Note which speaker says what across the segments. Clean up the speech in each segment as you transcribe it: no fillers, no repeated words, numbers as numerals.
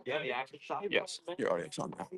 Speaker 1: Yes, your audio's on now.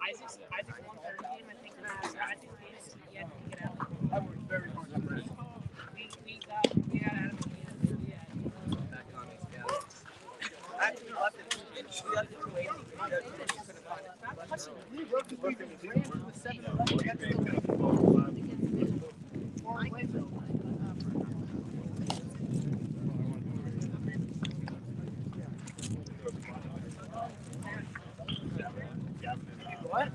Speaker 1: Isaac's won third game. I think Phoenix yet to get out. We got out of the game.
Speaker 2: Back on these guys. Actually, left it. She left it 280. We wrote the ran to the 7. What?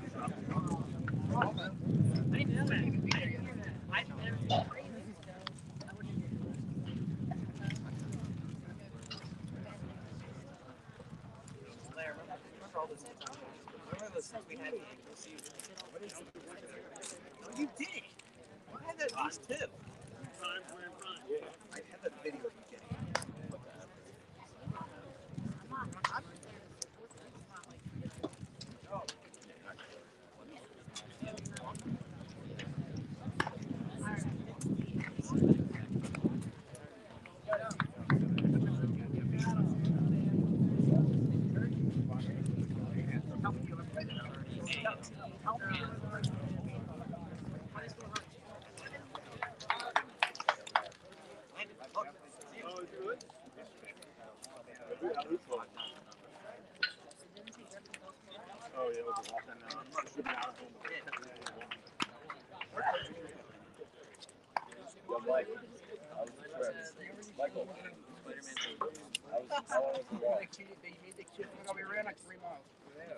Speaker 2: I didn't know that. I've never seen crazy. Remember the stuff we had in the you did. I had that last tip. I had that video of you getting it. We ran like 3 miles.
Speaker 1: Ben,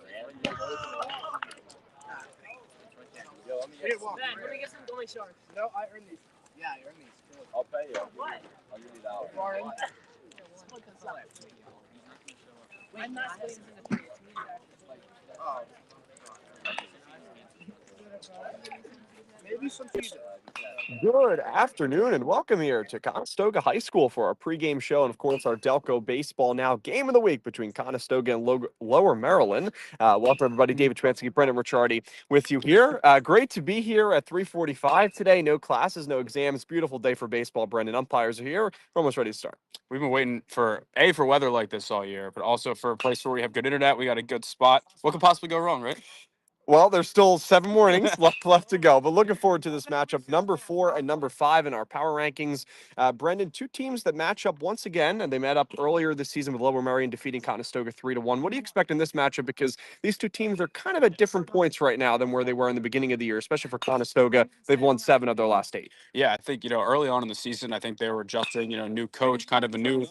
Speaker 1: let me get some gummy sharks.
Speaker 2: No, I earned these. Yeah, I earned these.
Speaker 3: I'll pay you.
Speaker 1: What?
Speaker 3: I'll give you $1.
Speaker 1: Split this up. I'm not splitting this into 3. It's me
Speaker 2: Maybe some pizza.
Speaker 4: Good afternoon and welcome here to Conestoga High School for our pregame show and, of course, our Delco Baseball Now game of the week between Conestoga and Lower Maryland. Welcome, everybody. David Slensky, Brendan Ricciardi with you here. Great to be here at 3:45 today. No classes, no exams. Beautiful day for baseball. Brendan, umpires are here. We're almost ready to start.
Speaker 5: We've been waiting for weather like this all year, but also for a place where we have good internet. We got a good spot. What could possibly go wrong, right?
Speaker 4: Well, there's still 7 more innings left to go, but looking forward to this matchup. Number 4 and number 5 in our power rankings. Brendan, 2 teams that match up once again, and they met up earlier this season with Lower Merion defeating Conestoga 3-1. What do you expect in this matchup? Because these 2 teams are kind of at different points right now than where they were in the beginning of the year, especially for Conestoga. They've won 7 of their last 8.
Speaker 5: Yeah, I think, early on in the season, I think they were adjusting, new coach, kind of a new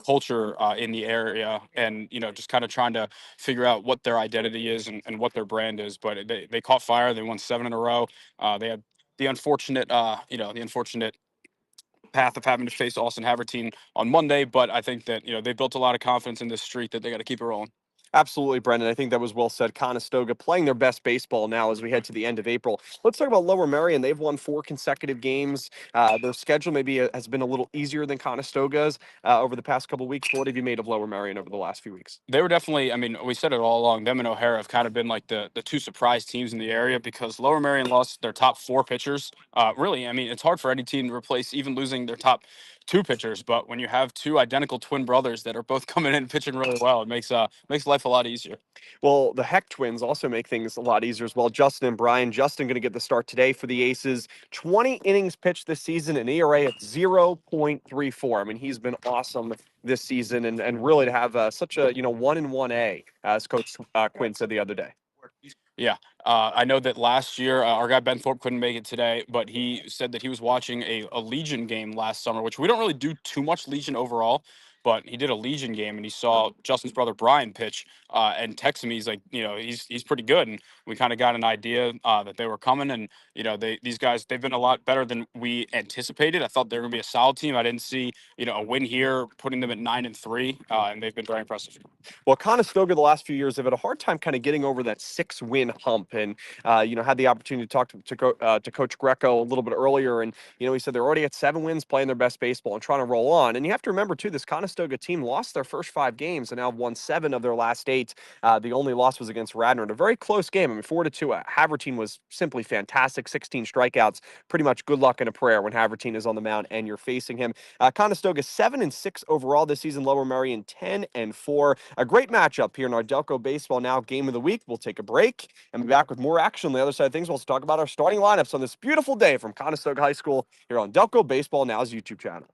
Speaker 5: culture in the area, and just kind of trying to figure out what their identity is and what their brand is. But they caught fire. They won 7 in a row. They had the unfortunate path of having to face Austin Havertine on Monday, but I think that they built a lot of confidence in this streak that they got to keep it rolling.
Speaker 4: Absolutely, Brendan. I think that was well said. Conestoga playing their best baseball now as we head to the end of April. Let's talk about Lower Merion. They've won 4 consecutive games. Their schedule maybe has been a little easier than Conestoga's over the past couple of weeks. What have you made of Lower Merion over the last few weeks?
Speaker 5: They were definitely, we said it all along, them and O'Hara have kind of been like the 2 surprise teams in the area because Lower Merion lost their top 4 pitchers. Really, it's hard for any team to replace even losing their top 2 pitchers, but when you have 2 identical twin brothers that are both coming in and pitching really well, it makes life a lot easier.
Speaker 4: Well, the Heck twins also make things a lot easier as well. Justin and Brian. Justin going to get the start today for the Aces. 20 innings pitched this season, an ERA at 0.34. He's been awesome this season, and really to have such a 1-1A, as Coach Quinn said the other day.
Speaker 5: Yeah, I know that last year our guy Ben Thorpe couldn't make it today, but he said that he was watching a Legion game last summer, which we don't really do too much Legion overall, but he did a Legion game and he saw Justin's brother Brian pitch and texted me. He's like, he's pretty good, and we kind of got an idea that they were coming, and these guys, they've been a lot better than we anticipated. I thought they were gonna be a solid team. I didn't see a win here, putting them at 9-3, and they've been very impressive.
Speaker 4: Well, Conestoga the last few years have had a hard time kind of getting over that 6-win hump, and had the opportunity to talk to Coach Greco a little bit earlier, and he said they're already at 7 wins, playing their best baseball and trying to roll on. And you have to remember too, this Conestoga Conestoga team lost their first 5 games and now have won 7 of their last 8. The only loss was against Radnor in a very close game. I mean, 4-2. Havertine was simply fantastic. 16 strikeouts. Pretty much good luck and a prayer when Havertine is on the mound and you're facing him. Conestoga 7-6 overall this season. Lower Merion 10-4. A great matchup here in our Delco Baseball Now game of the week. We'll take a break and be back with more action on the other side of things. We'll also talk about our starting lineups on this beautiful day from Conestoga High School here on Delco Baseball Now's YouTube channel.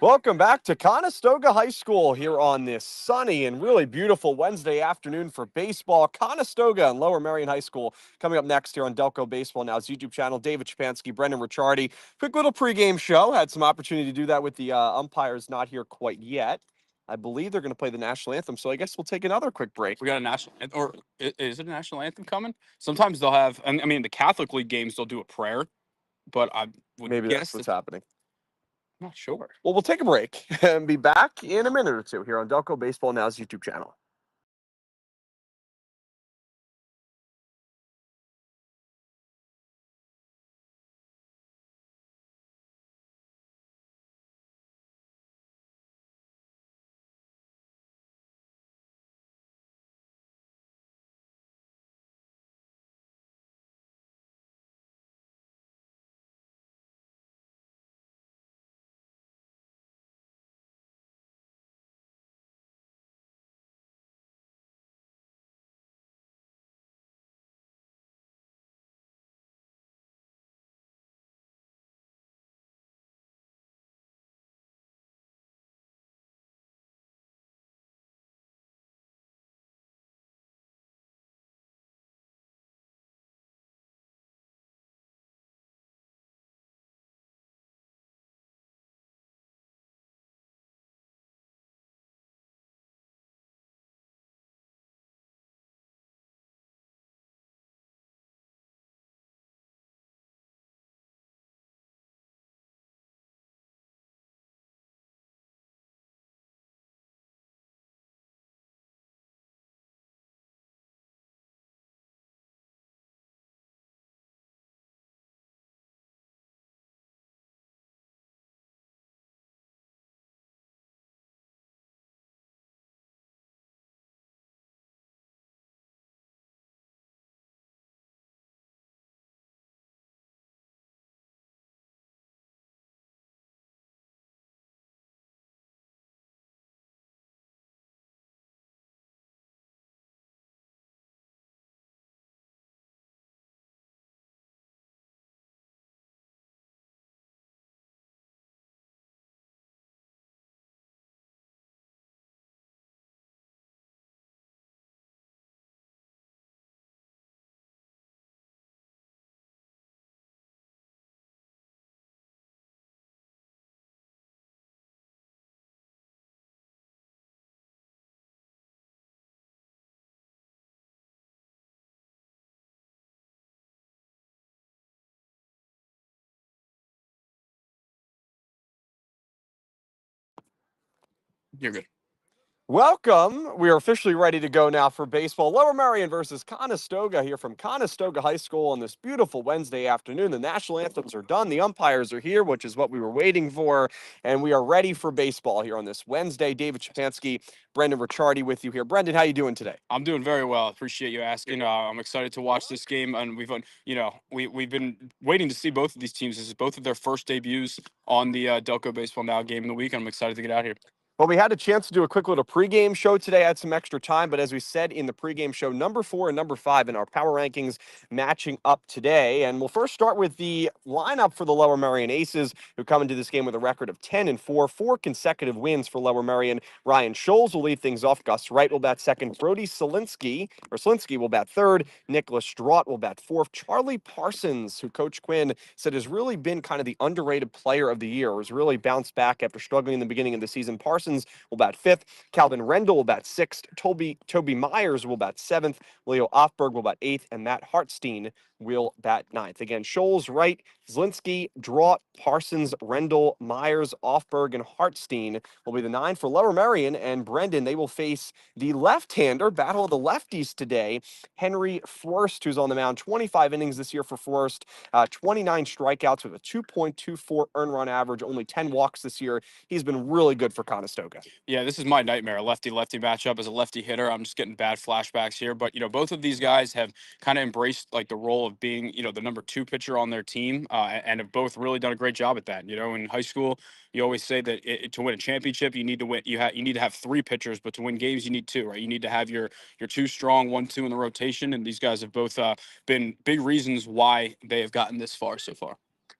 Speaker 4: Welcome back to Conestoga High School here on this sunny and really beautiful Wednesday afternoon for baseball. Conestoga and Lower Merion High School coming up next here on Delco Baseball Now's YouTube channel. David Shapansky, Brendan Ricciardi. Quick little pregame show. Had some opportunity to do that with the umpires not here quite yet. I believe they're going to play the national anthem, so I guess we'll take another quick break.
Speaker 5: We got a national, or is it a national anthem coming? Sometimes they'll have, I mean, the Catholic League games, they'll do a prayer, but I would
Speaker 4: Maybe
Speaker 5: guess
Speaker 4: that's what's
Speaker 5: that,
Speaker 4: happening.
Speaker 5: I'm not sure.
Speaker 4: Well, we'll take a break and be back in a minute or two here on Delco Baseball Now's YouTube channel.
Speaker 5: You're good.
Speaker 4: Welcome. We are officially ready to go now for baseball. Lower Merion versus Conestoga here from Conestoga High School on this beautiful Wednesday afternoon. The national anthems are done. The umpires are here, which is what we were waiting for. And we are ready for baseball here on this Wednesday. David Shapansky, Brendan Ricciardi with you here. Brendan, how you doing today?
Speaker 5: I'm doing very well. Appreciate you asking. I'm excited to watch this game, and we've been waiting to see both of these teams. This is both of their first debuts on the Delco Baseball Now game of the week. I'm excited to get out here.
Speaker 4: Well, we had a chance to do a quick little pregame show today. I had some extra time, but as we said in the pregame show, number 4 and number 5 in our power rankings matching up today. And we'll first start with the lineup for the Lower Merion Aces, who come into this game with a record of 10-4, 4 consecutive wins for Lower Merion. Ryan Scholes will lead things off. Gus Wright will bat second. Brody Slensky will bat third. Nicholas Straught will bat fourth. Charlie Parsons, who Coach Quinn said has really been kind of the underrated player of the year, has really bounced back after struggling in the beginning of the season. Parsons will bat fifth. Calvin Rendell will bat sixth. Toby Myers will bat seventh. Leo Offberg will bat eighth. And Matt Hartstein will bat ninth. Again, Scholes, Wright, Zlinski, Draught, Parsons, Rendell, Myers, Offberg, and Hartstein will be the 9 for Lower Merion. And Brendan, they will face the left-hander, battle of the lefties today, Henry Forrest, who's on the mound. 25 innings this year for Forrest, 29 strikeouts with a 2.24 earned run average, only 10 walks this year. He's been really good for Conestoga.
Speaker 5: Yeah, this is my nightmare, a lefty-lefty matchup. As a lefty hitter, I'm just getting bad flashbacks here. But, both of these guys have kind of embraced, like, the role of being, the number 2 pitcher on their team, and have both really done a great job at that. In high school, you always say that to win a championship, you need to win. You need to have 3 pitchers, but to win games, you need 2, right? You need to have your 2 strong 1-2 in the rotation, and these guys have both been big reasons why they have gotten this far so far.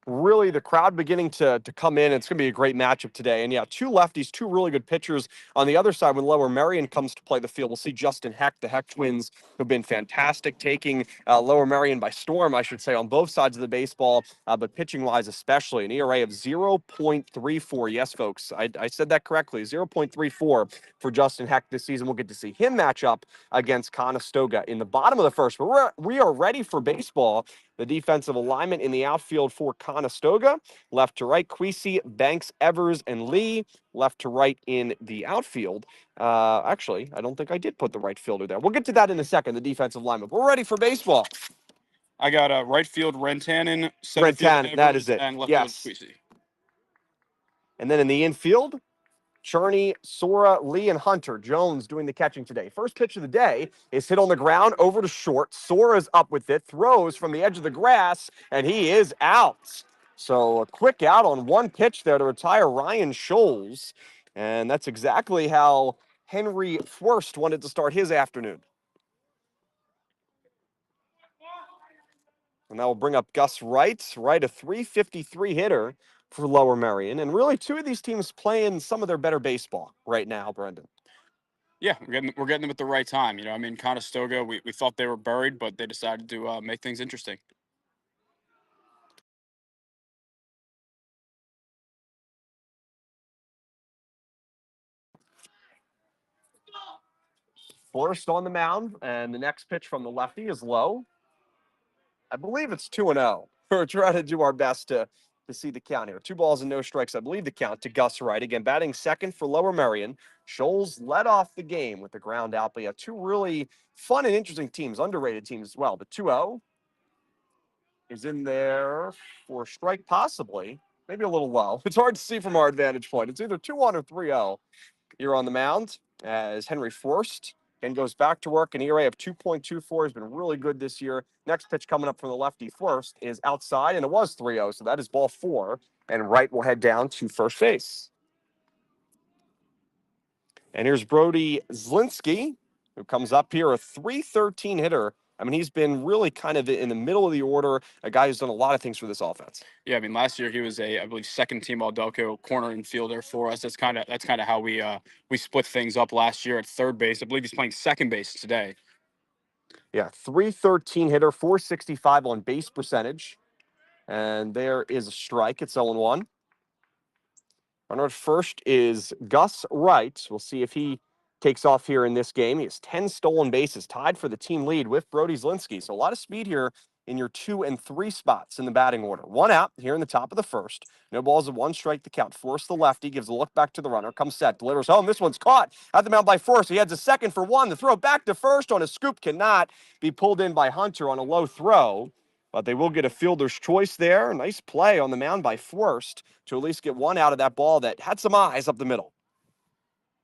Speaker 4: Really, the crowd beginning to come in. It's going to be a great matchup today. And yeah, 2 lefties, 2 really good pitchers. On the other side, when Lower Merion comes to play the field, we'll see Justin Heck, the Heck twins, who've been fantastic, taking Lower Merion by storm, I should say, on both sides of the baseball, but pitching-wise especially. An ERA of 0.34. Yes, folks, I said that correctly. 0.34 for Justin Heck this season. We'll get to see him match up against Conestoga in the bottom of the first. But we are ready for baseball. The defensive alignment in the outfield for Conestoga, left to right, Queasy, Banks, Evers, and Lee. Left to right in the outfield. Actually, I don't think I did put the right fielder there. We'll get to that in a second, the defensive alignment. We're ready for baseball.
Speaker 5: I got right field Rentanen, center field Evers,
Speaker 4: that is it.
Speaker 5: and left
Speaker 4: Yes.
Speaker 5: field Queasy.
Speaker 4: And then in the infield, Cherney, Sora, Lee, and Hunter. Jones doing the catching today. First pitch of the day is hit on the ground over to short. Sora's up with it, throws from the edge of the grass, and he is out. So a quick out on one pitch there to retire Ryan Scholes. And that's exactly how Henry Forrest wanted to start his afternoon. And that will bring up Gus Wright. Wright, a .353 hitter for Lower Merion. And really, 2 of these teams playing some of their better baseball right now, Brendan.
Speaker 5: Yeah, we're getting them at the right time. Conestoga, we thought they were buried, but they decided to make things interesting.
Speaker 4: Forrest on the mound, and the next pitch from the lefty is low. I believe it's 2-0. We're trying to do our best to see the count here. 2 balls and no strikes, I believe the count to Gus Wright. Again, batting second for Lower Merion. Scholes led off the game with the ground out. But yeah, 2 really fun and interesting teams, underrated teams as well. The 2-0 is in there for a strike, possibly. Maybe a little low. It's hard to see from our advantage point. It's either 2-1 or 3-0 here on the mound as Henry Forrest and goes back to work. An ERA of 2.24 has been really good this year. Next pitch coming up from the lefty first is outside, and it was 3-0, so that is ball 4. And Wright will head down to first base. And here's Brody Zlinski, who comes up here, a .313 hitter. I mean, he's been really kind of in the middle of the order, a guy who's done a lot of things for this offense.
Speaker 5: Yeah, I mean, last year he was I believe, second team All Delco corner infielder for us. That's kind of how we split things up last year at third base. I believe he's playing second base today.
Speaker 4: Yeah, .313 hitter, .465 on base percentage. And there is a strike. It's 0-1. Runner at first is Gus Wright. We'll see if he takes off here in this game. He has 10 stolen bases, tied for the team lead with Brody Zlinski. So a lot of speed here in your 2 and 3 spots in the batting order. One out here in the top of the first. No balls and one strike to count. Force the lefty, gives a look back to the runner. Comes set, delivers home. This one's caught at the mound by Force. He heads a second for one. The throw back to first on a scoop cannot be pulled in by Hunter on a low throw. But they will get a fielder's choice there. Nice play on the mound by Forst to at least get one out of that ball that had some eyes up the middle.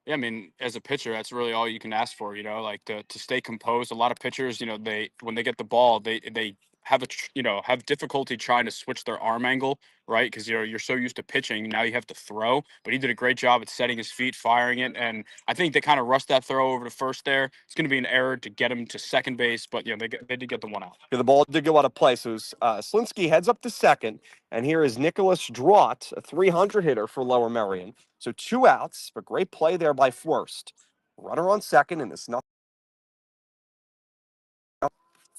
Speaker 5: Yeah, I mean, as a pitcher, that's really all you can ask for, like to stay composed. A lot of pitchers, when they get the ball, they have have difficulty trying to switch their arm angle, right? Because you're so used to pitching, now you have to throw. But he did a great job at setting his feet, firing it, and I think they kind of rushed that throw over to first there. It's going to be an error to get him to second base, but they did get the one out.
Speaker 4: Yeah, the ball did go out of play, so Slensky heads up to second, and here is Nicholas Draught, a 300 hitter for Lower Merion. So 2 outs, but great play there by Forst. Runner on second, and it's nothing.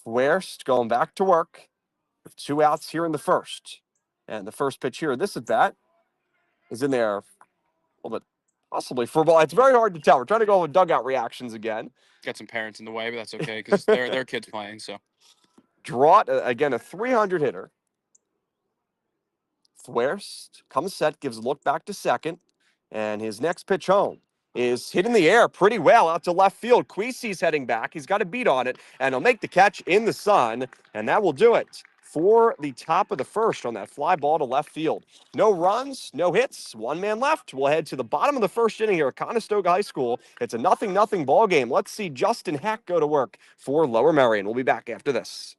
Speaker 4: Forst going back to work with 2 outs here in the first. And the first pitch here, this at bat, is in there a little bit possibly for a ball. It's very hard to tell. We're trying to go with dugout reactions again.
Speaker 5: Got some parents in the way, but that's okay because their kids playing. So
Speaker 4: Draught, again, a 300 hitter. Forst comes set, gives a look back to second, and his next pitch home is hit in the air pretty well out to left field. Queesy's heading back. He's got a beat on it, and he'll make the catch in the sun, and that will do it for the top of the first on that fly ball to left field. No runs, no hits, one man left. We'll head to the bottom of the first inning here at Conestoga High School. It's a 0-0 ball game. Let's see Justin Heck go to work for Lower Merion. We'll be back after this.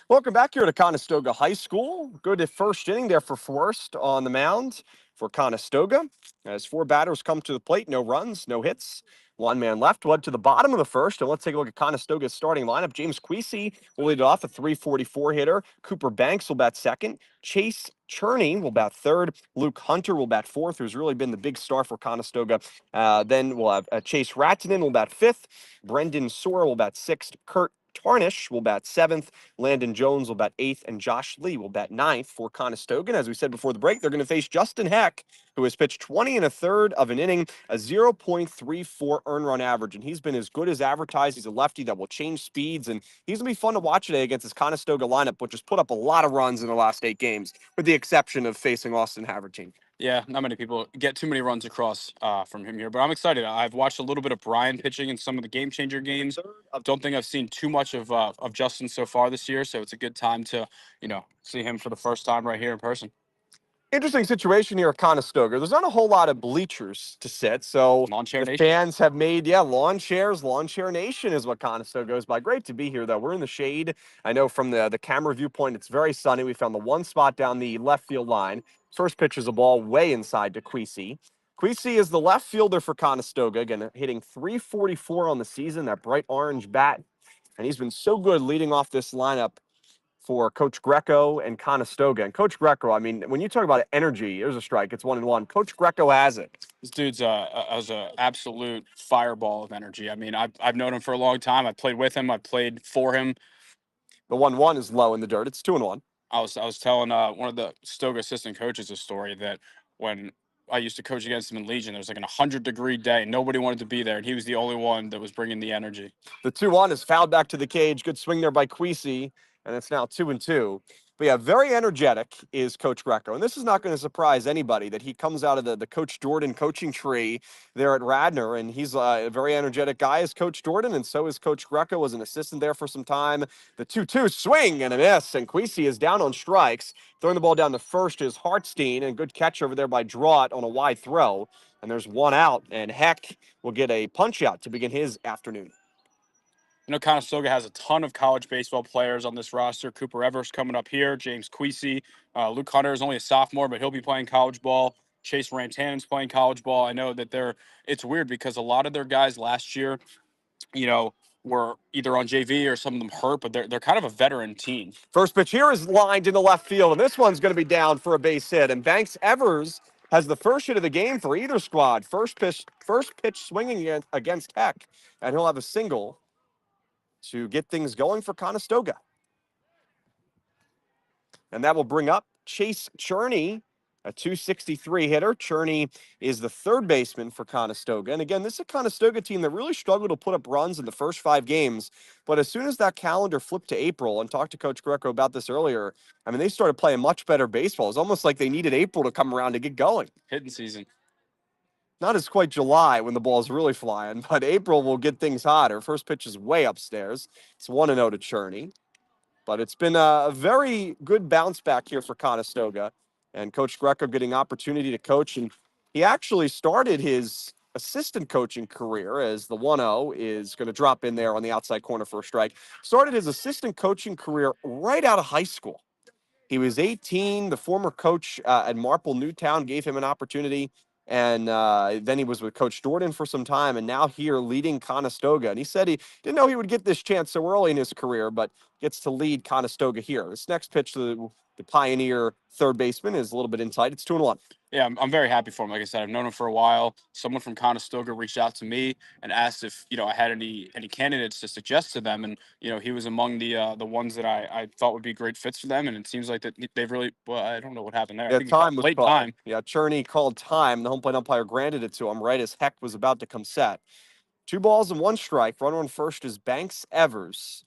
Speaker 4: Welcome back here to Conestoga High School. Good first inning there for Forst on the mound for Conestoga. As 4 batters come to the plate, no runs, no hits. One man left. Led to the bottom of the first, and let's take a look at Conestoga's starting lineup. James Queesy will lead off, a 344 hitter. Cooper Banks will bat second. Chase Cherney will bat third. Luke Hunter will bat fourth, who's really been the big star for Conestoga. Then we'll have Chase Rattinen will bat fifth. Brendan Soar will bat sixth. Kurt Tarnish will bat seventh. Landon Jones will bat eighth, and Josh Lee will bat ninth for Conestoga. And as we said before the break, they're going to face Justin Heck, who has pitched 20 1/3 of an inning, a 0.34 earned run average. And he's been as good as advertised. He's a lefty that will change speeds, and he's going to be fun to watch today against this Conestoga lineup, which has put up a lot of runs in the last 8 games, with the exception of facing Austin Havertine.
Speaker 5: Yeah, not many people get too many runs across from him here, but I'm excited. I've watched a little bit of Brian pitching in some of the game changer games. I don't think I've seen too much of Justin so far this year, so it's a good time to see him for the first time right here in person.
Speaker 4: Interesting situation here at Conestoga. There's not a whole lot of bleachers to sit, so
Speaker 5: Lawn chair
Speaker 4: the
Speaker 5: nation.
Speaker 4: fans have made, lawn chairs. Lawn chair nation is what Conestoga goes by. Great to be here, though. We're in the shade. I know from the camera viewpoint, it's very sunny. We found the one spot down the left field line. First pitch is a ball way inside to Queesy. Queesy is the left fielder for Conestoga, again, hitting 344 on the season, that bright orange bat. And he's been so good leading off this lineup for Coach Greco and Conestoga. And Coach Greco, I mean, when you talk about energy, there's a strike. It's 1-1. Coach Greco has it.
Speaker 5: This dude's an absolute fireball of energy. I mean, I've known him for a long time. I played with him. I played for him.
Speaker 4: The 1-1 is low in the dirt. It's 2-1.
Speaker 5: I was telling one of the Stoga assistant coaches a story that when I used to coach against him in Legion, there was like an 100-degree day. Nobody wanted to be there, and he was the only one that was bringing the energy.
Speaker 4: The 2-1 is fouled back to the cage. Good swing there by Queesy, and it's now 2-2. But yeah, very energetic is Coach Greco. And this is not going to surprise anybody that he comes out of the Coach Jordan coaching tree there at Radnor. And he's a very energetic guy as Coach Jordan. And so is Coach Greco, was an assistant there for some time. The 2-2 swing and a miss. And Quisi is down on strikes. Throwing the ball down to first is Hartstein. And good catch over there by Draught on a wide throw. And there's one out. And Heck will get a punch out to begin his afternoon.
Speaker 5: I know Conestoga has a ton of college baseball players on this roster. Cooper Evers coming up here. James Quisi. Luke Hunter is only a sophomore, but he'll be playing college ball. Chase Rantanen's playing college ball. I know that it's weird because a lot of their guys last year, were either on JV or some of them hurt, but they're kind of a veteran team.
Speaker 4: First pitch here is lined into left field, and this one's going to be down for a base hit. And Banks Evers has the first hit of the game for either squad. First pitch swinging against Heck, and he'll have a single to get things going for Conestoga. And that will bring up Chase Cherney, a 263 hitter. Cherney is the third baseman for Conestoga. And again, this is a Conestoga team that really struggled to put up runs in the first 5 games. But as soon as that calendar flipped to April, and talked to Coach Greco about this earlier, I mean, they started playing much better baseball. It's almost like they needed April to come around to get going.
Speaker 5: Hitting season.
Speaker 4: Not as quite July when the ball's really flying, but April will get things hotter. First pitch is way upstairs. It's 1-0 to Cherney. But it's been a very good bounce back here for Conestoga. And Coach Greco getting opportunity to coach. And he actually started his assistant coaching career, as the 1-0 is going to drop in there on the outside corner for a strike. Started his assistant coaching career right out of high school. He was 18. The former coach at Marple Newtown gave him an opportunity. And then he was with Coach Jordan for some time, and now here leading Conestoga. And he said he didn't know he would get this chance so early in his career, but gets to lead Conestoga here. This next pitch to the Pioneer third baseman is a little bit inside. It's 2-1.
Speaker 5: Yeah, I'm very happy for him. Like I said, I've known him for a while. Someone from Conestoga reached out to me and asked if I had any candidates to suggest to them, and he was among the ones that I thought would be great fits for them. And it seems like that they've really. Well, I don't know what happened there.
Speaker 4: Yeah,
Speaker 5: I think
Speaker 4: time was
Speaker 5: late
Speaker 4: called.
Speaker 5: time.
Speaker 4: Yeah, Cherney called time. The home plate umpire granted it to him right as Heck was about to come set. 2 balls and 1 strike. Runner on first is Banks Evers,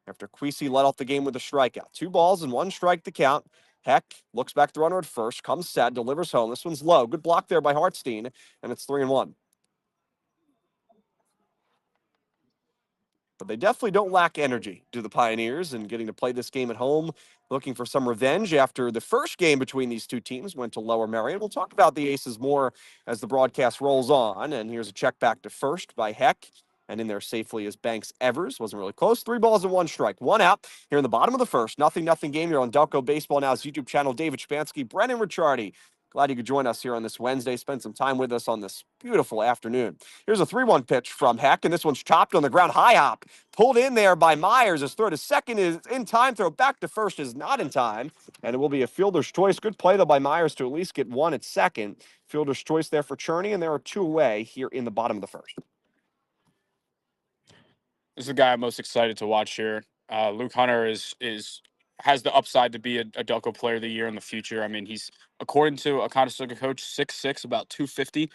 Speaker 4: after Quisi led off the game with a strikeout. 2 balls and 1 strike to count. Heck looks back the runner at first, comes set, delivers home. This one's low. Good block there by Hartstein, and it's 3-1. But they definitely don't lack energy, do the Pioneers, and getting to play this game at home, looking for some revenge after the first game between these two teams went to Lower Merion. We'll talk about the Aces more as the broadcast rolls on. And here's a check back to first by Heck. And in there safely is Banks Evers. Wasn't really close. 3 balls and 1 strike. 1 out here in the bottom of the first. 0-0 game here on Delco Baseball Now's YouTube channel. David Spansky, Brennan Ricciardi. Glad you could join us here on this Wednesday. Spend some time with us on this beautiful afternoon. Here's a 3-1 pitch from Heck, and this one's chopped on the ground. High hop. Pulled in there by Myers. His throw to second is in time. Throw back to first is not in time. And it will be a fielder's choice. Good play, though, by Myers to at least get 1 at second. Fielder's choice there for Cherney, and there are 2 away here in the bottom of the first.
Speaker 5: This is the guy I'm most excited to watch here. Luke Hunter has the upside to be a Delco Player of the Year in the future. I mean, he's, according to a Conestoga coach, 6'6", about 250,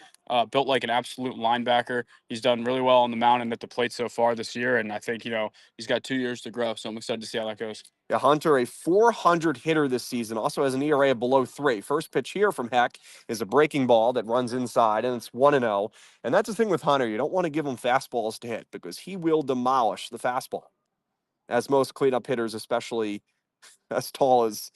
Speaker 5: built like an absolute linebacker. He's done really well on the mound and at the plate so far this year, and I think he's got 2 years to grow. So I'm excited to see how that goes.
Speaker 4: Yeah, Hunter, a 400 hitter this season, also has an ERA of below 3. First pitch here from Heck is a breaking ball that runs inside, and it's 1-0. And that's the thing with Hunter. You don't want to give him fastballs to hit because he will demolish the fastball, as most cleanup hitters, especially as tall as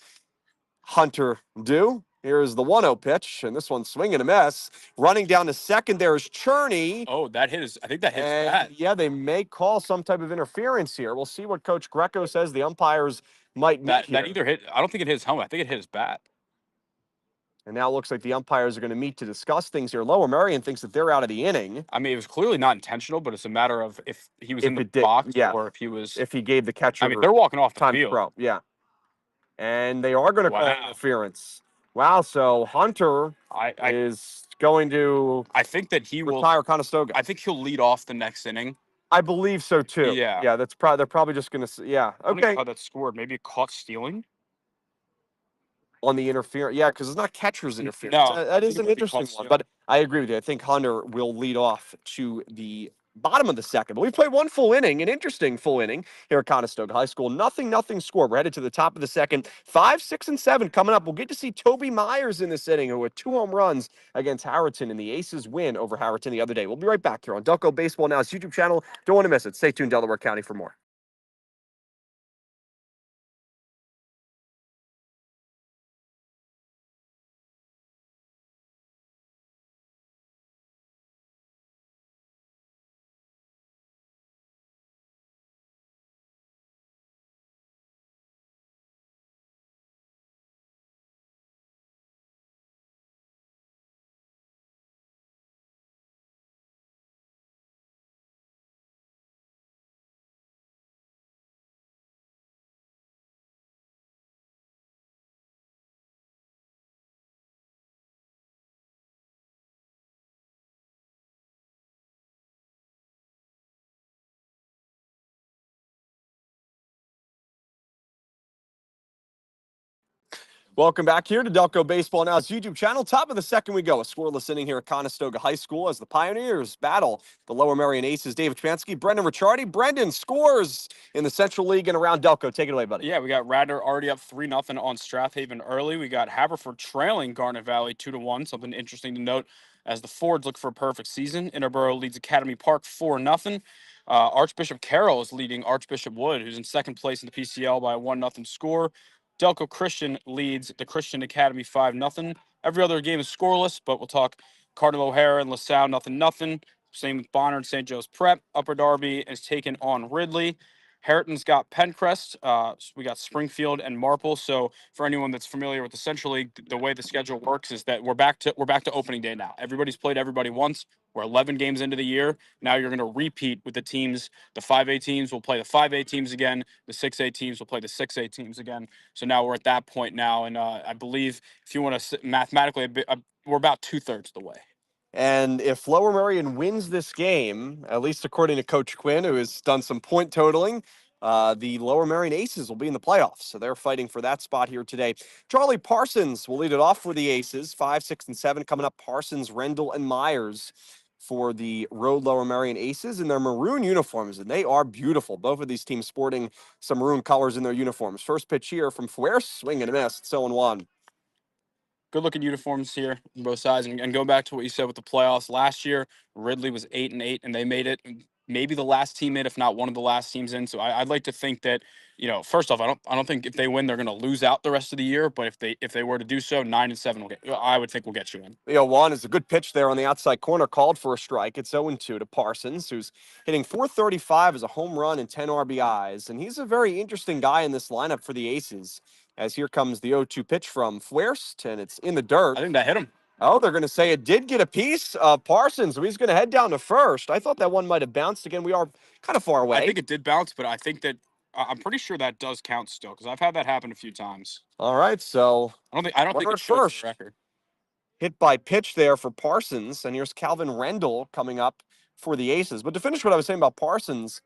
Speaker 4: Hunter, do. Here's the 1-0 pitch, and this one's swinging a miss. Running down to second, there's Cherney.
Speaker 5: Oh, I think that hits bad.
Speaker 4: Yeah, they may call some type of interference here. We'll see what Coach Greco says. The umpires might meet
Speaker 5: That
Speaker 4: here.
Speaker 5: either hit. I don't think it hit his helmet. I think it hit his bat.
Speaker 4: And now it looks like the umpires are going to meet to discuss things here. Lower Merion thinks that they're out of the inning.
Speaker 5: I mean, it was clearly not intentional, but it's a matter of if he was in the box or if he was.
Speaker 4: If he gave the catcher.
Speaker 5: I mean, they're walking off the
Speaker 4: time
Speaker 5: field.
Speaker 4: throw. Yeah. And they are going to call interference. Wow. So Hunter is going to.
Speaker 5: I think that he will
Speaker 4: retire Conestoga.
Speaker 5: I think he'll lead off the next inning.
Speaker 4: I believe so too.
Speaker 5: Yeah.
Speaker 4: Yeah. That's probably. They're probably just going to. Yeah.
Speaker 5: I don't
Speaker 4: Okay.
Speaker 5: know how that scored. Maybe caught stealing
Speaker 4: on the interference. Yeah, because it's not catcher's interference.
Speaker 5: No,
Speaker 4: that is an interesting one. But I agree with you. I think Hunter will lead off to the bottom of the second. But we played one full inning, an interesting full inning here at Conestoga High School. Nothing score. We're headed to the top of the second. 5, 6, and 7 coming up. We'll get to see Toby Myers in this inning, who had 2 home runs against Harriton in the Aces win over Harriton the other day. We'll be right back here on Delco Baseball Now's YouTube channel. Don't want to miss it. Stay tuned, Delaware County, for more. Welcome back here to Delco Baseball Now's YouTube channel. Top of the second we go. A scoreless inning here at Conestoga High School as the Pioneers battle the Lower Merion Aces. David Chapansky, Brendan Ricciardi. Brendan scores in the Central League and around Delco. Take it away, buddy.
Speaker 5: Yeah, we got Radnor already up 3-0 on Strathaven early. We got Haverford trailing Garnet Valley 2-1. Something interesting to note as the Fords look for a perfect season. Interborough leads Academy Park 4-0. Archbishop Carroll is leading Archbishop Wood, who's in second place in the PCL by a 1-0 score. Delco Christian leads the Christian Academy 5-0. Every other game is scoreless, but we'll talk Cardinal O'Hara and LaSalle 0-0. Same with Bonner and St. Joe's Prep. Upper Darby is taken on Ridley. Harriton's got Pencrest. We got Springfield and Marple. So for anyone that's familiar with the Central League, the way the schedule works is that we're back to opening day now. Everybody's played everybody once. We're 11 games into the year. Now you're going to repeat with the teams. The 5A teams will play the 5A teams again. The 6A teams will play the 6A teams again. So now we're at that point now, and I believe if you want to mathematically, we're about 2/3 the way.
Speaker 4: And if Lower Merion wins this game, at least according to Coach Quinn, who has done some point totaling, the Lower Merion Aces will be in the playoffs. So they're fighting for that spot here today. Charlie Parsons will lead it off for the Aces. 5, 6, and 7 coming up. Parsons, Rendell, and Myers for the Road Lower Merion Aces in their maroon uniforms. And they are beautiful. Both of these teams sporting some maroon colors in their uniforms. First pitch here from Fuerst. Swing and a miss. 0-1.
Speaker 5: Good looking uniforms here on both sides. And going back to what you said with the playoffs last year, Ridley was 8-8 and they made it. Maybe the last team in, if not one of the last teams in. So I'd like to think that, first off, I don't think if they win they're going to lose out the rest of the year. But if they were to do so, 9-7 I would think we'll get you in.
Speaker 4: 0-1 is a good pitch there on the outside corner, called for a strike. It's 0-2 to Parsons, who's hitting .435 as a home run and 10 RBIs. And he's a very interesting guy in this lineup for the Aces. As here comes the 0-2 pitch from Fuerst, and it's in the dirt.
Speaker 5: I think that hit him.
Speaker 4: Oh, they're going to say it did get a piece of Parsons, so he's going to head down to first. I thought that one might have bounced again. We are kind of far away.
Speaker 5: I think it did bounce, but I think that I'm pretty sure that does count still because I've had that happen a few times.
Speaker 4: All right, so
Speaker 5: I don't think it's first record.
Speaker 4: Hit by pitch there for Parsons, and here's Calvin Rendell coming up for the Aces. But to finish what I was saying about Parsons,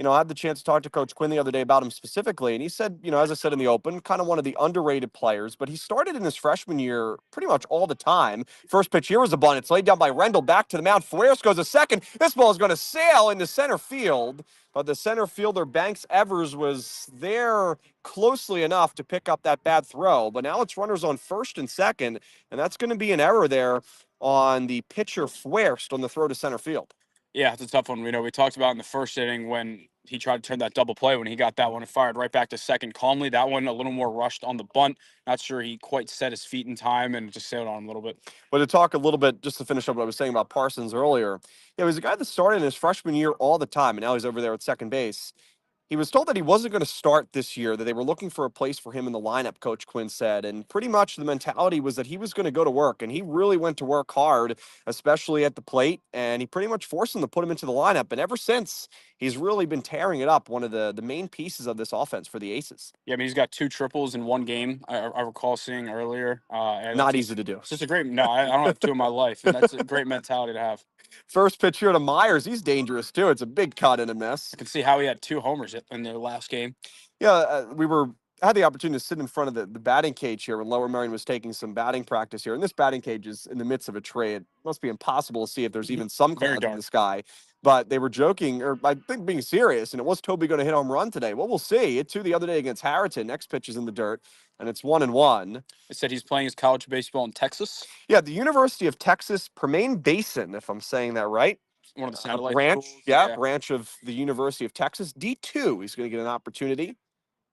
Speaker 4: I had the chance to talk to Coach Quinn the other day about him specifically, and he said, as I said in the open, kind of one of the underrated players, but he started in his freshman year pretty much all the time. First pitch here was a bunt. It's laid down by Rendell, back to the mound. Fuerst goes a second. This ball is going to sail into center field, but the center fielder, Banks Evers, was there closely enough to pick up that bad throw. But now it's runners on first and second, and that's going to be an error there on the pitcher Fuerst on the throw to center field.
Speaker 5: Yeah, it's a tough one. We talked about in the first inning when he tried to turn that double play when he got that one and fired right back to second calmly. That one a little more rushed on the bunt. Not sure he quite set his feet in time and just sailed on him a little bit. But
Speaker 4: to talk a little bit, just to finish up what I was saying about Parsons earlier, he was a guy that started in his freshman year all the time, and now he's over there at second base. He was told that he wasn't going to start this year, that they were looking for a place for him in the lineup, Coach Quinn said. And pretty much the mentality was that he was going to go to work, and he really went to work hard, especially at the plate. And he pretty much forced him to put him into the lineup. And ever since, he's really been tearing it up, one of the main pieces of this offense for the Aces.
Speaker 5: Yeah, I mean, he's got 2 triples in one game, I recall seeing earlier.
Speaker 4: Not easy to do.
Speaker 5: It's just a great – no, I don't have 2 in my life. And that's a great mentality to have.
Speaker 4: First pitch here to Myers. He's dangerous, too. It's a big cut and a miss.
Speaker 5: I can see how he had 2 homers in their last game.
Speaker 4: Yeah, had the opportunity to sit in front of the batting cage here when Lower Merion was taking some batting practice here. And this batting cage is in the midst of a trade. It must be impossible to see if there's even some clouds in the sky. but they were joking, or I think being serious, and it was Toby going to hit home run today. Well, we'll see. Hit two the other day against Harriton. Next pitch is in the dirt, and it's 1-1.
Speaker 5: It said he's playing his college baseball in Texas.
Speaker 4: Yeah, the University of Texas, Permain Basin, if I'm saying that right.
Speaker 5: One of the satellite
Speaker 4: branch,
Speaker 5: schools.
Speaker 4: yeah, branch of the University of Texas. D2, he's going to get an opportunity.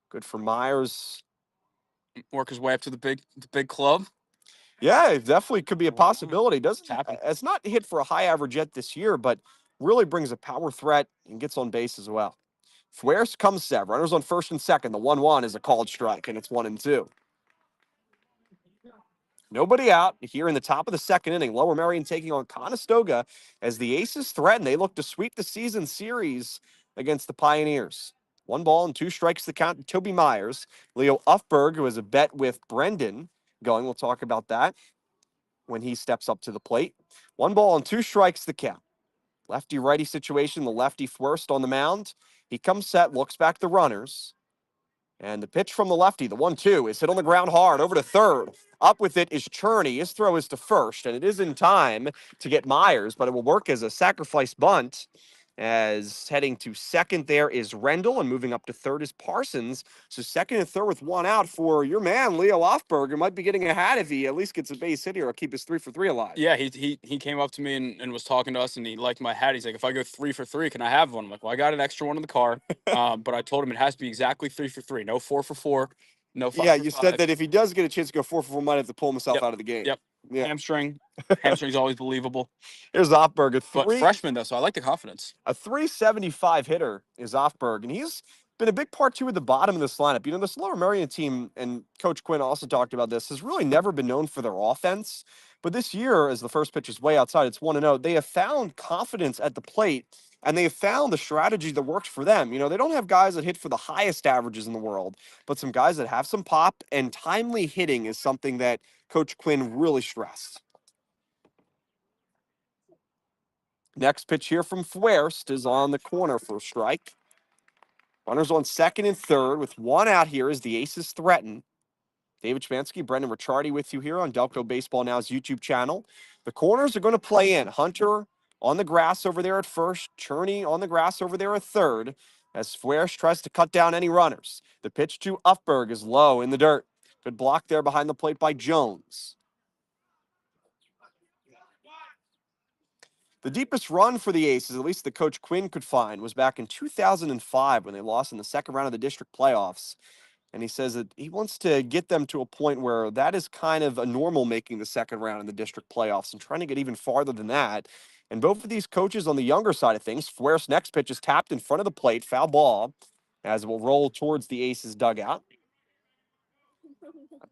Speaker 4: Good for Myers.
Speaker 5: Work his way up to the big club.
Speaker 4: Yeah, it definitely could be a possibility.
Speaker 5: It's happening.
Speaker 4: It's not hit for a high average yet this year, but really brings a power threat and gets on base as well. Fuerst comes set. Runners on first and second. The 1-1 is a called strike, and it's 1-2. Nobody out here in the top of the second inning. Lower Merion taking on Conestoga as the Aces threaten. They look to sweep the season series against the Pioneers. 1 ball and 2 strikes the count to Toby Myers. Leo Uffberg, who has a bet with Brendan going. We'll talk about that when he steps up to the plate. 1 ball and 2 strikes the count. Lefty-righty situation. The lefty first on the mound. He comes set, looks back the runners. And the pitch from the lefty, the 1-2, is hit on the ground hard over to third. Up with it is Cherney. His throw is to first, and it is in time to get Myers, but it will work as a sacrifice bunt. As heading to second there is Rendell, and moving up to third is Parsons. So second and third with 1 out for your man, Leo Offberg, who might be getting a hat if he at least gets a base hit here or keep his 3 for 3 alive.
Speaker 5: Yeah, he came up to me and was talking to us, and he liked my hat. He's like, if I go 3 for 3, can I have one? I'm like, well, I got an extra one in the car, but I told him it has to be exactly 3 for 3, no 4 for 4, no 5
Speaker 4: Yeah,
Speaker 5: for
Speaker 4: you
Speaker 5: 5.
Speaker 4: said that if he does get a chance to go 4 for 4, might have to pull himself out of the game.
Speaker 5: Yep.
Speaker 4: Yeah.
Speaker 5: Hamstring's always believable.
Speaker 4: Here's Offberg,
Speaker 5: But freshman, though, so I like the confidence.
Speaker 4: A 375 hitter is Offberg, and he's been a big part, too, at the bottom of this lineup. You know, this Lower Merion team, and Coach Quinn also talked about this, has really never been known for their offense. But this year, as the first pitch is way outside, it's 1-0, they have found confidence at the plate, and they have found the strategy that works for them. You know, they don't have guys that hit for the highest averages in the world, but some guys that have some pop, and timely hitting is something that Coach Quinn really stressed. Next pitch here from Fuerst is on the corner for a strike. Runners on second and third with 1 out here as the Aces threaten. David Chmansky, Brendan Ricciardi with you here on Delco Baseball Now's YouTube channel. The corners are going to play in. Hunter on the grass over there at first. Cherney on the grass over there at third as Fuerst tries to cut down any runners. The pitch to Uffberg is low in the dirt. Good block there behind the plate by Jones. The deepest run for the Aces, at least that Coach Quinn could find, was back in 2005 when they lost in the second round of the district playoffs. And he says that he wants to get them to a point where that is kind of a normal making the second round in the district playoffs and trying to get even farther than that. And both of these coaches on the younger side of things, Fuerst's next pitch is tapped in front of the plate, foul ball, as it will roll towards the Aces dugout.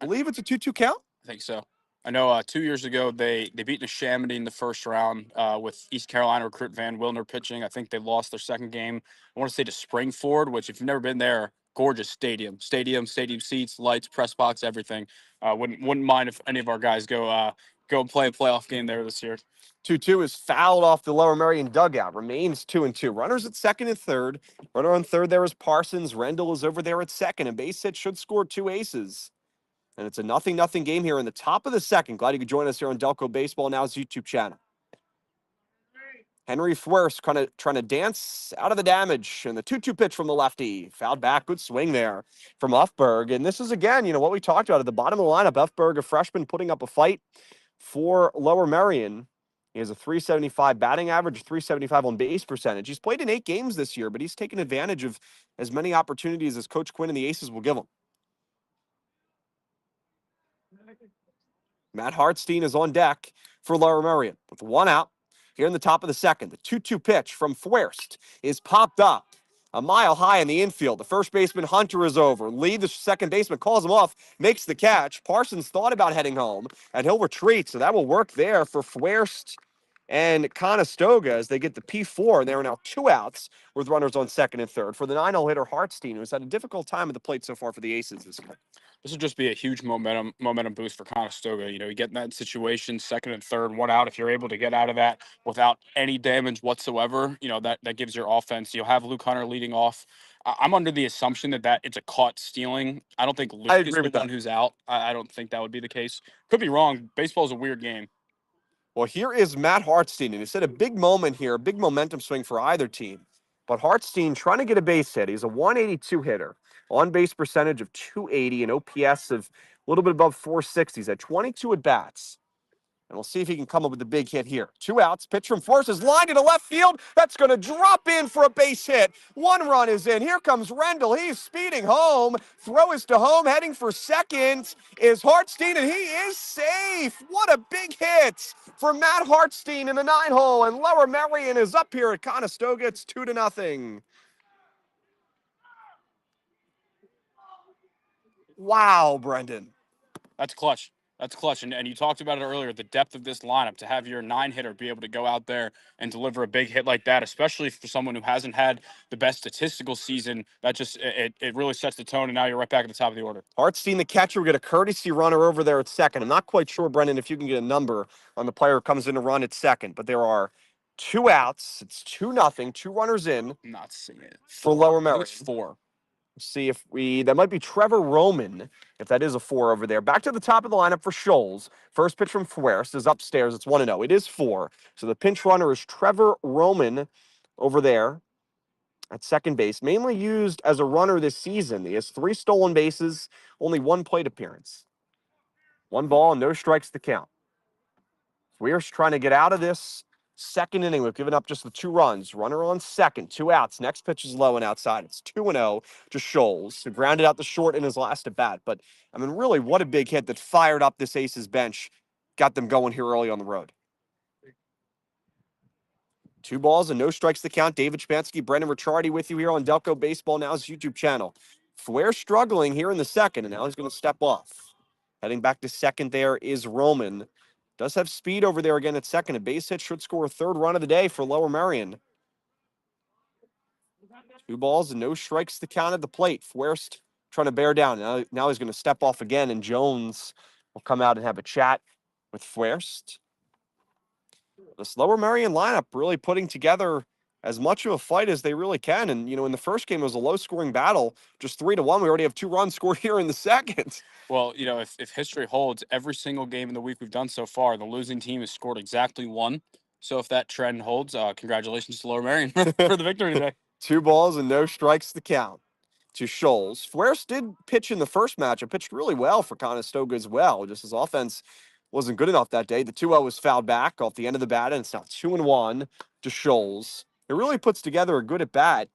Speaker 4: I believe it's a 2-2 count.
Speaker 5: I think so. I know 2 years ago they beat Neshaminy in the first round with East Carolina recruit Van Wilner pitching. I think they lost their second game. I want to say to Springford, which if you've never been there, gorgeous stadium seats, lights, press box, everything. Wouldn't mind if any of our guys go and play a playoff game there this year.
Speaker 4: 2-2 is fouled off the Lower Merion dugout. Remains 2-2. Runners at second and third. Runner on third there is Parsons. Rendell is over there at second. A base hit should score 2 aces. And it's a 0-0 game here in the top of the second. Glad you could join us here on Delco Baseball Now's YouTube channel. Henry Fuerst trying to dance out of the damage. And the 2-2 pitch from the lefty. Fouled back. Good swing there from Uffberg. And this is, again, you know, what we talked about at the bottom of the lineup. Uffberg, a freshman, putting up a fight for Lower Merion. He has a 375 batting average, 375 on base percentage. He's played in 8 games this year, but he's taken advantage of as many opportunities as Coach Quinn and the Aces will give him. Matt Hartstein is on deck for Lower Merion with 1 out. Here in the top of the second, the 2-2 pitch from Fuerst is popped up a mile high in the infield. The first baseman, Hunter, is over. Lee, the second baseman, calls him off, makes the catch. Parsons thought about heading home, and he'll retreat, so that will work there for Fuerst and Conestoga as they get the P4, and there are now 2 outs with runners on second and third for the 9-0 hitter Hartstein, who's had a difficult time at the plate so far for the Aces this year.
Speaker 5: This would just be a huge momentum boost for Conestoga. You know, you get in that situation, second and third, 1 out. If you're able to get out of that without any damage whatsoever, you know, that gives your offense. You'll have Luke Hunter leading off. I'm under the assumption that it's a caught stealing. I don't think Luke is the one who's out. I don't think that would be the case. Could be wrong. Baseball is a weird game.
Speaker 4: Well, here is Matt Hartstein, and it's at a big moment here, a big momentum swing for either team. But Hartstein trying to get a base hit. He's a 182 hitter, on base percentage of 280, and OPS of a little bit above 460. He's had 22 at bats. And we'll see if he can come up with a big hit here. 2 outs. Pitch from Force is lined into left field. That's going to drop in for a base hit. 1 run is in. Here comes Rendell. He's speeding home. Throw is to home. Heading for second is Hartstein, and he is safe. What a big hit for Matt Hartstein in the 9-hole. And Lower Merion is up here at Conestoga. It's 2-0. Wow, Brendan.
Speaker 5: That's clutch. That's clutch. And you talked about it earlier, the depth of this lineup, to have your 9-hitter be able to go out there and deliver a big hit like that, especially for someone who hasn't had the best statistical season. That just, it really sets the tone, and now you're right back at the top of the order.
Speaker 4: Hartstein, the catcher, will get a courtesy runner over there at second. I'm not quite sure, Brendan, if you can get a number on the player who comes in to run at second, but there are 2 outs. It's 2-0, 2 runners in
Speaker 5: I'm not seeing it.
Speaker 4: for Lower
Speaker 5: I think
Speaker 4: Merion.
Speaker 5: it's 4.
Speaker 4: See if that might be Trevor Roman, if that is a 4 over there. Back to the top of the lineup for Scholes. First pitch from Fuerst is upstairs. It's 1-0. It is 4. So the pinch runner is Trevor Roman over there at second base, mainly used as a runner this season. He has 3 stolen bases, only 1 plate appearance. 1 ball, no strikes to count. We're trying to get out of this second inning. We've given up just the 2 runs. Runner on second, 2 outs. Next pitch is low and outside. It's 2-0 to Scholes, who grounded out the short in his last at bat. But, I mean, really, what a big hit that fired up this Aces bench, got them going here early on the road. 2 balls and no strikes to count. David Spansky, Brendan Ricciardi with you here on Delco Baseball Now's YouTube channel. Fuer struggling here in the second, and now he's going to step off. Heading back to second there is Roman. Does have speed over there again at second. A base hit should score a 3rd run of the day for Lower Merion. 2 balls and no strikes to count at the plate. Fuerst trying to bear down. Now he's going to step off again, and Jones will come out and have a chat with Fuerst. This Lower Merion lineup really putting together as much of a fight as they really can. And, in the first game, it was a low-scoring battle, just 3-1. We already have 2 runs scored here in the second.
Speaker 5: Well, if history holds, every single game in the week we've done so far, the losing team has scored exactly 1. So if that trend holds, congratulations to Lower Merion for the victory today.
Speaker 4: 2 balls and no strikes to count to Scholes. Fuerst did pitch in the first matchup, pitched really well for Conestoga as well. Just his offense wasn't good enough that day. The 2-0 was fouled back off the end of the bat, and it's now 2-1 to Scholes. It really puts together a good at bat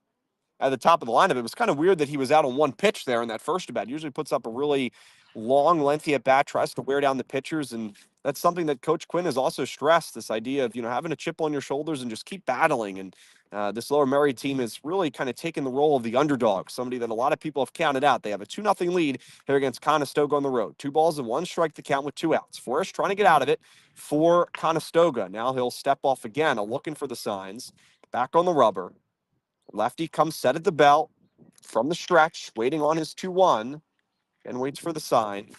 Speaker 4: at the top of the lineup. It was kind of weird that he was out on 1 pitch there in that first at bat. Usually puts up a really long, lengthy at bat, tries to wear down the pitchers, and that's something that Coach Quinn has also stressed, this idea of, having a chip on your shoulders and just keep battling. And this Lower Merion team is really kind of taking the role of the underdog, somebody that a lot of people have counted out. They have a 2-0 lead here against Conestoga on the road. 2 balls and 1 strike to count with 2 outs. Forrest trying to get out of it for Conestoga. Now he'll step off again, looking for the signs. Back on the rubber. Lefty comes set at the belt from the stretch, waiting on his 2-1, and waits for the sign.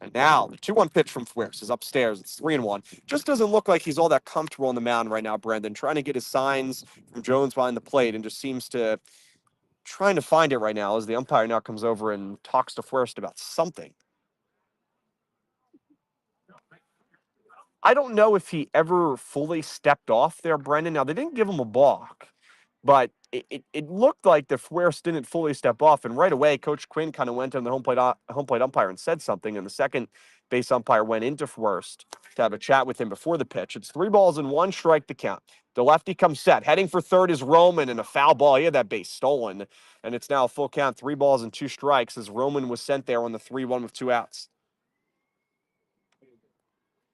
Speaker 4: And now the 2-1 pitch from Fuerst is upstairs. It's 3-1. Just doesn't look like he's all that comfortable on the mound right now, Brendan. Trying to get his signs from Jones behind the plate, and just seems to trying to find it right now as the umpire now comes over and talks to Fuerst about something. I don't know if he ever fully stepped off there, Brendan. Now, they didn't give him a balk, but it looked like the Fuerst didn't fully step off, and right away, Coach Quinn kind of went to the home plate umpire and said something, and the second base umpire went into Fuerst to have a chat with him before the pitch. It's 3 balls and 1 strike to count. The lefty comes set. Heading for third is Roman, and a foul ball. He had that base stolen, and it's now a full count, 3 balls and 2 strikes, as Roman was sent there on the 3-1 with 2 outs.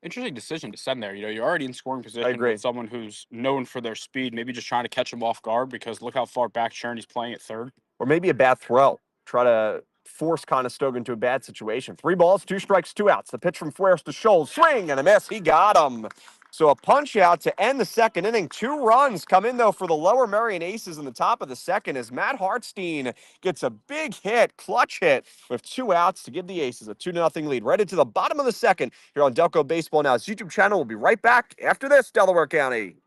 Speaker 5: Interesting decision to send there. You're already in scoring position
Speaker 4: agree.
Speaker 5: with someone who's known for their speed, maybe just trying to catch him off guard, because look how far back Cherney's playing at third.
Speaker 4: Or maybe a bad throw. Try to force Conestoga into a bad situation. 3 balls, 2 strikes, 2 outs. The pitch from Fuerst to Scholes. Swing and a miss. He got him. So a punch out to end the second inning. 2 runs come in, though, for the Lower Merion Aces in the top of the second as Matt Hartstein gets a big hit, clutch hit, with 2 outs to give the Aces a 2-0 lead. Right into the bottom of the second here on Delco Baseball Now's YouTube channel. We'll be right back after this, Delaware County.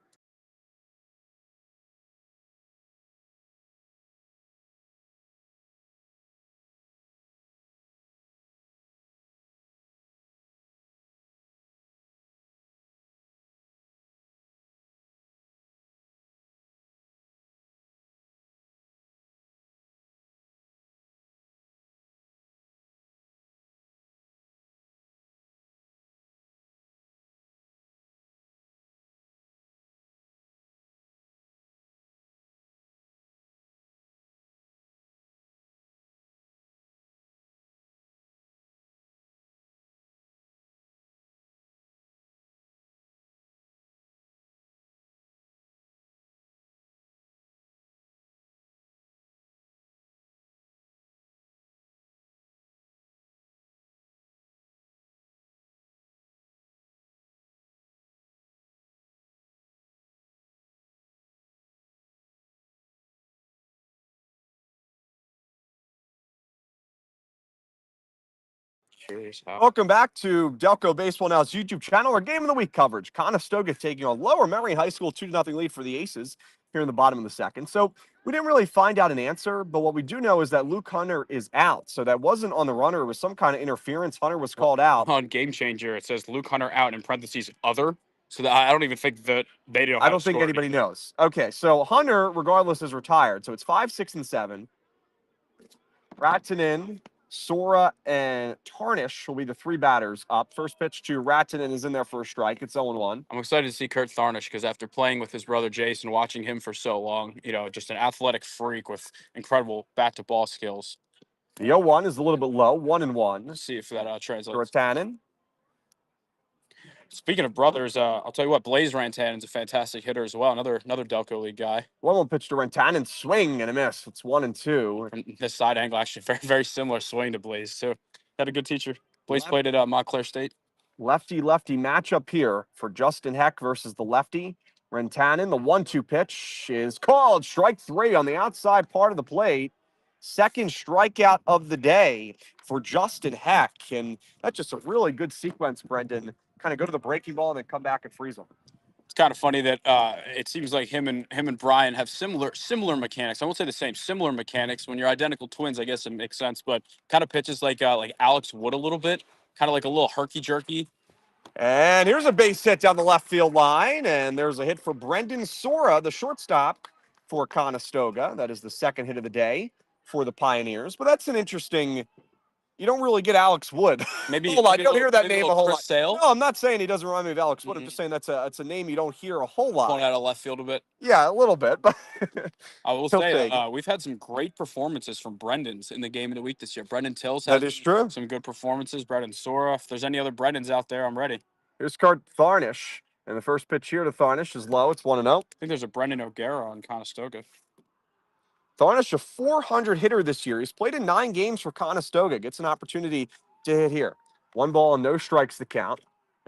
Speaker 4: Welcome back to Delco Baseball Now's YouTube channel. Our Game of the Week coverage. Conestoga taking on Lower Merion High School 2-0 lead for the Aces here in the bottom of the second. So we didn't really find out an answer, but what we do know is that Luke Hunter is out. So that wasn't on the runner. It was some kind of interference. Hunter was called out.
Speaker 5: On Game Changer, it says Luke Hunter out in parentheses other. So that I don't even think that they don't.
Speaker 4: I don't think anybody knows. Okay, so Hunter, regardless, is retired. So it's 5, 6, and 7. Ratinen, Sora, and Tarnish will be the three batters up. First pitch to Ratinen is in there for a strike. It's 0-1.
Speaker 5: I'm excited to see Kurt Tharnish because after playing with his brother Jason, watching him for so long, just an athletic freak with incredible bat-to-ball skills.
Speaker 4: The 0-1 is a little bit low, 1-1.
Speaker 5: Let's see if that translates.
Speaker 4: Ratinen.
Speaker 5: Speaking of brothers, I'll tell you what, Blaze Rantanen's a fantastic hitter as well. Another Delco League guy.
Speaker 4: 1-1 pitch to Rantanen, swing and a miss. It's 1-2.
Speaker 5: From this side angle, actually, very, very similar swing to Blaze, too. Had a good teacher. Blaze played at Montclair State.
Speaker 4: Lefty-lefty matchup here for Justin Heck versus the lefty. Rantanen, the 1-2 pitch is called. Strike 3 on the outside part of the plate. Second strikeout of the day for Justin Heck. And that's just a really good sequence, Brendan. Kind of go to the breaking ball and then come back and freeze them.
Speaker 5: It's kind of funny that it seems like him and Brian have similar mechanics. I won't say the same, similar mechanics. When you're identical twins, I guess it makes sense. But kind of pitches like Alex Wood a little bit, kind of like a little herky jerky.
Speaker 4: And here's a base hit down the left field line, and there's a hit for Brendan Sora, the shortstop for Conestoga. That is the second hit of the day for the Pioneers. But that's an interesting. You don't really get Alex Wood.
Speaker 5: Maybe
Speaker 4: hold on, you don't hear that name a whole lot.
Speaker 5: Sale?
Speaker 4: No, I'm not saying he doesn't remind me of Alex Wood. I'm just saying it's a name you don't hear a whole lot.
Speaker 5: Going out of left field a bit.
Speaker 4: Yeah, a little bit, but
Speaker 5: I will say we've had some great performances from Brendan's in the Game of the Week this year. Brendan Tills had some good performances. Brendan Sora. If there's any other Brendans out there, I'm ready.
Speaker 4: Here's Kurt Tharnish, and the first pitch here to Tharnish is low. It's 1-0.
Speaker 5: I think there's a Brendan O'Gara on Conestoga.
Speaker 4: Tharnish, a 400 hitter this year. He's played in 9 games for Conestoga. Gets an opportunity to hit here. 1 ball and no strikes to count.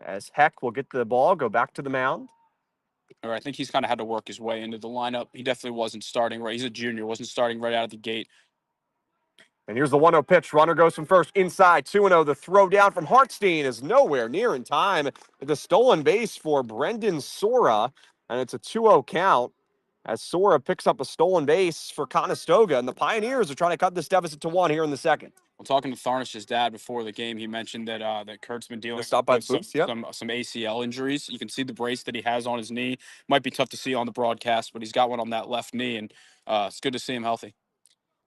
Speaker 4: As Heck will get the ball, go back to the mound.
Speaker 5: Or I think he's kind of had to work his way into the lineup. He definitely wasn't starting right. He's a junior, wasn't starting right out of the gate.
Speaker 4: And here's the 1-0 pitch. Runner goes from first inside. 2-0. The throw down from Hartstein is nowhere near in time. The stolen base for Brendan Sora, and it's a 2-0 count as Sora picks up a stolen base for Conestoga, and the Pioneers are trying to cut this deficit to 1 here in the second.
Speaker 5: Well, talking to Tharnish's dad before the game, he mentioned that that Kurt's been dealing with some ACL injuries. You can see the brace that he has on his knee. Might be tough to see on the broadcast, but he's got one on that left knee, and it's good to see him healthy.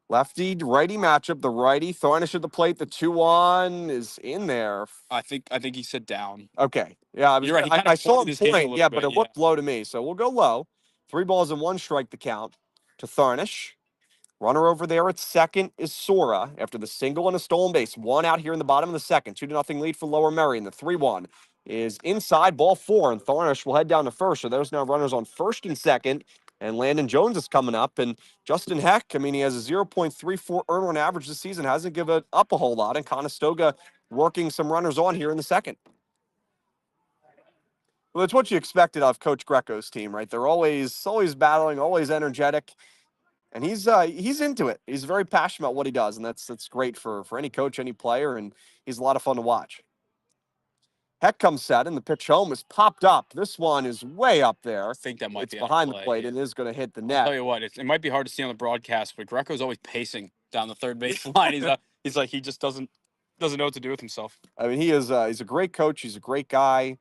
Speaker 4: Lefty-righty matchup. The righty, Tharnish at the plate. The 2-1 is in there.
Speaker 5: I think he said down.
Speaker 4: Okay. Yeah,
Speaker 5: you're right.
Speaker 4: I saw him point. Yeah, but it looked low to me. So we'll go low. 3 balls and 1 strike to count to Tharnish. Runner over there at second is Sora after the single and a stolen base. 1 out here in the bottom of the second. 2-0 lead for Lower Merion. The 3-1 is inside, ball 4, and Tharnish will head down to first. So there's now runners on first and second. And Landon Jones is coming up. And Justin Heck, I mean, he has a 0.34 earn run average this season. Hasn't given up a whole lot. And Conestoga working some runners on here in the second. Well, it's what you expected of Coach Greco's team, right? They're always battling, always energetic. And he's into it. He's very passionate about what he does. And that's great for any coach, any player. And he's a lot of fun to watch. Heck comes set, and the pitch home is popped up. This one is way up there.
Speaker 5: I think that might be
Speaker 4: behind the plate and is going to hit the net.
Speaker 5: I'll tell you what, it might be hard to see on the broadcast, but Greco's always pacing down the third base line. He's like he just doesn't know what to do with himself.
Speaker 4: I mean, he's a great coach. He's a great guy.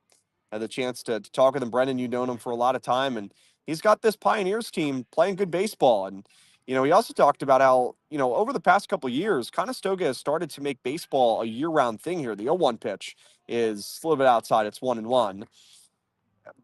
Speaker 4: Had the chance to talk with him. Brendan, you've known him for a lot of time, and he's got this Pioneers team playing good baseball. And he also talked about how, over the past couple of years, Conestoga has started to make baseball a year-round thing here. The 0-1 pitch is a little bit outside. It's 1-1.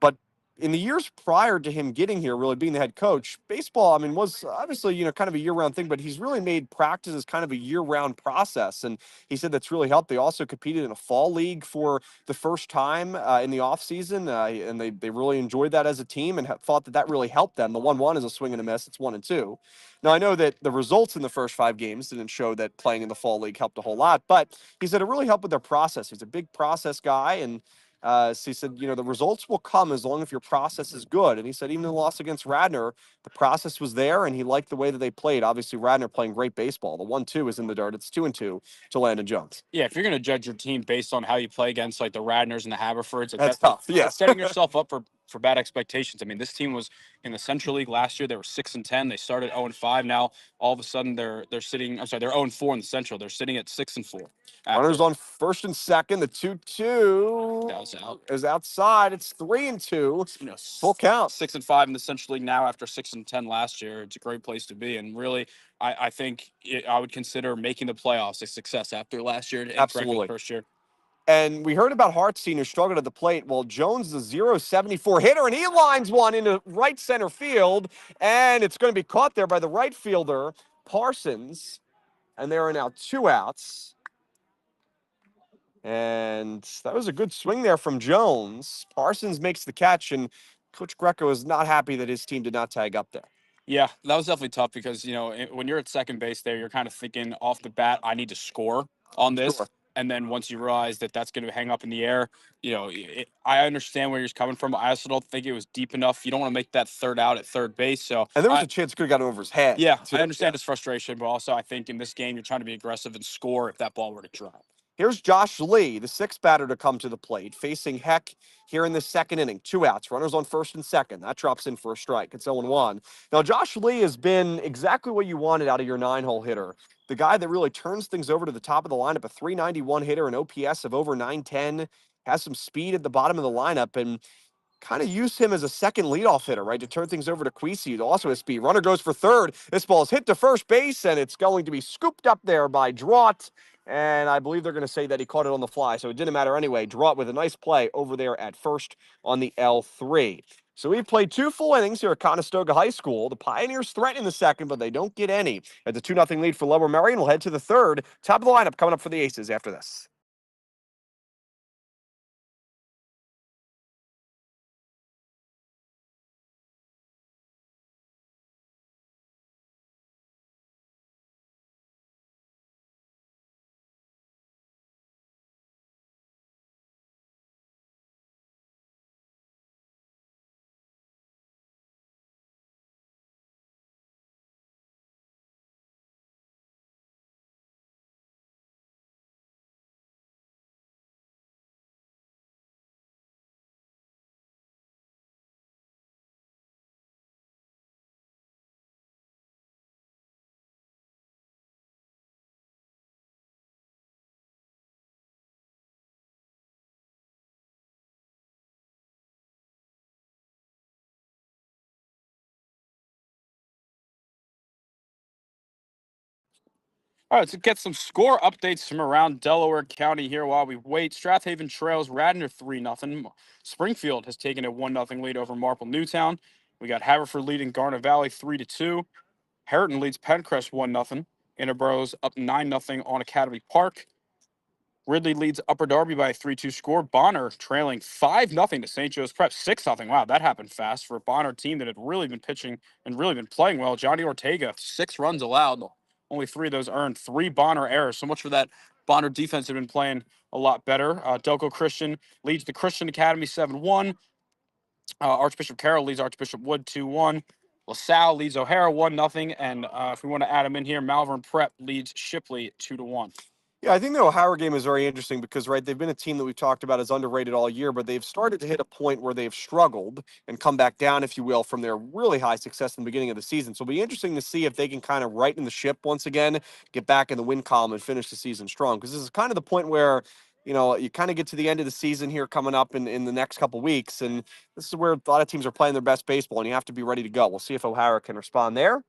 Speaker 4: But in the years prior to him getting here, really being the head coach, baseball, I mean, was obviously, kind of a year-round thing, but he's really made practice as kind of a year-round process. And he said that's really helped. They also competed in a fall league for the first time in the offseason, and they really enjoyed that as a team and thought that really helped them. The 1-1 is a swing and a miss. It's 1-2. Now, I know that the results in the first 5 games didn't show that playing in the fall league helped a whole lot, but he said it really helped with their process. He's a big process guy, and So he said, the results will come as long as your process is good. And he said, even in the loss against Radnor, the process was there, and he liked the way that they played. Obviously, Radnor playing great baseball. The 1-2 is in the dirt. It's 2-2 to Landon Jones.
Speaker 5: Yeah, if you're going to judge your team based on how you play against like the Radnors and the Haverfords, like,
Speaker 4: That's tough. Yeah.
Speaker 5: it's setting yourself up for bad expectations. I mean, this team was in the Central League last year. They were 6-10. They started 0-5. Now all of a sudden they're sitting. I'm sorry, they're 0-4 in the Central. They're sitting at 6-4.
Speaker 4: Runners on first and second. The 2-2
Speaker 5: That was out.
Speaker 4: is outside. It's 3-2. Full count.
Speaker 5: 6-5 in the Central League now after 6-10 last year. It's a great place to be, and really, I think I would consider making the playoffs a success after last year.
Speaker 4: Absolutely.
Speaker 5: First year.
Speaker 4: And we heard about Hartstein, who struggled at the plate. Well, Jones is a 0-74 hitter, and he lines one into right center field, and it's going to be caught there by the right fielder, Parsons. And there are now 2 outs. And that was a good swing there from Jones. Parsons makes the catch, and Coach Greco is not happy that his team did not tag up there.
Speaker 5: Yeah, that was definitely tough because, when you're at second base there, you're kind of thinking off the bat, I need to score on this.
Speaker 4: Sure.
Speaker 5: And then once you realize that that's going to hang up in the air, I understand where you're coming from. I also don't think it was deep enough. You don't want to make that third out at third base. So,
Speaker 4: and there was a chance it could have gotten over his head.
Speaker 5: Yeah, I understand his frustration, but also I think in this game, you're trying to be aggressive and score if that ball were to drop.
Speaker 4: Here's Josh Lee, the 6th batter to come to the plate, facing Heck here in the second inning. 2 outs, runners on first and second. That drops in for a strike. It's 0-1. Now, Josh Lee has been exactly what you wanted out of your 9-hole hitter. The guy that really turns things over to the top of the lineup, a 391 hitter, an OPS of over 910, has some speed at the bottom of the lineup, and kind of use him as a second leadoff hitter, right, to turn things over to Quisi, who also has speed. Runner goes for third. This ball is hit to first base, and it's going to be scooped up there by Draught. And I believe they're going to say that he caught it on the fly, so it didn't matter anyway. Draught with a nice play over there at first on the L3. So we've played 2 full innings here at Conestoga High School. The Pioneers threaten the second, but they don't get any. At the 2-0 lead for Lower Merion, we'll head to the third. Top of the lineup coming up for the Aces after this.
Speaker 5: All right, so get some score updates from around Delaware County here while we wait. Strathaven trails Radnor 3-0. Springfield has taken a 1-0 lead over Marple Newtown. We got Haverford leading Garnet Valley 3-2. Harriton leads Pencrest 1-0. Interboro's up 9-0 on Academy Park. Ridley leads Upper Darby by a 3-2 score. Bonner trailing 5-0 to St. Joe's Prep. 6-0. Wow, that happened fast for a Bonner team that had really been pitching and really been playing well. Johnny Ortega, 6 runs allowed. Only 3 of those earned. 3 Bonner errors. So much for that. Bonner defense had been playing a lot better. Delco Christian leads the Christian Academy 7-1. Archbishop Carroll leads Archbishop Wood 2-1. LaSalle leads O'Hara 1-0. And if we want to add them in here, Malvern Prep leads Shipley 2-1.
Speaker 4: Yeah, I think the O'Hara game is very interesting because, right, they've been a team that we've talked about as underrated all year, but they've started to hit a point where they've struggled and come back down, if you will, from their really high success in the beginning of the season. So it'll be interesting to see if they can kind of righten the ship once again, get back in the win column and finish the season strong. Because this is kind of the point where, you kind of get to the end of the season here coming up in the next couple weeks, and this is where a lot of teams are playing their best baseball, and you have to be ready to go. We'll see if O'Hara can respond there.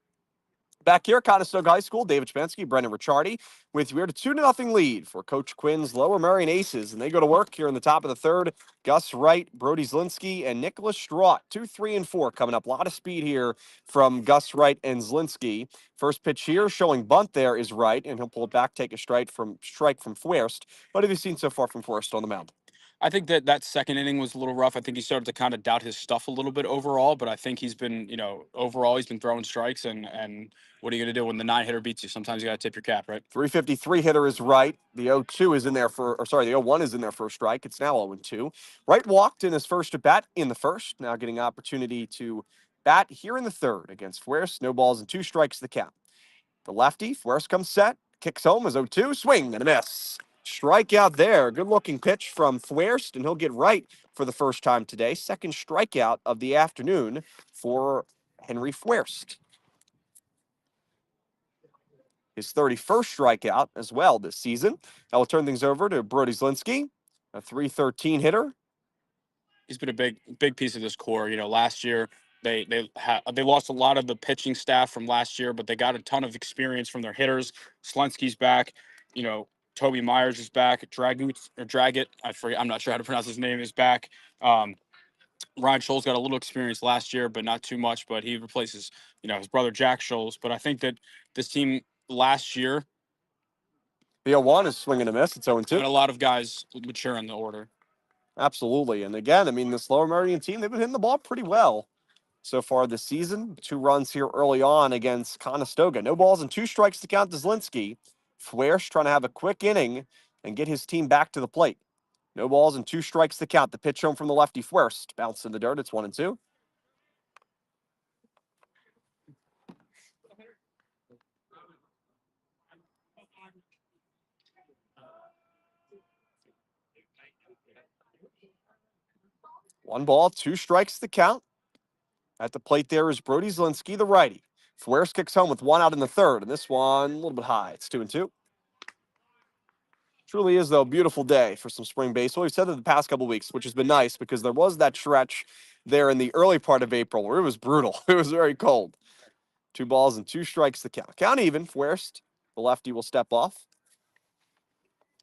Speaker 4: Back here, Conestoga High School, David Chmansky, Brendan Ricciardi with you. We're at a 2-0 lead for Coach Quinn's Lower Merion Aces, and they go to work here in the top of the third. Gus Wright, Brody Slensky, and Nicholas Straught, 2, 3, and 4 coming up. A lot of speed here from Gus Wright and Zlinski. First pitch here showing bunt there is Wright, and he'll pull it back, take a strike from Fuerst. What have you seen so far from Fuerst on the mound?
Speaker 5: I think that second inning was a little rough. I think he started to kind of doubt his stuff a little bit overall, but I think he's been, overall he's been throwing strikes, and what are you going to do when the 9-hitter beats you? Sometimes you got to tip your cap, right?
Speaker 4: 353 hitter is right. The 0-2 is in there the 0-1 is in there for a strike. It's now 0-2. Wright walked in his first at bat in the first, now getting opportunity to bat here in the third against Fuerst. No balls and 2 strikes the count. The lefty, Fuerst comes set, kicks home as 0-2, swing and a miss. Strikeout there. Good looking pitch from Fuerst, and he'll get right for the first time today. Second strikeout of the afternoon for Henry Fuerst. His 31st strikeout as well this season. I will turn things over to Brody Slensky, a 313 hitter.
Speaker 5: He's been a big piece of this core. Last year they lost a lot of the pitching staff from last year, but they got a ton of experience from their hitters. Slensky's back. Toby Myers is back. Dragut, I forget. I'm not sure how to pronounce his name. Is back. Ryan Scholes got a little experience last year, but not too much. But he replaces, his brother Jack Scholes. But I think that this team last year,
Speaker 4: the 0-1 is swinging a miss. It's 0-2.
Speaker 5: had a lot of guys mature in the order.
Speaker 4: Absolutely. And again, I mean, this Lower Merion team, they've been hitting the ball pretty well so far this season. 2 runs here early on against Conestoga. No balls and 2 strikes to count to Slensky. Fuerst trying to have a quick inning and get his team back to the plate. No balls and 2 strikes to count. The pitch home from the lefty, Fuerst. Bounce in the dirt. It's 1-2. One ball, 2 strikes to count. At the plate there is Brody Slensky, the righty. Fuerst kicks home with 1 out in the third, and this one a little bit high. It's 2-2. Truly is, though, a beautiful day for some spring baseball. We've said that the past couple of weeks, which has been nice because there was that stretch there in the early part of April where it was brutal. It was very cold. 2 balls and 2 strikes to count. Count even. Fuerst, the lefty, will step off.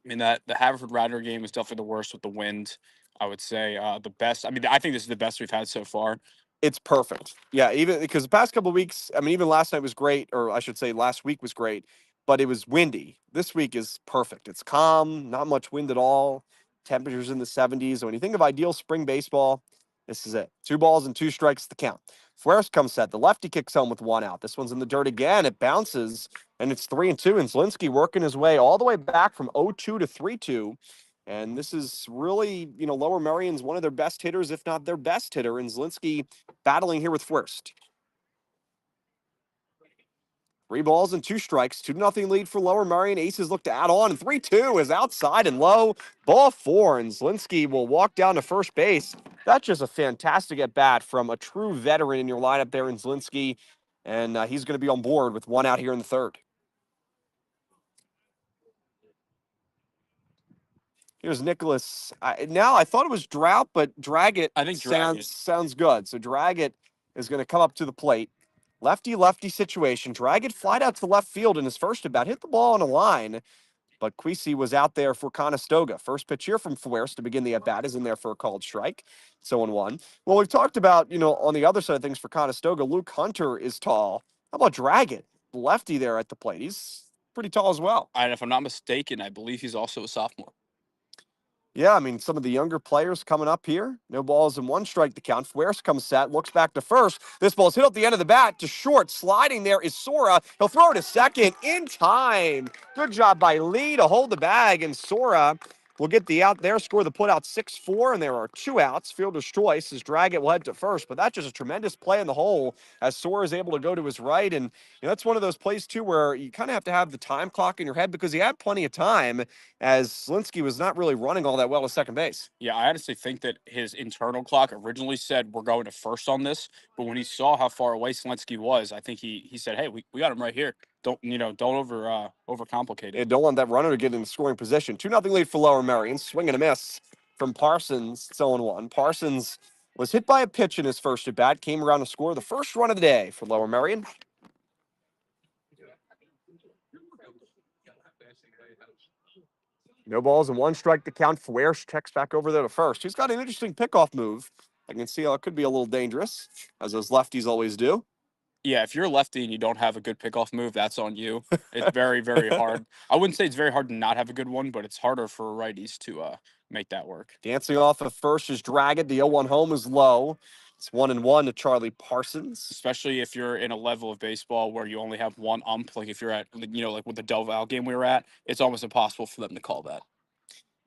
Speaker 5: I mean, the Haverford Rider game was definitely the worst with the wind. I would say the best. I mean, I think this is the best we've had so far.
Speaker 4: It's perfect. Yeah, even because the past couple of weeks, I mean, even last night was great, or I should say last week was great, but it was windy. This week is perfect. It's calm, not much wind at all. Temperatures in the 70s. So when you think of ideal spring baseball, this is it. 2 balls and 2 strikes to count. Fuerst comes set. The lefty kicks home with 1 out. This one's in the dirt again. It bounces, and it's 3-2. And Slensky working his way all the way back from 0-2 to 3-2. And this is really, Lower Merion's one of their best hitters, if not their best hitter. And Slensky battling here with Fuerst. 3 balls and 2 strikes. 2-0 lead for Lower Merion. Aces look to add on. And 3-2 is outside and low. Ball 4. And Slensky will walk down to first base. That's just a fantastic at bat from a true veteran in your lineup there in Slensky. And he's going to be on board with 1 out here in the third. Here's Nicholas. I thought it was Drought, but Dragut
Speaker 5: I think
Speaker 4: sounds good. So Dragut is going to come up to the plate. Lefty situation. Dragut flied out to the left field in his first at bat. Hit the ball on a line, but Quisi was out there for Conestoga. First pitch here from Fuerst to begin the at bat is in there for a called strike. So 1-1. Well, we've talked about, on the other side of things for Conestoga, Luke Hunter is tall. How about Dragut? Lefty there at the plate. He's pretty tall as well.
Speaker 5: And if I'm not mistaken, I believe he's also a sophomore.
Speaker 4: Yeah, I mean, some of the younger players coming up here. No balls and 1 strike to count. Fuerst comes set, looks back to first. This ball's hit up the end of the bat to short. Sliding there is Sora. He'll throw it to second in time. Good job by Lee to hold the bag, and Sora will get the out there, score the putout 6-4, and there are 2 outs. Fielder's choice as Dragut will head to first, but that's just a tremendous play in the hole as Sora is able to go to his right, and that's one of those plays, too, where you kind of have to have the time clock in your head because he had plenty of time as Slensky was not really running all that well to second base.
Speaker 5: Yeah, I honestly think that his internal clock originally said we're going to first on this, but when he saw how far away Slensky was, I think he said, hey, we got him right here. Don't overcomplicate it.
Speaker 4: Yeah, don't want that runner to get in scoring position. 2-0 lead for Lower Merion. Swing and a miss from Parsons. It's 0-1. Parsons was hit by a pitch in his first at bat. Came around to score the first run of the day for Lower Merion. No balls and 1 strike to count. Fuerst checks back over there to first. He's got an interesting pickoff move. I can see how it could be a little dangerous, as those lefties always do.
Speaker 5: Yeah, if you're a lefty and you don't have a good pickoff move, that's on you. It's very, very hard. I wouldn't say it's very hard to not have a good one, but it's harder for righties to make that work.
Speaker 4: Dancing off of first is Dragon. The 0-1 home is low. It's 1-1 to Charlie Parsons.
Speaker 5: Especially if you're in a level of baseball where you only have one ump, like if you're at, like with the Del Val game we were at, it's almost impossible for them to call that.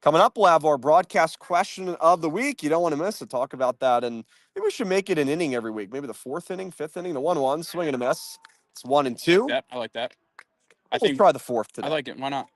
Speaker 4: Coming up, we'll have our broadcast question of the week. You don't want to miss it. Talk about that. And maybe we should make it an inning every week. Maybe the 4th inning, 5th inning, the 1-1, swing and a miss. It's 1-2.
Speaker 5: I like that.
Speaker 4: We'll try the 4th today.
Speaker 5: I like it. Why not?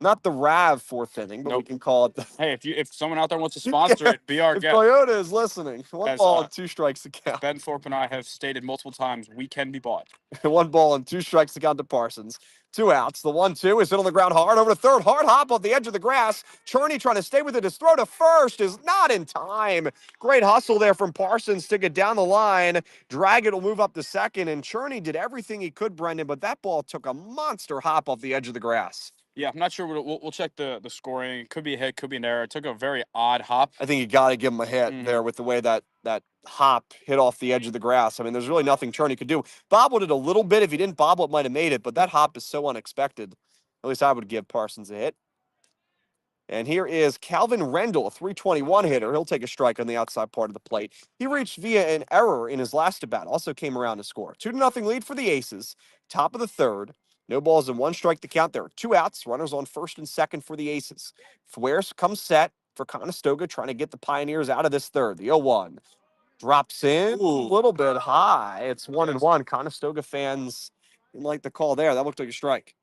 Speaker 4: Not the RAV 4th inning, but we can call it the.
Speaker 5: Hey, if someone out there wants to sponsor it, be our
Speaker 4: if
Speaker 5: guest.
Speaker 4: Toyota is listening, 1 ball and 2 strikes to count.
Speaker 5: Ben Thorpe and I have stated multiple times we can be bought.
Speaker 4: 1 ball and 2 strikes to count to Parsons. 2 outs. The 1-2 is hit on the ground hard over to third. Hard hop off the edge of the grass. Cherney trying to stay with it. His throw to first is not in time. Great hustle there from Parsons to get down the line. Dragon will move up to second, and Cherney did everything he could, Brendan, but that ball took a monster hop off the edge of the grass.
Speaker 5: Yeah, I'm not sure. We'll check the scoring. Could be a hit, could be an error. It took a very odd hop.
Speaker 4: I think you got to give him a hit there with the way that hop hit off the edge of the grass. I mean, there's really nothing Cherney could do. Bobbled it a little bit. If he didn't bobble, it might have made it, but that hop is so unexpected. At least I would give Parsons a hit. And here is Calvin Rendell, a 321 hitter. He'll take a strike on the outside part of the plate. He reached via an error in his last at bat. Also came around to score. 2-0 lead for the Aces. Top of the third. No balls and 1 strike to count. There are 2 outs. Runners on first and second for the Aces. Fueres comes set for Conestoga, trying to get the Pioneers out of this third. The 0-1 drops in a little bit high. It's 1-1. Conestoga fans didn't like the call there. That looked like a strike.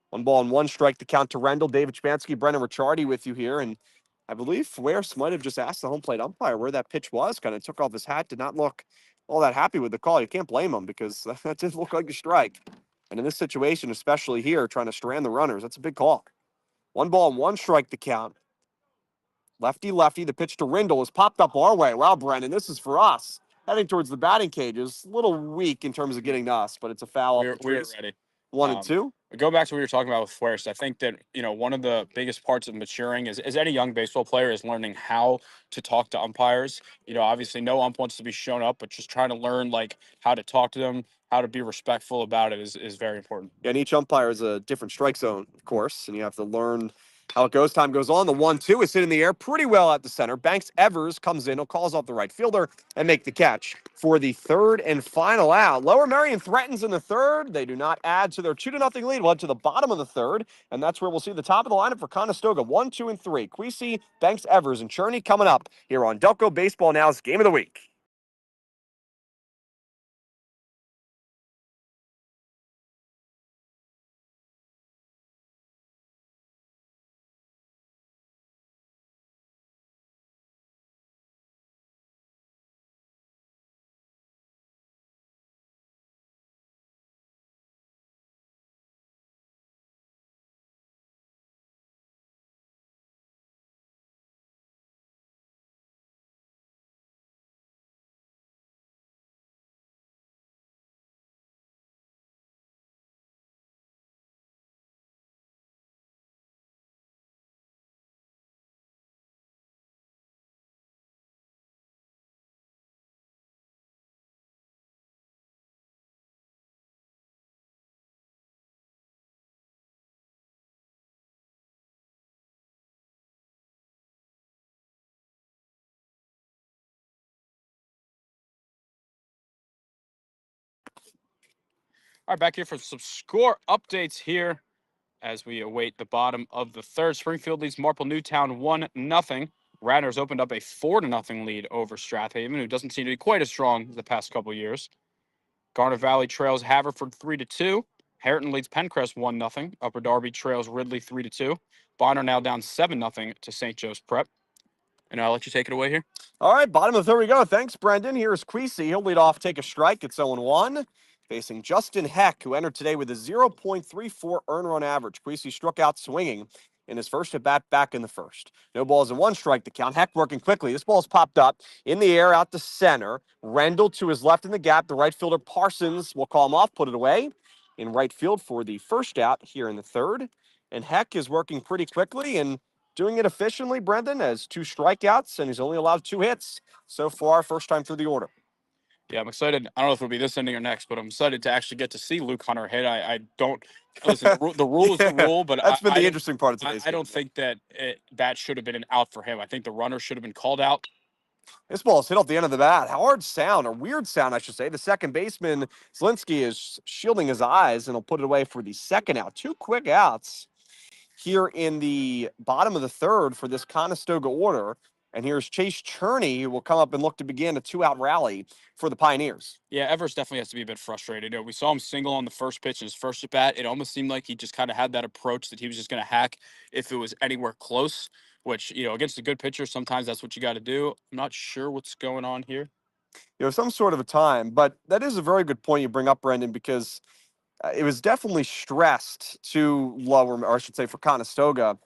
Speaker 4: 1 ball and 1 strike to count to Rendell. David Spansky, Brendan Ricciardi with you here. And I believe Fueres might have just asked the home plate umpire where that pitch was. Kind of took off his hat, did not look all that happy with the call. You can't blame him because that did look like a strike. And in this situation, especially here, trying to strand the runners, that's a big call. 1 ball and 1 strike to count. Lefty. The pitch to Rendell is popped up our way. Wow, Brendan, this is for us. Heading towards the batting cages. A little weak in terms of getting to us, but it's a foul.
Speaker 5: We're ready.
Speaker 4: 1-2.
Speaker 5: Go back to what you were talking about with Fueres. I think that, one of the biggest parts of maturing is any young baseball player is learning how to talk to umpires. Obviously no ump wants to be shown up, but just trying to learn how to talk to them, how to be respectful about it is very important.
Speaker 4: Yeah, and each umpire is a different strike zone, of course, and you have to learn how it goes. Time goes on. The 1-2 is hit in the air pretty well at the center. Banks Evers comes in. He'll calls off the right fielder and make the catch for the third and final out. Lower Merion threatens in the third. They do not add to their 2-0 lead. We'll head to the bottom of the third, and that's where we'll see the top of the lineup for Conestoga. 1, 2, and 3. Queasy, Banks Evers, and Cherney coming up here on Delco Baseball Now's Game of the Week.
Speaker 5: All right, back here for some score updates here as we await the bottom of the third. Springfield leads Marple Newtown 1-0. Radnors opened up a 4-0 lead over Strathaven, who doesn't seem to be quite as strong the past couple of years. Garner Valley trails Haverford 3-2. Harriton leads Pencrest 1-0. Upper Darby trails Ridley 3-2. Bonner now down 7-0 to St. Joe's Prep. And I'll let you take it away here.
Speaker 4: All right, bottom of the third we go. Thanks, Brendan. Here's Queasy. He'll lead off, take a strike. It's 0-1. Facing Justin Heck, who entered today with a 0.34 earned run average. Queasy struck out swinging in his first at-bat back in the first. No balls and 1 strike to count. Heck working quickly. This ball's popped up in the air out to center. Rendell to his left in the gap. The right fielder, Parsons, will call him off, put it away in right field for the first out here in the third. And Heck is working pretty quickly and doing it efficiently, Brendan, has 2 strikeouts, and he's only allowed 2 hits so far, first time through the order.
Speaker 5: Yeah, I'm excited. I don't know if it'll be this ending or next, but I'm excited to actually get to see Luke Hunter hit. I don't listen. The rule is the
Speaker 4: Yeah,
Speaker 5: rule, but
Speaker 4: that's been
Speaker 5: I
Speaker 4: the
Speaker 5: don't.
Speaker 4: interesting part of today's
Speaker 5: I
Speaker 4: game.
Speaker 5: don't think that that should have been an out for him. I think the runner should have been called out.
Speaker 4: This ball is hit off the end of the bat. Hard sound, or weird sound, I should say. The second baseman, Slensky, is shielding his eyes, and he'll put it away for the second out. 2 quick outs here in the bottom of the third for this Conestoga order. And here's Chase Cherney, who will come up and look to begin a 2-out rally for the Pioneers.
Speaker 5: Yeah, Evers definitely has to be a bit frustrated. We saw him single on the first pitch in his first at bat. It almost seemed like he just kind of had that approach that he was just going to hack if it was anywhere close. Which against a good pitcher, sometimes that's what you got to do. I'm not sure what's going on here.
Speaker 4: Some sort of a time, but that is a very good point you bring up, Brendan, because it was definitely stressed to lower, or I should say for Conestoga,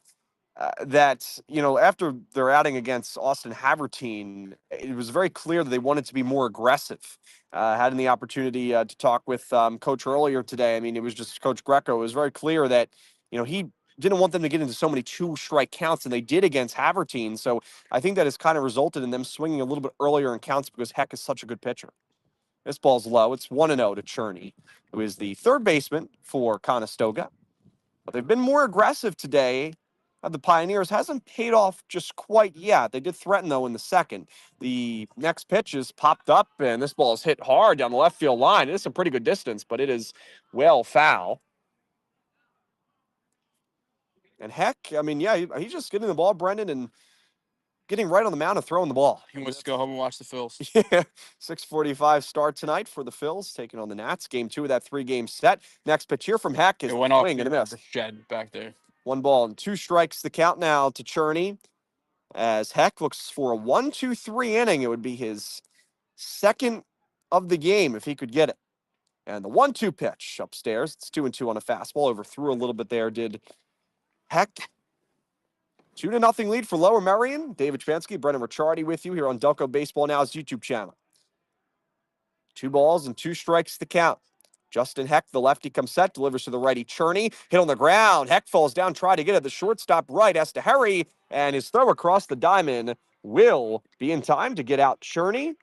Speaker 4: that, after their outing against Austin Havertine, it was very clear that they wanted to be more aggressive. Having the opportunity to talk with Coach earlier today, I mean, it was just Coach Greco. It was very clear that, he didn't want them to get into so many 2-strike counts, and they did against Havertine. So I think that has kind of resulted in them swinging a little bit earlier in counts because Heck is such a good pitcher. This ball's low. It's 1-0 to Cherney, who is the third baseman for Conestoga. But they've been more aggressive today. The Pioneers hasn't paid off just quite yet. They did threaten, though, in the second. The next pitch is popped up, and this ball is hit hard down the left field line. It is a pretty good distance, but it is well foul. And Heck, I mean, yeah, he's just getting the ball, Brendan, and getting right on the mound and throwing the ball.
Speaker 5: He wants to go home and watch the Phils.
Speaker 4: Yeah, 6:45 start tonight for the Phils, taking on the Nats. Game 2 of that 3-game set. Next pitch here from Heck is
Speaker 5: It went off
Speaker 4: swing and a miss.
Speaker 5: the shed back there.
Speaker 4: 1 ball and 2 strikes the count now to Cherney. As Heck looks for a 1-2-3 inning. It would be his second of the game if he could get it. And the 1-2 pitch upstairs. It's 2-2 on a fastball. Overthrew a little bit there, did Heck. 2-0 lead for Lower Merion. David Spansky, Brendan Ricciardi with you here on Delco Baseball Now's YouTube channel. 2 balls and 2 strikes to count. Justin Heck, the lefty, comes set, delivers to the righty. Cherney hit on the ground. Heck falls down, try to get it. The shortstop right has to hurry, and his throw across the diamond will be in time to get out Cherney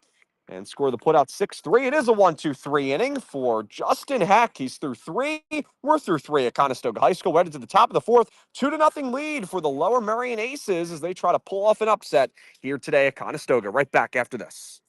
Speaker 4: and score the putout 6-3. It is a 1-2-3 inning for Justin Heck. He's through 3. We're through 3 at Conestoga High School. We're to the top of the fourth. 2-0 lead for the Lower Merion Aces as they try to pull off an upset here today at Conestoga. Right back after this.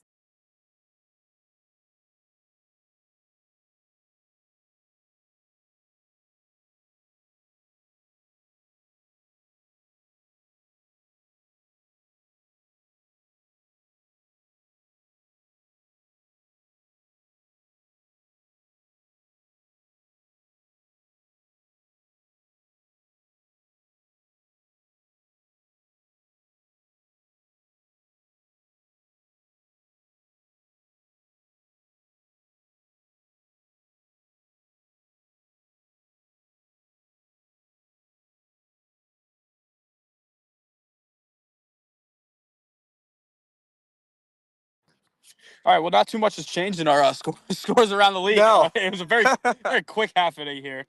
Speaker 5: All right. Well, not too much has changed in our scores around the league.
Speaker 4: No.
Speaker 5: It was a very very quick half inning here.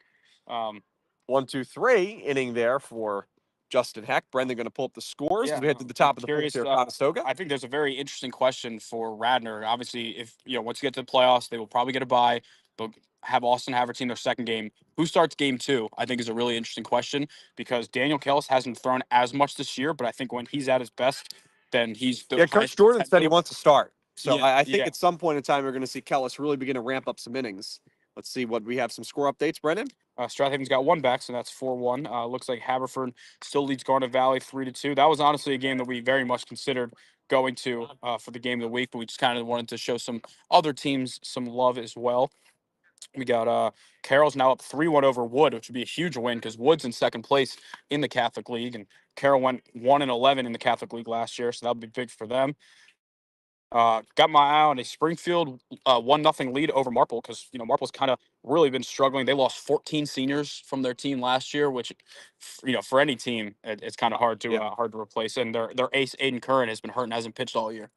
Speaker 4: 1-2-3 inning there for Justin Heck. Brendan going to pull up the scores as we head to the top of the fourth here at Conestoga.
Speaker 5: I think there's a very interesting question for Radnor. Obviously, if once you get to the playoffs, they will probably get a bye. They'll have Austin Havertine their second game. Who starts game 2? I think is a really interesting question because Daniel Kellis hasn't thrown as much this year, but I think when he's at his best, then he's the
Speaker 4: Coach Jordan said he wants to start. So
Speaker 5: Yeah,
Speaker 4: I think at some point in time, we're going to see Kellis really begin to ramp up some innings. Let's see what we have. Some score updates, Brendan.
Speaker 5: Strathaven's got 1 back, so that's 4-1. Looks like Haverford still leads Garnet Valley 3-2. That was honestly a game that we very much considered going to for the game of the week, but we just kind of wanted to show some other teams some love as well. We got Carroll's now up 3-1 over Wood, which would be a huge win because Wood's in second place in the Catholic League, and Carroll went 1-11 in the Catholic League last year, so that would be big for them. Got my eye on a Springfield 1-0 lead over Marple because Marple's kind of really been struggling. They lost 14 seniors from their team last year, which for any team it's kind of hard to replace. And their ace Aiden Curran has been hurt and hasn't pitched all year.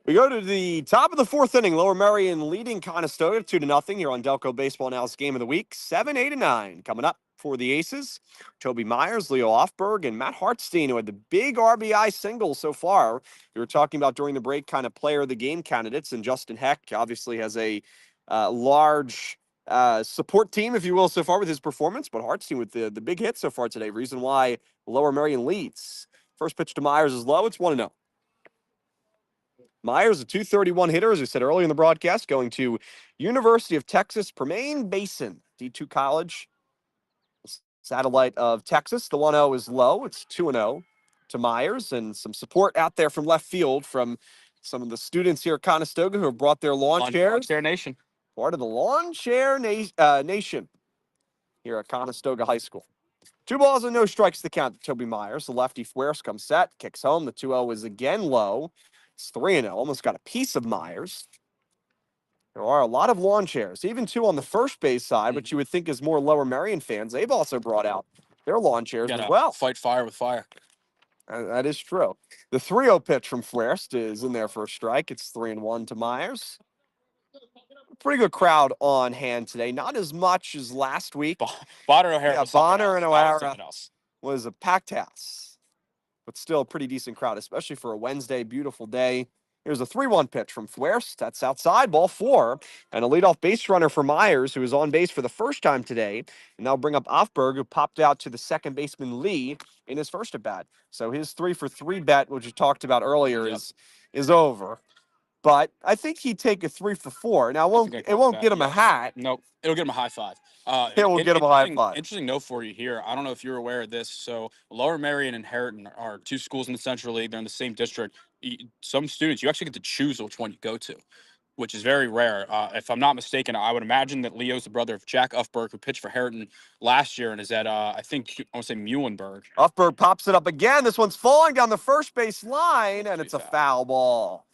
Speaker 4: We go to the top of the fourth inning. Lower Merion leading Conestoga 2-0 here on Delco Baseball Now's Game of the Week. 7, 8, and 9 coming up. for the Aces. Toby Myers, Leo Offberg, and Matt Hartstein, who had the big RBI single so far. We were talking about during the break kind of player of the game candidates, and Justin Heck obviously has a large support team, if you will, so far with his performance, but Hartstein with the big hit so far today, reason why Lower Merion leads. First pitch to Myers is low, it's 1-0. Myers, a 231 hitter, as we said earlier in the broadcast, going to University of Texas, Permain Basin, D2 College, satellite of Texas. The 1-0 is low. It's 2-0 to Myers, and some support out there from left field from some of the students here at Conestoga who have brought their lawn chairs.
Speaker 5: Chair Nation.
Speaker 4: Part of the lawn chair nation here at Conestoga High School. 2 balls and no strikes to count to Toby Myers. The lefty Fuerst comes set, kicks home. The 2-0 is again low. It's 3-0. Almost got a piece of Myers. There are a lot of lawn chairs, even 2 on the first base side, which you would think is more Lower Merion fans. They've also brought out their lawn chairs as well.
Speaker 5: Fight fire with fire.
Speaker 4: That is true. The 3-0 pitch from Fuerst is in there for a strike. It's 3-1 to Myers. Pretty good crowd on hand today. Not as much as last week.
Speaker 5: Bonner and O'Hara.
Speaker 4: Yeah, Bonner and O'Hara was a packed house, but still a pretty decent crowd, especially for a Wednesday, beautiful day. Here's a 3-1 pitch from Fuerst. That's outside, ball 4. And a leadoff base runner for Myers, who is on base for the first time today. And they'll bring up Offberg, who popped out to the second baseman Lee in his first at-bat. So his 3-for-3 bet, which we talked about earlier, is over. But I think he'd take a 3-for-4. Now, it won't get him a hat.
Speaker 5: Nope. It'll get him a high five.
Speaker 4: It will get him a high five.
Speaker 5: Interesting note for you here. I don't know if you're aware of this. So Lower Merion and Harriton are 2 schools in the Central League. They're in the same district. Some students, you actually get to choose which one you go to, which is very rare. If I'm not mistaken, I would imagine that Leo's the brother of Jack Uffberg, who pitched for Harriton last year and is at, I want to say Muhlenberg.
Speaker 4: Uffberg pops it up again. This one's falling down the first base line, and it's a foul ball.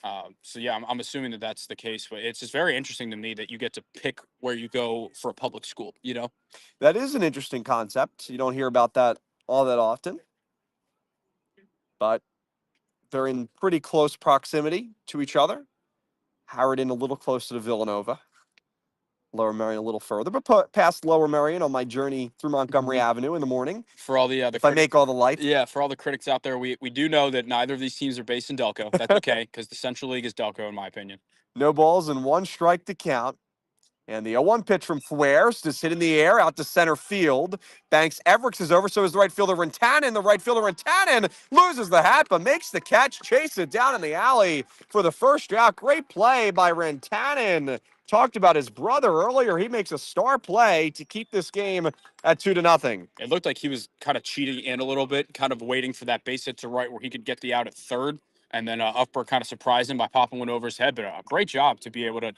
Speaker 5: So, yeah, I'm assuming that that's the case. But it's just very interesting to me that you get to pick where you go for a public school, you know?
Speaker 4: That is an interesting concept. You don't hear about that all that often. But they're in pretty close proximity to each other. Harriton a little closer to Villanova. Lower Merion a little further, but past Lower Merion on my journey through Montgomery Avenue in the morning.
Speaker 5: For all the
Speaker 4: if I make all the lights.
Speaker 5: Yeah, for all the critics out there, we do know that neither of these teams are based in Delco. That's okay, because the Central League is Delco, in my opinion.
Speaker 4: No balls and 1 strike to count. And the 0-1 pitch from Fuerst is hit in the air out to center field. Banks Everix is over, so is the right fielder Rantanen. The right fielder Rantanen loses the hat, but makes the catch, chase it down in the alley for the first out. Great play by Rantanen. Talked about his brother earlier. He makes a star play to keep this game at 2-0.
Speaker 5: It looked like he was kind of cheating in a little bit, kind of waiting for that base hit to right where he could get the out at third. And then Uffberg kind of surprised him by popping one over his head. But a great job to be able to,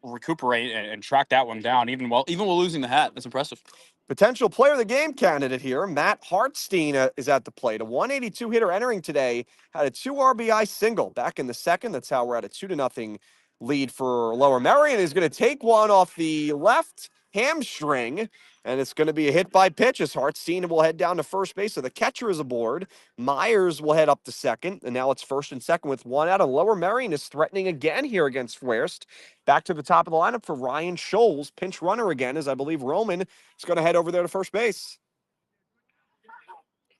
Speaker 5: recuperate and track that one down, even while losing the hat. That's impressive.
Speaker 4: Potential player of the game candidate here, Matt Hartstein, is at the plate. A 182 hitter entering today, had a 2 RBI single back in the second. That's how we're at a 2-0 lead for Lower Merion. Is going to take one off the left hamstring, and it's going to be a hit by pitch as Hartstein will head down to first base. So the catcher is aboard. Myers will head up to second, and now it's first and second with 1 out. And Lower Merion is threatening again here against Fuerst. Back to the top of the lineup for Ryan Scholes, pinch runner again, as I believe Roman is going to head over there to first base.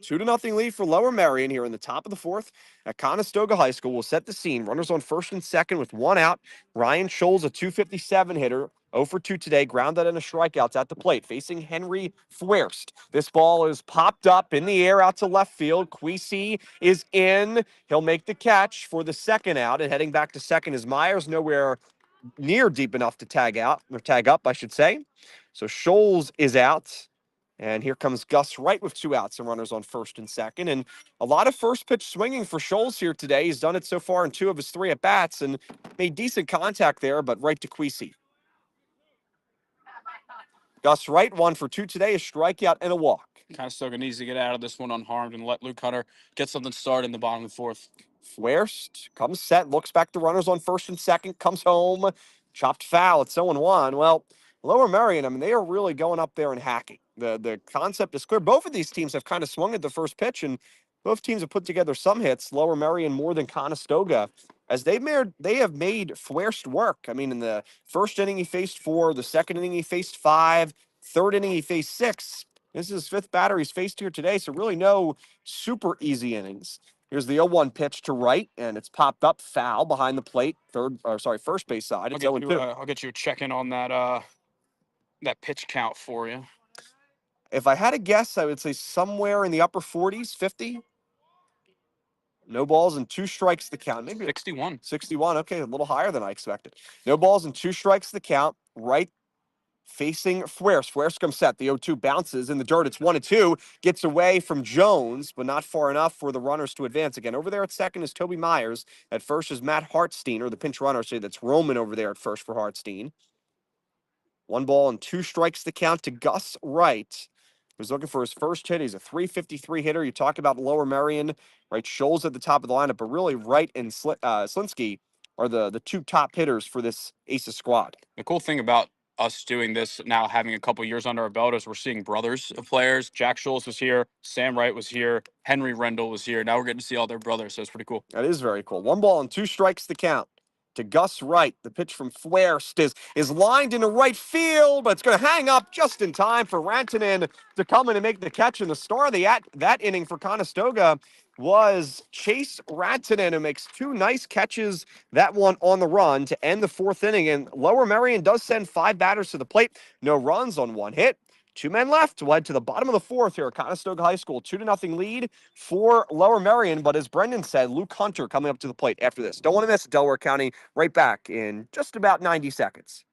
Speaker 4: 2-0 lead for Lower Merion here in the top of the 4th at Conestoga High School. Will set the scene. Runners on first and second with 1 out. Ryan Scholes, a 257 hitter, 0 for 2 today, grounded and a strikeout at the plate, facing Henry Fuerst. This ball is popped up in the air out to left field. Queasy is in. He'll make the catch for the second out, and heading back to second is Myers, nowhere near deep enough to tag up, I should say. So Scholes is out. And here comes Gus Wright with 2 outs and runners on first and second. And a lot of first pitch swinging for Scholes here today. He's done it so far in 2 of his 3 at-bats and made decent contact there, but right to Queasy. Gus Wright, 1 for 2 today, a strikeout and a walk.
Speaker 5: Conestoga needs to get out of this one unharmed and let Luke Hunter get something started in the bottom of the 4th.
Speaker 4: Fuerst comes set, looks back to runners on first and second, comes home, chopped foul. It's 0-1. Well, Lower Merion, they are really going up there and hacking. The concept is clear. Both of these teams have kind of swung at the first pitch, and both teams have put together some hits. Lower Merion more than Conestoga, as they have made Fuerst work. In the first inning he faced 4, the second inning he faced 5, third inning he faced 6. This is his fifth batter he's faced here today, so really no super easy innings. Here's the 0-1 pitch to right, and it's popped up foul behind the plate, first base side. It's 0-2.
Speaker 5: I'll get you a check-in on that that pitch count for you.
Speaker 4: If I had to guess, I would say somewhere in the upper 40s, 50. No balls and 2 strikes the count. Maybe
Speaker 5: 61.
Speaker 4: 61. Okay, a little higher than I expected. No balls and 2 strikes the count. Right facing Fuerst. Fuerst comes set. The 0-2 bounces in the dirt. It's 1-2. Gets away from Jones, but not far enough for the runners to advance. Again, over there at second is Toby Myers. At first is Matt Hartstein, or the pinch runner. So that's Roman over there at first for Hartstein. 1 ball and 2 strikes the count to Gus Wright, who's looking for his first hit. He's a .353 hitter. You talk about Lower Merion, right? Scholes at the top of the lineup, but really Wright and Slensky are the 2 top hitters for this Aces squad.
Speaker 5: The cool thing about us doing this now, having a couple years under our belt, is we're seeing brothers of players. Jack Scholes was here, Sam Wright was here, Henry Rendell was here. Now we're getting to see all their brothers, so it's pretty cool.
Speaker 4: That is very cool. 1 ball and 2 strikes the count to Gus Wright. The pitch from Fuerst is lined into right field, but it's going to hang up just in time for Rantanen to come in and make the catch. And the star of that inning for Conestoga was Chase Rantanen, who makes 2 nice catches, that one on the run to end the 4th inning. And Lower Merion does send 5 batters to the plate. No runs on 1 hit. 2 men left, led to the bottom of the 4th here at Conestoga High School. 2-0 lead for Lower Merion. But as Brendan said, Luke Hunter coming up to the plate after this. Don't want to miss it, Delaware County. Right back in just about 90 seconds.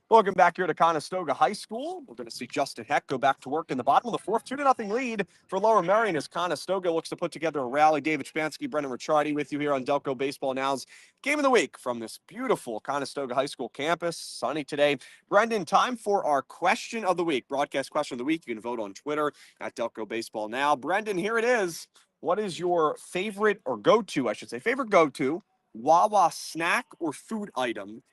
Speaker 4: Welcome back here to Conestoga High School. We're going to see Justin Heck go back to work in the bottom of the 4th. 2-0 lead for Lower Merion as Conestoga looks to put together a rally. David Spansky, Brendan Ricciardi with you here on Delco Baseball Now's Game of the Week from this beautiful Conestoga High School campus. Sunny today. Brendan, time for our question of the week. Broadcast question of the week. You can vote on Twitter at Delco Baseball Now. Brendan, here it is. What is your favorite, or go-to, I should say, favorite go-to Wawa snack or food item?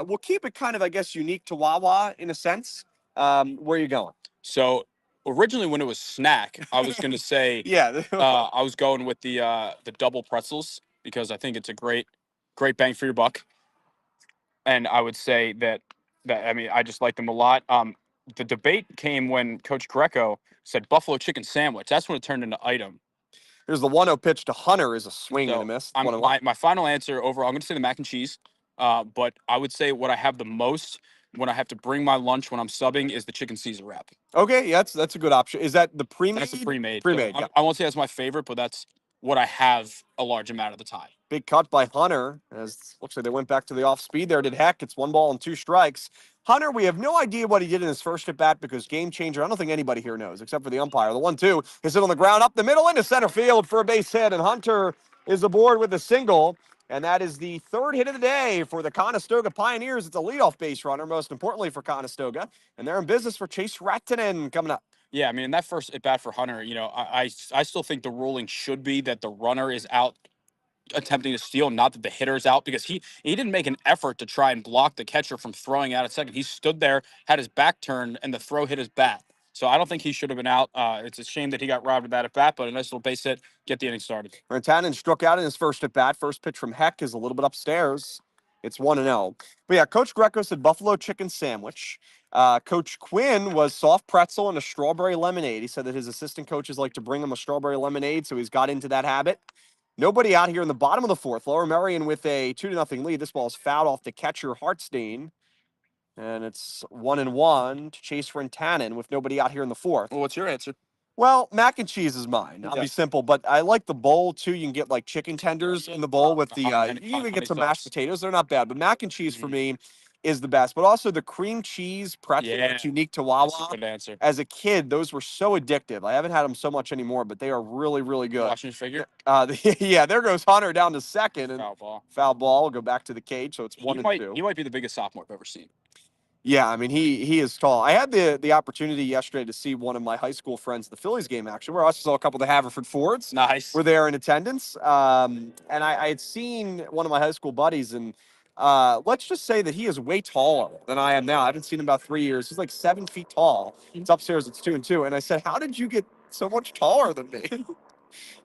Speaker 4: We'll keep it kind of, I guess, unique to Wawa in a sense. Where are you going?
Speaker 5: So originally, when it was snack, I was going to say,
Speaker 4: Yeah.
Speaker 5: I was going with the double pretzels because I think it's a great bang for your buck. And I would say that I mean, I just like them a lot. The debate came when Coach Greco said buffalo chicken sandwich. That's when it turned into item.
Speaker 4: Here's the 1-0 pitch to Hunter is a swing
Speaker 5: So
Speaker 4: and a miss.
Speaker 5: my final answer overall, I'm going to say the mac and cheese. But I would say what I have the most when I have to bring my lunch when I'm subbing is the chicken Caesar wrap.
Speaker 4: Okay, yeah, that's a good option. Is that the pre-made?
Speaker 5: That's the pre-made.
Speaker 4: Pre-made,
Speaker 5: So
Speaker 4: yeah.
Speaker 5: I won't say that's my favorite, but that's what I have a large amount of the time.
Speaker 4: Big cut by Hunter. As looks like they went back to the off speed there. Did Heck? It's 1 ball and 2 strikes. Hunter, we have no idea what he did in his first at bat because game changer. I don't think anybody here knows except for the umpire. The 1-2 is hit on the ground up the middle into center field for a base hit, and Hunter is aboard with a single. And that is the 3rd hit of the day for the Conestoga Pioneers. It's a leadoff base runner, most importantly for Conestoga, and they're in business for Chase Rantanen coming up.
Speaker 5: Yeah, I mean, in that first at bat for Hunter, you know, I still think the ruling should be that the runner is out attempting to steal, not that the hitter's out, because he didn't make an effort to try and block the catcher from throwing out at second. He stood there, had his back turned, and the throw hit his bat. So I don't think he should have been out. It's a shame that he got robbed of that at bat, but a nice little base hit, get the inning started.
Speaker 4: Rantanen struck out in his first at bat. First pitch from Heck is a little bit upstairs. It's 1-0. But yeah, Coach Greco said buffalo chicken sandwich. Coach Quinn was soft pretzel and a strawberry lemonade. He said that his assistant coaches like to bring him a strawberry lemonade, so he's got into that habit. Nobody out here in the bottom of the 4th. Lower Merion with a 2-0 lead. This ball is fouled off the catcher Hartstein. And it's 1-1 to Chase Rantanen with nobody out here in the 4th.
Speaker 5: Well, what's your answer?
Speaker 4: Well, mac and cheese is mine. I'll be simple, but I like the bowl too. You can get like chicken tenders in the bowl with the. You can even get some mashed potatoes. They're not bad, but mac and cheese for me is the best. But also the cream cheese pretzel that's unique to Wawa.
Speaker 5: That's a good answer.
Speaker 4: As a kid, those were so addictive. I haven't had them so much anymore, but they are really, really good.
Speaker 5: Watching your figure?
Speaker 4: Yeah, there goes Hunter down to second. And
Speaker 5: Foul ball.
Speaker 4: Foul ball. We'll go back to the cage, so it's 1-2.
Speaker 5: He might be the biggest sophomore I've ever seen.
Speaker 4: Yeah, I mean he is tall. I had the opportunity yesterday to see one of my high school friends at the Phillies game. Actually, where I also saw a couple of the Haverford Fords
Speaker 5: Nice.
Speaker 4: were there in attendance. And I had seen one of my high school buddies, and let's just say that he is way taller than I am now. I haven't seen him about 3 years. He's like 7 feet tall. It's upstairs. It's 2-2. And I said, "How did you get so much taller than me?"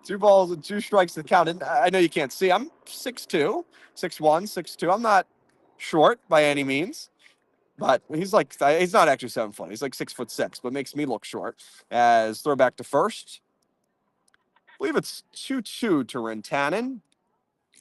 Speaker 4: 2 balls and 2 strikes to count. And I know you can't see. I'm 6'2", 6'1", 6'2". I'm not short by any means. But he's not actually 7 foot. He's like 6'6", but makes me look short. As throwback to first. I believe it's 2-2 to Rintanen.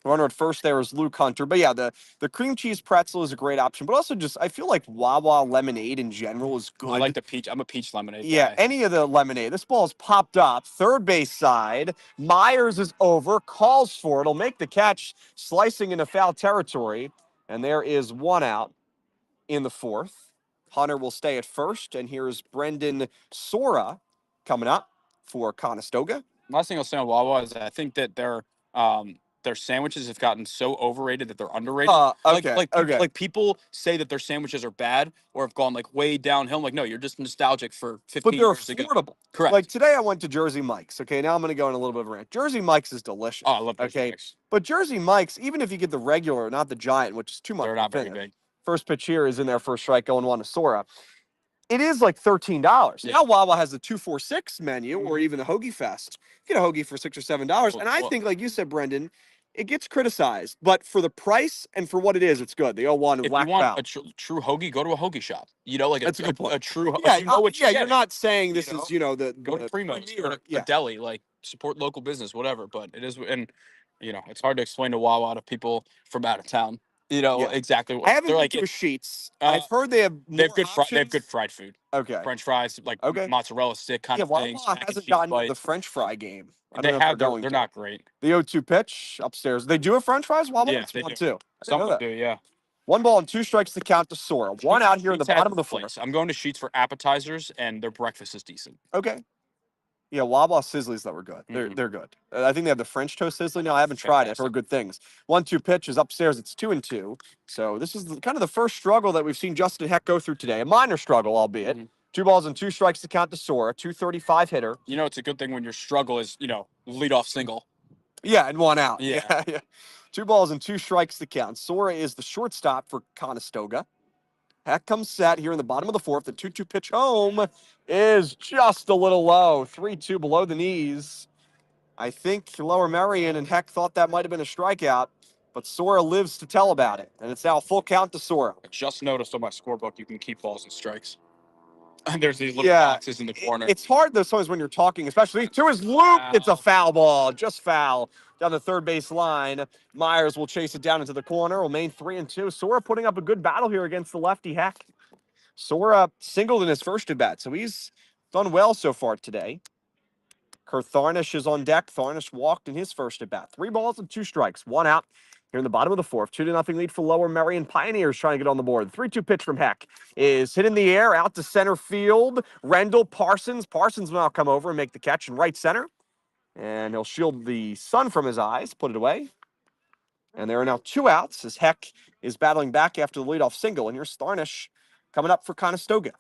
Speaker 4: Runner at first there is Luke Hunter. But yeah, the cream cheese pretzel is a great option. But also just, I feel like Wawa lemonade in general is good.
Speaker 5: I like the peach. I'm a peach lemonade
Speaker 4: Yeah,
Speaker 5: guy.
Speaker 4: any of the lemonade. This ball's popped up. Third base side. Myers is over. Calls for it. He'll make the catch, slicing into foul territory. And there is one out in the fourth. Hunter will stay at first. And here's Brendan Sora coming up for Conestoga.
Speaker 5: Last thing I'll say on Wawa is I think that their sandwiches have gotten so overrated that they're underrated. Like people say that their sandwiches are bad or have gone like way downhill. I'm like, no, you're just nostalgic for 15
Speaker 4: But they're
Speaker 5: years ago.
Speaker 4: affordable.
Speaker 5: Correct.
Speaker 4: Like today I went to Jersey Mike's. Okay, now I'm going to go on a little bit of a rant. Jersey Mike's is delicious.
Speaker 5: Oh, I love those
Speaker 4: Okay,
Speaker 5: things.
Speaker 4: but Jersey Mike's, even if you get the regular, not the giant, which is too much.
Speaker 5: They're not very big.
Speaker 4: First pitch here is in there for a strike, going one to Sora. It is like $13.
Speaker 5: Yeah.
Speaker 4: Now Wawa has the 2-4-6 menu, or even the Hoagie Fest. You get a hoagie for $6 or $7, and I think, like you said, Brendan, it gets criticized, but for the price and for what it is, it's good. The 01
Speaker 5: If
Speaker 4: Black
Speaker 5: you want
Speaker 4: Fowl.
Speaker 5: a true hoagie, go to a hoagie shop. You know, like
Speaker 4: That's a good point.
Speaker 5: A true.
Speaker 4: Yeah,
Speaker 5: you know what
Speaker 4: yeah.
Speaker 5: you're
Speaker 4: You're not saying this is the
Speaker 5: go to Primo's or
Speaker 4: yeah.
Speaker 5: a deli, like support local business, whatever. But it is, and it's hard to explain to Wawa to people from out of town.
Speaker 4: Yeah.
Speaker 5: Exactly what
Speaker 4: I haven't
Speaker 5: they're
Speaker 4: been
Speaker 5: like.
Speaker 4: to a Sheets. I've heard they have more
Speaker 5: They have good
Speaker 4: options.
Speaker 5: they have good fried food.
Speaker 4: Okay.
Speaker 5: French fries, like mozzarella stick kind of things.
Speaker 4: Wawa hasn't gotten into the French fry game. I don't know if they're going
Speaker 5: they're
Speaker 4: to.
Speaker 5: not great.
Speaker 4: The 0-2 pitch upstairs. They do have French fries. Wawa,
Speaker 5: Yeah, they do.
Speaker 4: too.
Speaker 5: Some of them do, yeah.
Speaker 4: 1 ball and 2 strikes to count to Sora. One out here in the bottom of the fourth.
Speaker 5: I'm going to Sheets for appetizers, and their breakfast is decent.
Speaker 4: Okay. Yeah, Wawa Sizzlies that were good. They're good. I think they have the French toast Sizzly now. I haven't tried it. I've heard good things. 1-2 pitch is upstairs. It's 2-2. So this is kind of the first struggle that we've seen Justin Heck go through today. A minor struggle, albeit. 2 balls and 2 strikes to count to Sora. 235 hitter.
Speaker 5: It's a good thing when your struggle is, leadoff single.
Speaker 4: Yeah, and 1 out.
Speaker 5: Yeah.
Speaker 4: 2 balls and 2 strikes to count. Sora is the shortstop for Conestoga. Heck comes set here in the bottom of the fourth. The 2-2 pitch home is just a little low. 3-2 below the knees. I think Lower Merion and Heck thought that might have been a strikeout, but Sora lives to tell about it. And it's now a full count to Sora.
Speaker 5: I just noticed on my scorebook you can keep balls and strikes. And there's these little boxes in the corner.
Speaker 4: It's hard though sometimes when you're talking, especially to his loop. It's a foul ball, just foul down the third base line. Myers will chase it down into the corner. Remain 3-2. Sora putting up a good battle here against the lefty Heck. Sora singled in his first at bat, so he's done well so far today. Kurt Tharnish is on deck. Tharnish walked in his first at bat. 3 balls and 2 strikes. 1 out here in the bottom of the fourth. 2-0 lead for Lower Merion Pioneers trying to get on the board. 3-2 pitch from Heck is hit in the air out to center field. Rendell Parsons. Parsons will now come over and make the catch in right center. And he'll shield the sun from his eyes, put it away. And there are now 2 outs as Heck is battling back after the leadoff single. And here's Tharnish coming up for Conestoga.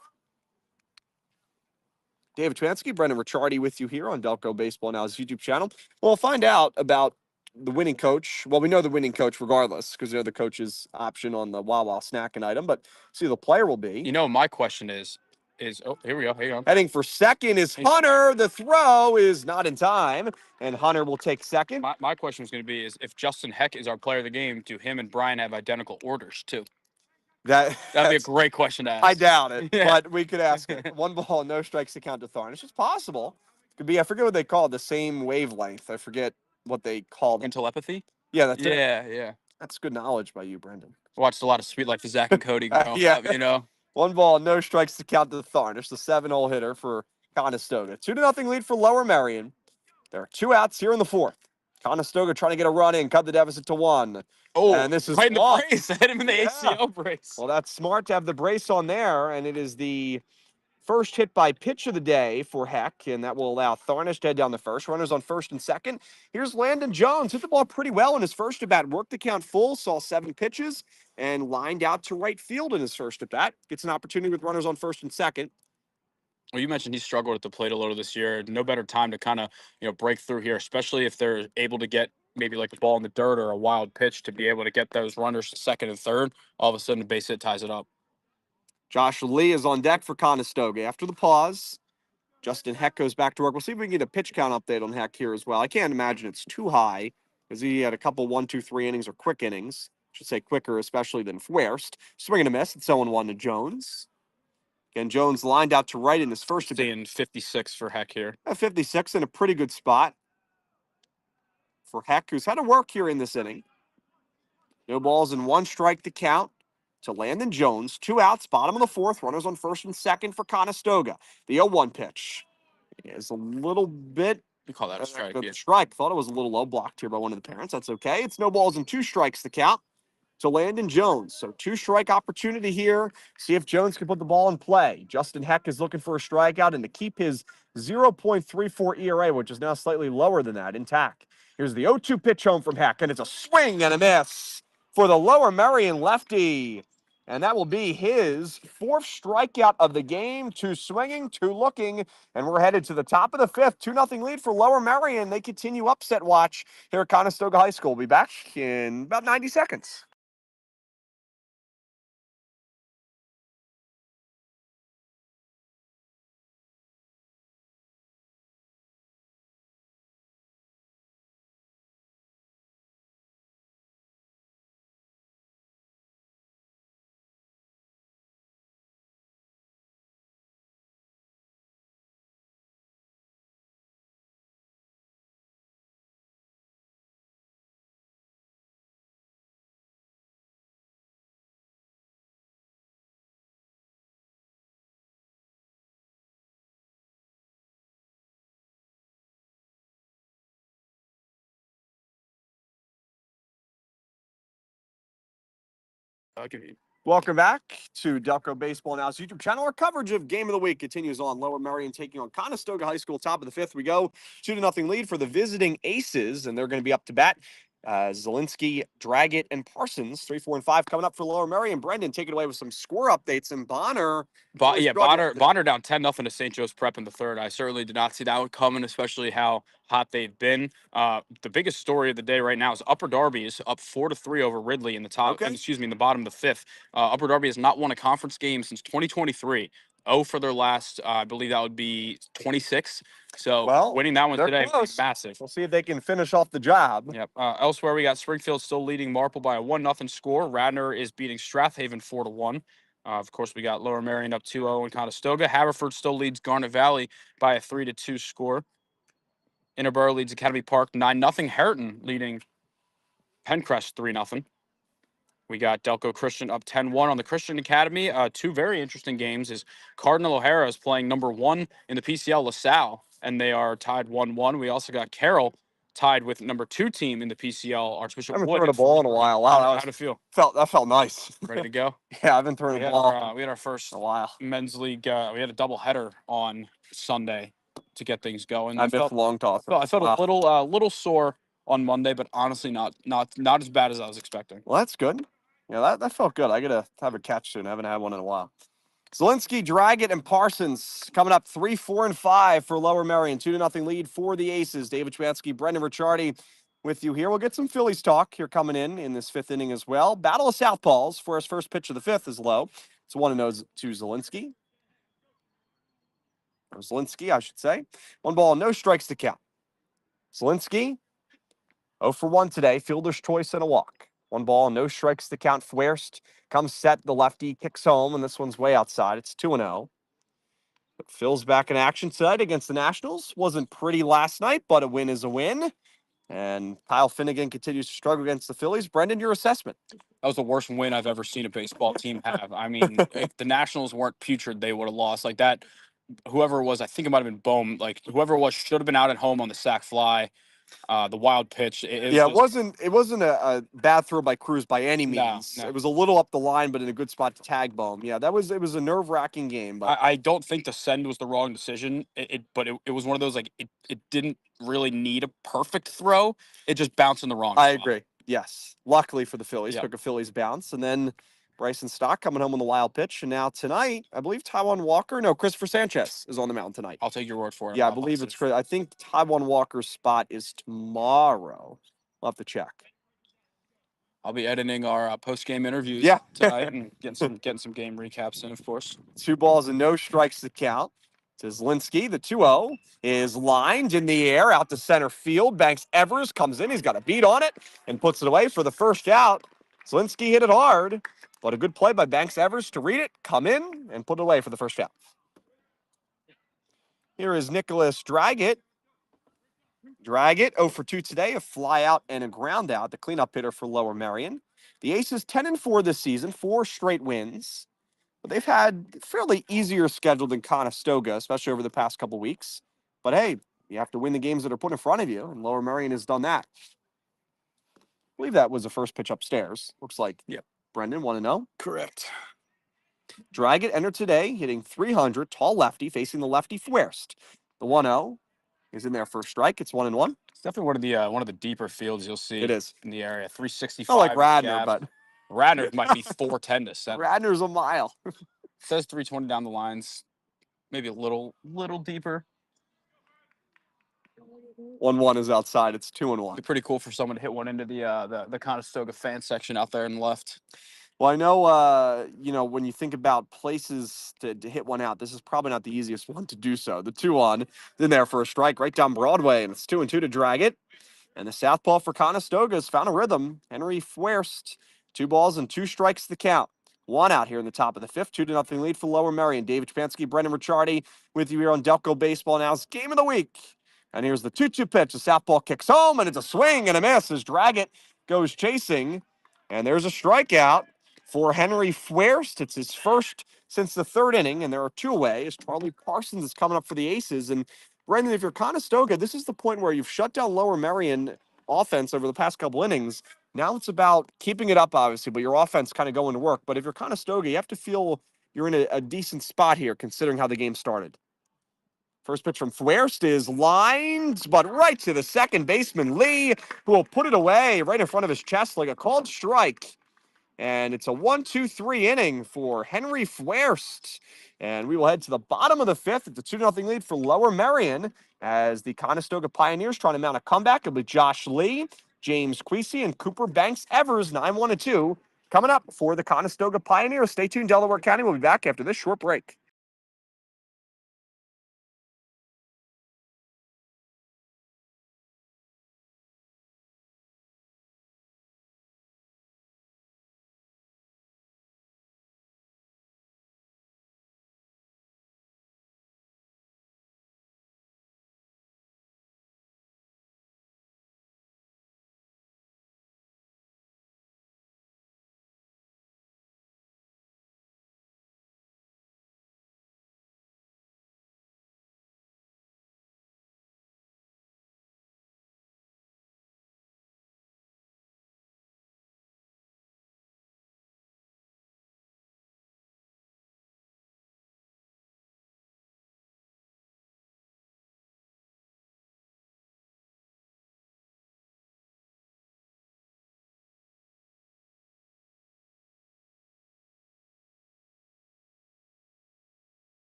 Speaker 4: David Twansky, Brendan Ricciardi with you here on Delco Baseball Now's YouTube channel. We'll find out about the winning coach. Well, we know the winning coach regardless because they're the coach's option on the Wawa snacking item, but see who the player will be.
Speaker 5: My question is here we go. Hang on.
Speaker 4: Heading for second is Hunter. The throw is not in time, and Hunter will take second.
Speaker 5: My question was going to be is if Justin Heck is our player of the game, do him and Brian have identical orders too? That'd be a great question to ask.
Speaker 4: I doubt it, but we could ask it. 1 ball, no strikes to count to Tharnish. It's possible. Could be, I forget what they call it, the same wavelength. I forget what they called it.
Speaker 5: Telepathy?
Speaker 4: Yeah, that's it.
Speaker 5: Yeah.
Speaker 4: That's good knowledge by you, Brendan.
Speaker 5: Watched a lot of Sweet Life of Zach and Cody growing up,
Speaker 4: 1 ball, no strikes to count to Tharnish, the 7-hole hitter for Conestoga. 2-0 lead for Lower Merion. There are 2 outs here in the fourth. Conestoga trying to get a run in, cut the deficit to 1.
Speaker 5: Oh,
Speaker 4: and this is
Speaker 5: right in the brace. I hit him in the ACL brace.
Speaker 4: Well, that's smart to have the brace on there, and it is the first hit by pitch of the day for Heck, and that will allow Tharnish to head down the first. Runners on first and second. Here's Landon Jones. Hit the ball pretty well in his first at bat. Worked the count full, saw 7 pitches, and lined out to right field in his first at bat. Gets an opportunity with runners on first and second.
Speaker 5: Well, you mentioned he struggled at the plate a little this year. No better time to kind of, break through here, especially if they're able to get maybe like a ball in the dirt or a wild pitch to be able to get those runners to second and third. All of a sudden, a base hit ties it up.
Speaker 4: Josh Lee is on deck for Conestoga. After the pause, Justin Heck goes back to work. We'll see if we can get a pitch count update on Heck here as well. I can't imagine it's too high because he had a couple 1, 2, 3 innings or quick innings. I should say quicker, especially than Fuerst. Swing and a miss. It's 0-1 to Jones. Again, Jones lined out to right in his first.
Speaker 5: Seeing 56 for Heck here.
Speaker 4: 56 in a pretty good spot for Heck, who's had to work here in this inning. No balls and 1 strike to count to Landon Jones. 2 outs, bottom of the fourth. Runners on first and second for Conestoga. The 0-1 pitch is a little bit.
Speaker 5: You call that a strike?
Speaker 4: Yeah. Strike. Thought it was a little low, blocked here by one of the parents. That's okay. It's no balls and 2 strikes to count to Landon Jones. So 2-strike opportunity here. See if Jones can put the ball in play. Justin Heck is looking for a strikeout and to keep his 0.34 ERA, which is now slightly lower than that, intact. Here's the 0-2 pitch home from Heck, and it's a swing and a miss for the Lower Merion lefty. And that will be his 4th strikeout of the game. 2 swinging, 2 looking, and we're headed to the top of the 5th. 2-0 lead for Lower Merion. They continue upset watch here at Conestoga High School. We'll be back in about 90 seconds. Welcome back to Delco Baseball Now's YouTube channel. Our coverage of Game of the Week continues on. Lower Merion taking on Conestoga High School. Top of the 5th we go. 2-0 lead for the visiting Aces, and they're going to be up to bat. Slensky, Draggett, and Parsons. 3, 4, and 5 coming up for Lower Merion. Brendan, take it away with some score updates. And Bonner.
Speaker 5: Bonner down 10-0 to St. Joe's Prep in the third. I certainly did not see that one coming, especially how hot they've been. The biggest story of the day right now is Upper Darby is up 4-3 over Ridley in the top.
Speaker 4: Okay.
Speaker 5: In the bottom of the 5th. Upper Darby has not won a conference game since 2023. 0 for their last, I believe that would be 26. So winning that one today is massive.
Speaker 4: We'll see if they can finish off the job.
Speaker 5: Yep. Elsewhere, we got Springfield still leading Marple by a 1-0 score. Radnor is beating Strathaven 4-1. Of course, we got Lower Merion up 2-0 in Conestoga. Haverford still leads Garnet Valley by a 3-2 score. Interborough leads Academy Park 9-0. Harriton leading Pencrest 3-0. We got Delco Christian up 10-1 on the Christian Academy. 2 very interesting games is Cardinal O'Hara is playing number 1 in the PCL, LaSalle, and they are tied 1-1. We also got Carroll tied with number 2 team in the PCL, Archbishop
Speaker 4: I haven't
Speaker 5: Wood.
Speaker 4: thrown a ball in a while. Wow,
Speaker 5: how'd it feel?
Speaker 4: That felt nice.
Speaker 5: Ready to go?
Speaker 4: Yeah, I've been throwing a ball.
Speaker 5: We had our first
Speaker 4: a while.
Speaker 5: men's league. We had a double header on Sunday to get things going.
Speaker 4: I missed long toss.
Speaker 5: I felt a little sore on Monday, but honestly not as bad as I was expecting.
Speaker 4: Well, that's good. Yeah, that felt good. I got to have a catch soon. I haven't had one in a while. Slensky, Draggett, and Parsons coming up 3, 4, and 5 for Lower Merion. 2-0 lead for the Aces. David Chwansky, Brendan Ricciardi with you here. We'll get some Phillies talk here coming in this 5th inning as well. Battle of Southpaws for his first pitch of the 5th is low. It's 1-0 to Zelensky. Or Zelensky, I should say. 1 ball, no strikes to count. Zelensky, 0 for 1 today. Fielder's choice and a walk. 1 ball, no strikes to count. Fuerst comes set. The lefty kicks home, and this one's way outside. It's 2-0. Phil's back in action tonight against the Nationals. Wasn't pretty last night, but a win is a win. And Kyle Finnegan continues to struggle against the Phillies. Brendan, your assessment?
Speaker 5: That was the worst win I've ever seen a baseball team have. I mean, if the Nationals weren't putrid, they would have lost. Like that, whoever it was, I think it might have been Bohm. Like whoever it was should have been out at home on the sac fly. The wild pitch. It
Speaker 4: Yeah, it wasn't a bad throw by Cruz by any means.
Speaker 5: No.
Speaker 4: It was a little up the line, but in a good spot to tag Bohm. Yeah, it was a nerve-wracking game. But
Speaker 5: I don't think the send was the wrong decision. But it was one of those, like, it didn't really need a perfect throw. It just bounced in the wrong
Speaker 4: I
Speaker 5: spot.
Speaker 4: agree. Yes. Luckily for the Phillies,
Speaker 5: Yep.
Speaker 4: took a Phillies bounce. And then Bryson Stott coming home on the wild pitch. And now tonight, I believe Christopher Sanchez is on the mound tonight.
Speaker 5: I'll take your word for it.
Speaker 4: Yeah, I believe it's Chris. I think Taiwan Walker's spot is tomorrow. We'll have to check.
Speaker 5: I'll be editing our post-game interviews tonight and getting some game recaps in, of course.
Speaker 4: 2 balls and no strikes to count. To Slensky, the 2-0 is lined in the air out to center field. Banks Evers comes in. He's got a beat on it and puts it away for the first out. Slensky hit it hard, but a good play by Banks Evers to read it, come in, and put it away for the first out. Here is Nicholas Dragitt. Dragitt, 0 for 2 today, a fly out and a ground out, the cleanup hitter for Lower Merion. The Aces 10-4 this season, 4 straight wins. But they've had fairly easier schedule than Conestoga, especially over the past couple weeks. But hey, you have to win the games that are put in front of you, and Lower Merion has done that. I believe that was the first pitch upstairs. Looks like Brendan, 1-0.
Speaker 5: Correct.
Speaker 4: Dragitt entered today, hitting .300, tall lefty, facing the lefty Fuerst. The 1-0 is in there for a strike. It's 1-1.
Speaker 5: It's definitely one of the deeper fields you'll see.
Speaker 4: It is
Speaker 5: in the area. 365.
Speaker 4: Not like Radnor, but
Speaker 5: Radnor might be 410 to 7.
Speaker 4: Radnor's a mile.
Speaker 5: It says 320 down the lines. Maybe a little deeper.
Speaker 4: 1-1 is outside. It's 2-1.
Speaker 5: It'd be pretty cool for someone to hit one into the Conestoga fan section out there in the left.
Speaker 4: Well, I know, when you think about places to hit one out, this is probably not the easiest one to do so. The 2-1 in there for a strike right down Broadway, and it's 2-2 to Dragitt. And the southpaw for Conestoga has found a rhythm. Henry Fuerst, 2 balls and 2 strikes to the count. 1 out here in the top of the 5th, 2-0 lead for Lower Merion. David Chapansky, Brendan Ricciardi with you here on Delco Baseball Now's Game of the Week. And here's the 2-2 pitch. The southpaw kicks home, and it's a swing and a miss as Dragitt goes chasing. And there's a strikeout for Henry Fuerst. It's his first since the 3rd inning, and there are 2 away as Charlie Parsons is coming up for the Aces. And Brendan, if you're Conestoga, this is the point where you've shut down Lower Merion offense over the past couple innings. Now it's about keeping it up, obviously, but your offense kind of going to work. But if you're Conestoga, you have to feel you're in a decent spot here, considering how the game started. First pitch from Fuerst is lined, but right to the second baseman, Lee, who will put it away right in front of his chest like a called strike. And it's a 1-2-3 inning for Henry Fuerst. And we will head to the bottom of the 5th. It's a 2-0 lead for Lower Merion as the Conestoga Pioneers trying to mount a comeback. It'll be Josh Lee, James Queasy, and Cooper Banks Evers, 9-1-2. Coming up for the Conestoga Pioneers. Stay tuned, Delaware County. We'll be back after this short break.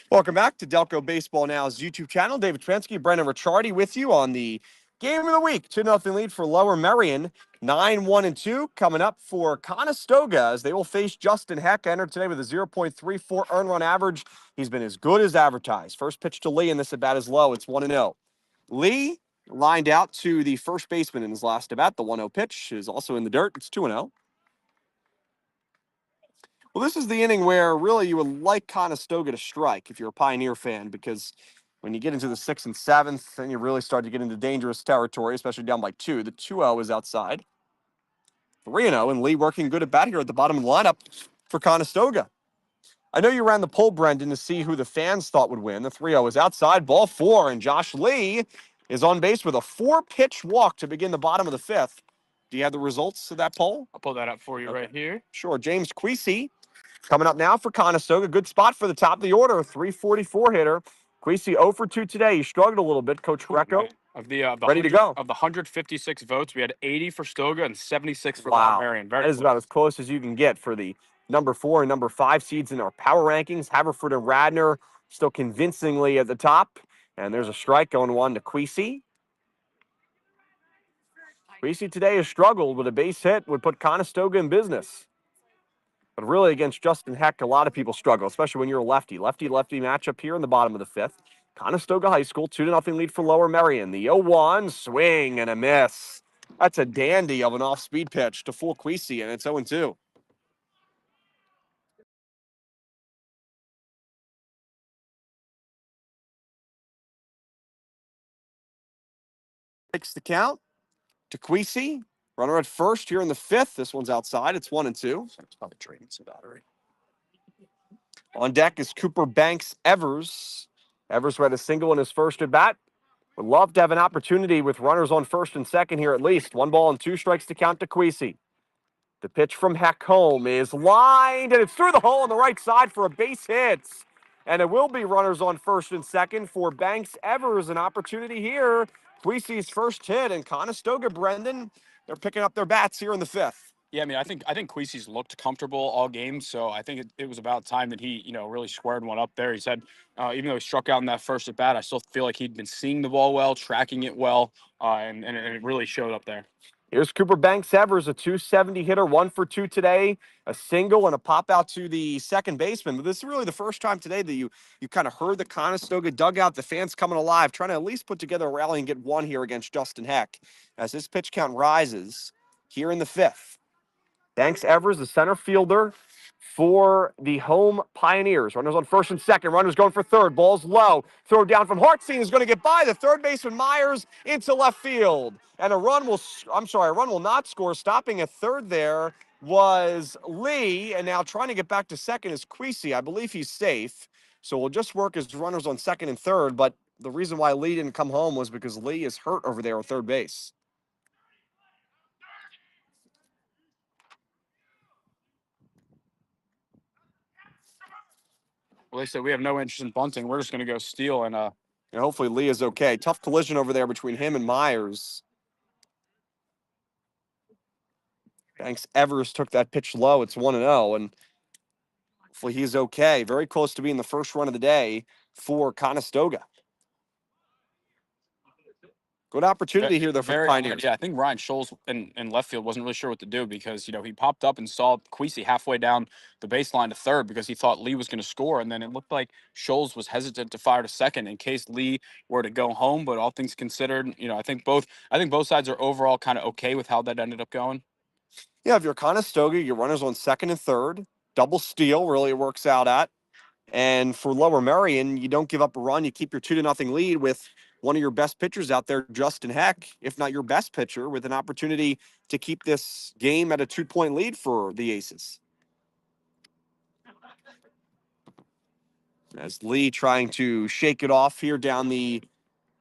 Speaker 4: Welcome back to Delco Baseball Now's YouTube channel. David Chapansky, Brendan Ricciardi with you on the Game of the Week. 2-0 lead for Lower Merion. 9-1-2 coming up for Conestoga as they will face Justin Heck. Entered today with a 0.34 earned run average. He's been as good as advertised. First pitch to Lee, and this at bat is low. It's 1-0. Lee lined out to the first baseman in his last at bat. The 1-0 pitch is also in the dirt. It's 2-0. Well, this is the inning where really you would like Conestoga to strike if you're a Pioneer fan, because when you get into the 6th and 7th, then you really start to get into dangerous territory, especially down by 2. The 2-0 is outside. 3-0, and Lee working good at bat here at the bottom of the lineup for Conestoga. I know you ran the poll, Brendan, to see who the fans thought would win. The 3-0 is outside, ball 4, and Josh Lee is on base with a 4-pitch walk to begin the bottom of the 5th. Do you have the results of that poll?
Speaker 5: I'll pull that up for you right here.
Speaker 4: Sure. James Queasy coming up now for Conestoga. Good spot for the top of the order, 344 hitter. Queasy 0 for 2 today. He struggled a little bit. Coach Greco,
Speaker 5: Of the
Speaker 4: ready to go.
Speaker 5: Of the 156 votes, we had 80 for Stoga and 76 for Merion.
Speaker 4: That is about as close as you can get for the number 4 and number 5 seeds in our power rankings. Haverford and Radnor still convincingly at the top. And there's a strike going 1 to Queasy. Queasy today has struggled with a base hit, would put Conestoga in business. But really, against Justin Heck, a lot of people struggle, especially when you're a lefty. Lefty-lefty matchup here in the bottom of the 5th. Conestoga High School, 2-0 lead for Lower Merion. The 0-1, swing and a miss. That's a dandy of an off-speed pitch to fool Queasy, and it's 0-2. Takes the count to Queasy. Runner at first here in the 5th. This one's outside. It's 1-2. It's probably draining some battery. On deck is Cooper Banks Evers. Evers had a single in his first at bat. Would love to have an opportunity with runners on first and second here at least. 1 ball and 2 strikes to count to Queasy. The pitch from Heck home is lined, and it's through the hole on the right side for a base hit. And it will be runners on first and second for Banks Evers. An opportunity here. Queasy's first hit, and Conestoga, Brendan, they're picking up their bats here in the 5th.
Speaker 5: Yeah, I mean, I think Queasy's looked comfortable all game, so I think it was about time that he, really squared one up there. He said, even though he struck out in that first at bat, I still feel like he'd been seeing the ball well, tracking it well, and it really showed up there.
Speaker 4: Here's Cooper Banks Evers, a 270 hitter, 1 for 2 today, a single and a pop out to the second baseman. But this is really the first time today that you kind of heard the Conestoga dugout, the fans coming alive, trying to at least put together a rally and get one here against Justin Heck. As this pitch count rises here in the 5th. Banks Evers, the center fielder for the home Pioneers. Runners on first and second. Runners going for third. Ball's low. Throw down from Hartstein is going to get by the third baseman Myers into left field. And a run will not score. Stopping at third there was Lee. And now trying to get back to second is Queasy. I believe he's safe. So we'll just work as runners on second and third. But the reason why Lee didn't come home was because Lee is hurt over there at third base.
Speaker 5: Well, they said we have no interest in bunting. We're just going to go steal, and
Speaker 4: hopefully Lee is okay. Tough collision over there between him and Myers. Banks Evers took that pitch low. It's 1-0, and hopefully he's okay. Very close to being the first run of the day for Conestoga. Good opportunity here, though, for the Pioneers.
Speaker 5: Yeah, I think Ryan Scholes in left field wasn't really sure what to do because, he popped up and saw Queasy halfway down the baseline to third because he thought Lee was going to score. And then it looked like Scholes was hesitant to fire to second in case Lee were to go home. But all things considered, I think both sides are overall kind of okay with how that ended up going.
Speaker 4: Yeah, if you're Conestoga, your runners on second and third. Double steal really it works out at. And for Lower Merion, you don't give up a run. You keep your 2-0 lead with one of your best pitchers out there, Justin Heck, if not your best pitcher, with an opportunity to keep this game at a 2-point lead for the Aces. As Lee trying to shake it off here down the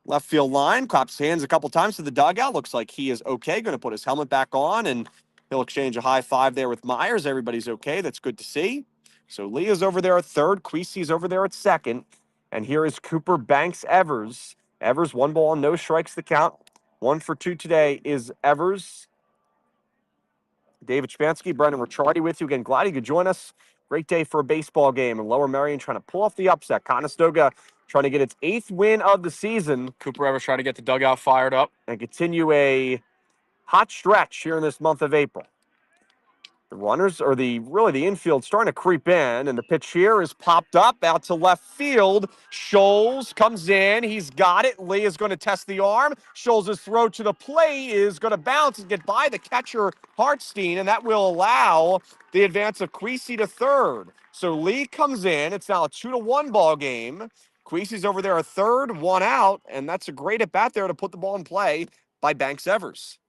Speaker 4: left field line, claps hands a couple times to the dugout. Looks like he is okay. Going to put his helmet back on, and he'll exchange a high five there with Myers. Everybody's okay. That's good to see. So Lee is over there at third. Queasy's over there at second. And here is Cooper Banks Evers. Evers, 1 ball and no strikes the count. 1 for 2 today is Evers. David Spansky, Brendan Ricciardi with you again. Glad you could join us. Great day for a baseball game. And Lower Merion trying to pull off the upset. Conestoga trying to get its 8th win of the season.
Speaker 5: Cooper Evers trying to get the dugout fired up.
Speaker 4: And continue a hot stretch here in this month of April. The runners, or the infield, starting to creep in, and the pitch here is popped up out to left field. Scholes comes in. He's got it. Lee is going to test the arm. Scholes' throw to the plate is going to bounce and get by the catcher, Hartstein, and that will allow the advance of Queasy to third. So Lee comes in. It's now a 2-1 ball game. Queasy's over there at third, 1 out, and that's a great at-bat there to put the ball in play by Banks Evers.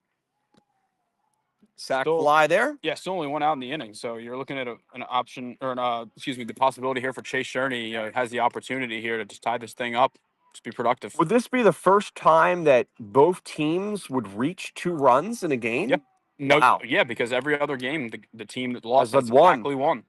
Speaker 4: Sack
Speaker 5: Still-
Speaker 4: fly there.
Speaker 5: Yeah, still only one out in the inning, so you're looking at an option or the possibility here for Chase Sherney. Has the opportunity here to just tie this thing up, just be productive.
Speaker 4: Would this be the first time that both teams would reach 2 runs in a game?
Speaker 5: Yep. No,
Speaker 4: Wow.
Speaker 5: yeah, because every other game, the team that lost
Speaker 4: Has
Speaker 5: has
Speaker 4: won.
Speaker 5: exactly won.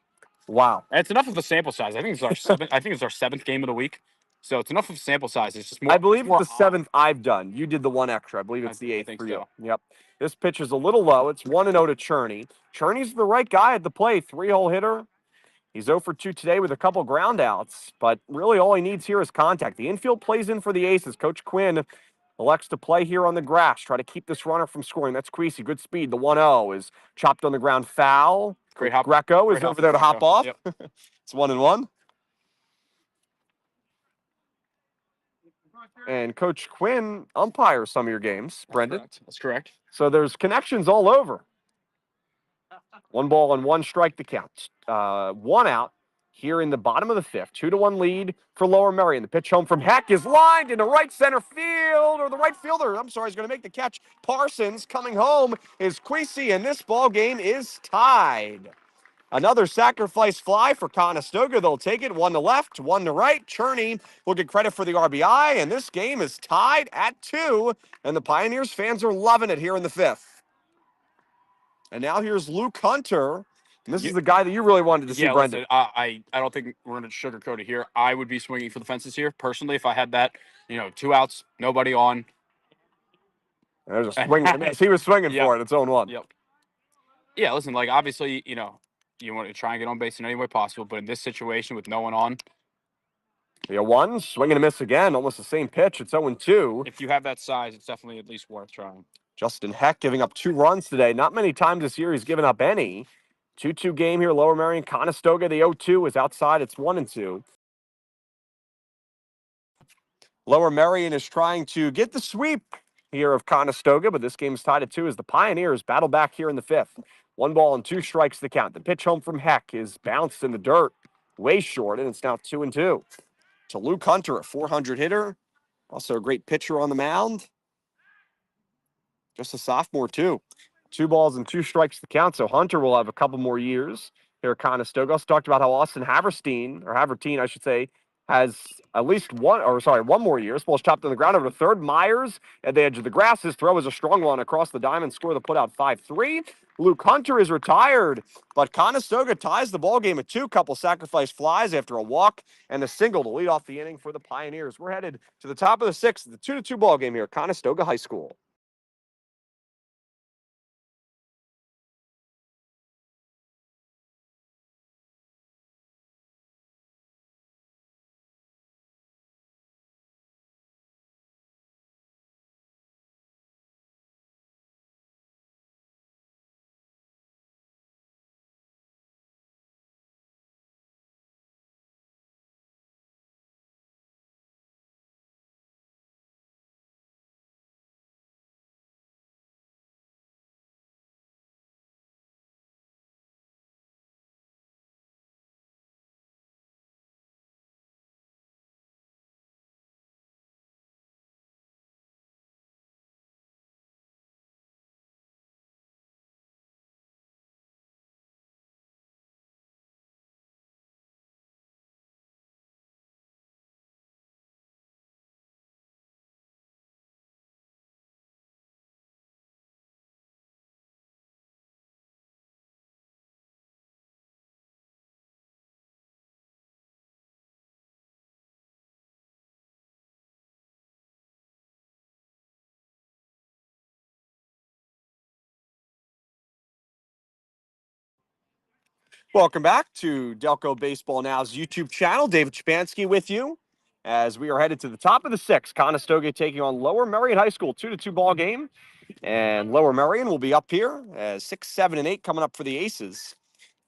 Speaker 4: Wow.
Speaker 5: And it's enough of a sample size. I think it's our seventh. I think it's our 7th game of the week, so it's enough of a sample size. It's just more.
Speaker 4: I believe
Speaker 5: more
Speaker 4: it's the 7th I've done. You did the 1 extra. I believe it's the 8th
Speaker 5: think
Speaker 4: for you.
Speaker 5: so.
Speaker 4: Yep. This pitch is a little low. It's 1-0 to Cherney. Cherney's the right guy at the plate. 3-hole hitter. He's 0 for 2 today with a couple ground outs, but really all he needs here is contact. The infield plays in for the Aces. Coach Quinn elects to play here on the grass, try to keep this runner from scoring. That's Creasy. Good speed. The 1-0 is chopped on the ground foul.
Speaker 5: Great
Speaker 4: Coach
Speaker 5: hop.
Speaker 4: Greco
Speaker 5: Great
Speaker 4: is
Speaker 5: hop
Speaker 4: over there to
Speaker 5: from
Speaker 4: hop
Speaker 5: Greco.
Speaker 4: off.
Speaker 5: Yep.
Speaker 4: It's 1-1. And Coach Quinn umpires some of your games, Brendan.
Speaker 5: That's correct.
Speaker 4: So there's connections all over. 1 ball and 1 strike to count. 1 out here in the bottom of the 5th. 2-1 lead for Lower Merion. The pitch home from Heck is lined into right center field, or the right fielder, I'm sorry, is going to make the catch. Parsons coming home is Creasy, and this ball game is tied. Another sacrifice fly for Conestoga. They'll take it 1 to left, 1 to right. Cherney will get credit for the RBI, and this game is tied at 2, and the Pioneers fans are loving it here in the 5th. And now here's Luke Hunter. And this is the guy that you really wanted to see, Brendan.
Speaker 5: Listen, I don't think we're going to sugarcoat it here. I would be swinging for the fences here personally if I had that. 2 outs, nobody on.
Speaker 4: There's a swing. He was swinging
Speaker 5: Yep.
Speaker 4: for it. It's 0-1.
Speaker 5: Yep. Yeah, listen, obviously, you want to try and get on base in any way possible, but in this situation with no one on,
Speaker 4: The 0-1, swing and a miss again, almost the same pitch. It's 0-2.
Speaker 5: if you have that size, it's definitely at least worth trying.
Speaker 4: Justin Heck giving up 2 runs today. Not many times this year he's given up any. 2-2 game here, Lower Merion. Conestoga, the 0-2 is outside. It's 1-2. Lower Merion is trying to get the sweep here of Conestoga, but this game's tied at 2 as the Pioneers battle back here in the 5th. 1 ball and 2 strikes to count. The pitch home from Heck is bounced in the dirt, way short, and it's now 2-2. To Luke Hunter, a 400 hitter, also a great pitcher on the mound. Just a sophomore, too. 2 balls and 2 strikes to count, so Hunter will have a couple more years here at Conestoga. Also talked about how Austin Havertine, I should say, has at least one more year. This ball's chopped on the ground over to third. Myers at the edge of the grass. His throw is a strong one across the diamond. Score the putout 5-3. Luke Hunter is retired, but Conestoga ties the ball game at 2. Couple sacrifice flies after a walk and a single to lead off the inning for the Pioneers. We're headed to the top of the 6th, the 2-2 ball game here at Conestoga High School. Welcome back to Delco Baseball Now's YouTube channel. David Shapansky with you as we are headed to the top of the 6th. Conestoga taking on Lower Merion High School, 2-2 ball game. And Lower Merion will be up here as 6, 7, and 8 coming up for the Aces.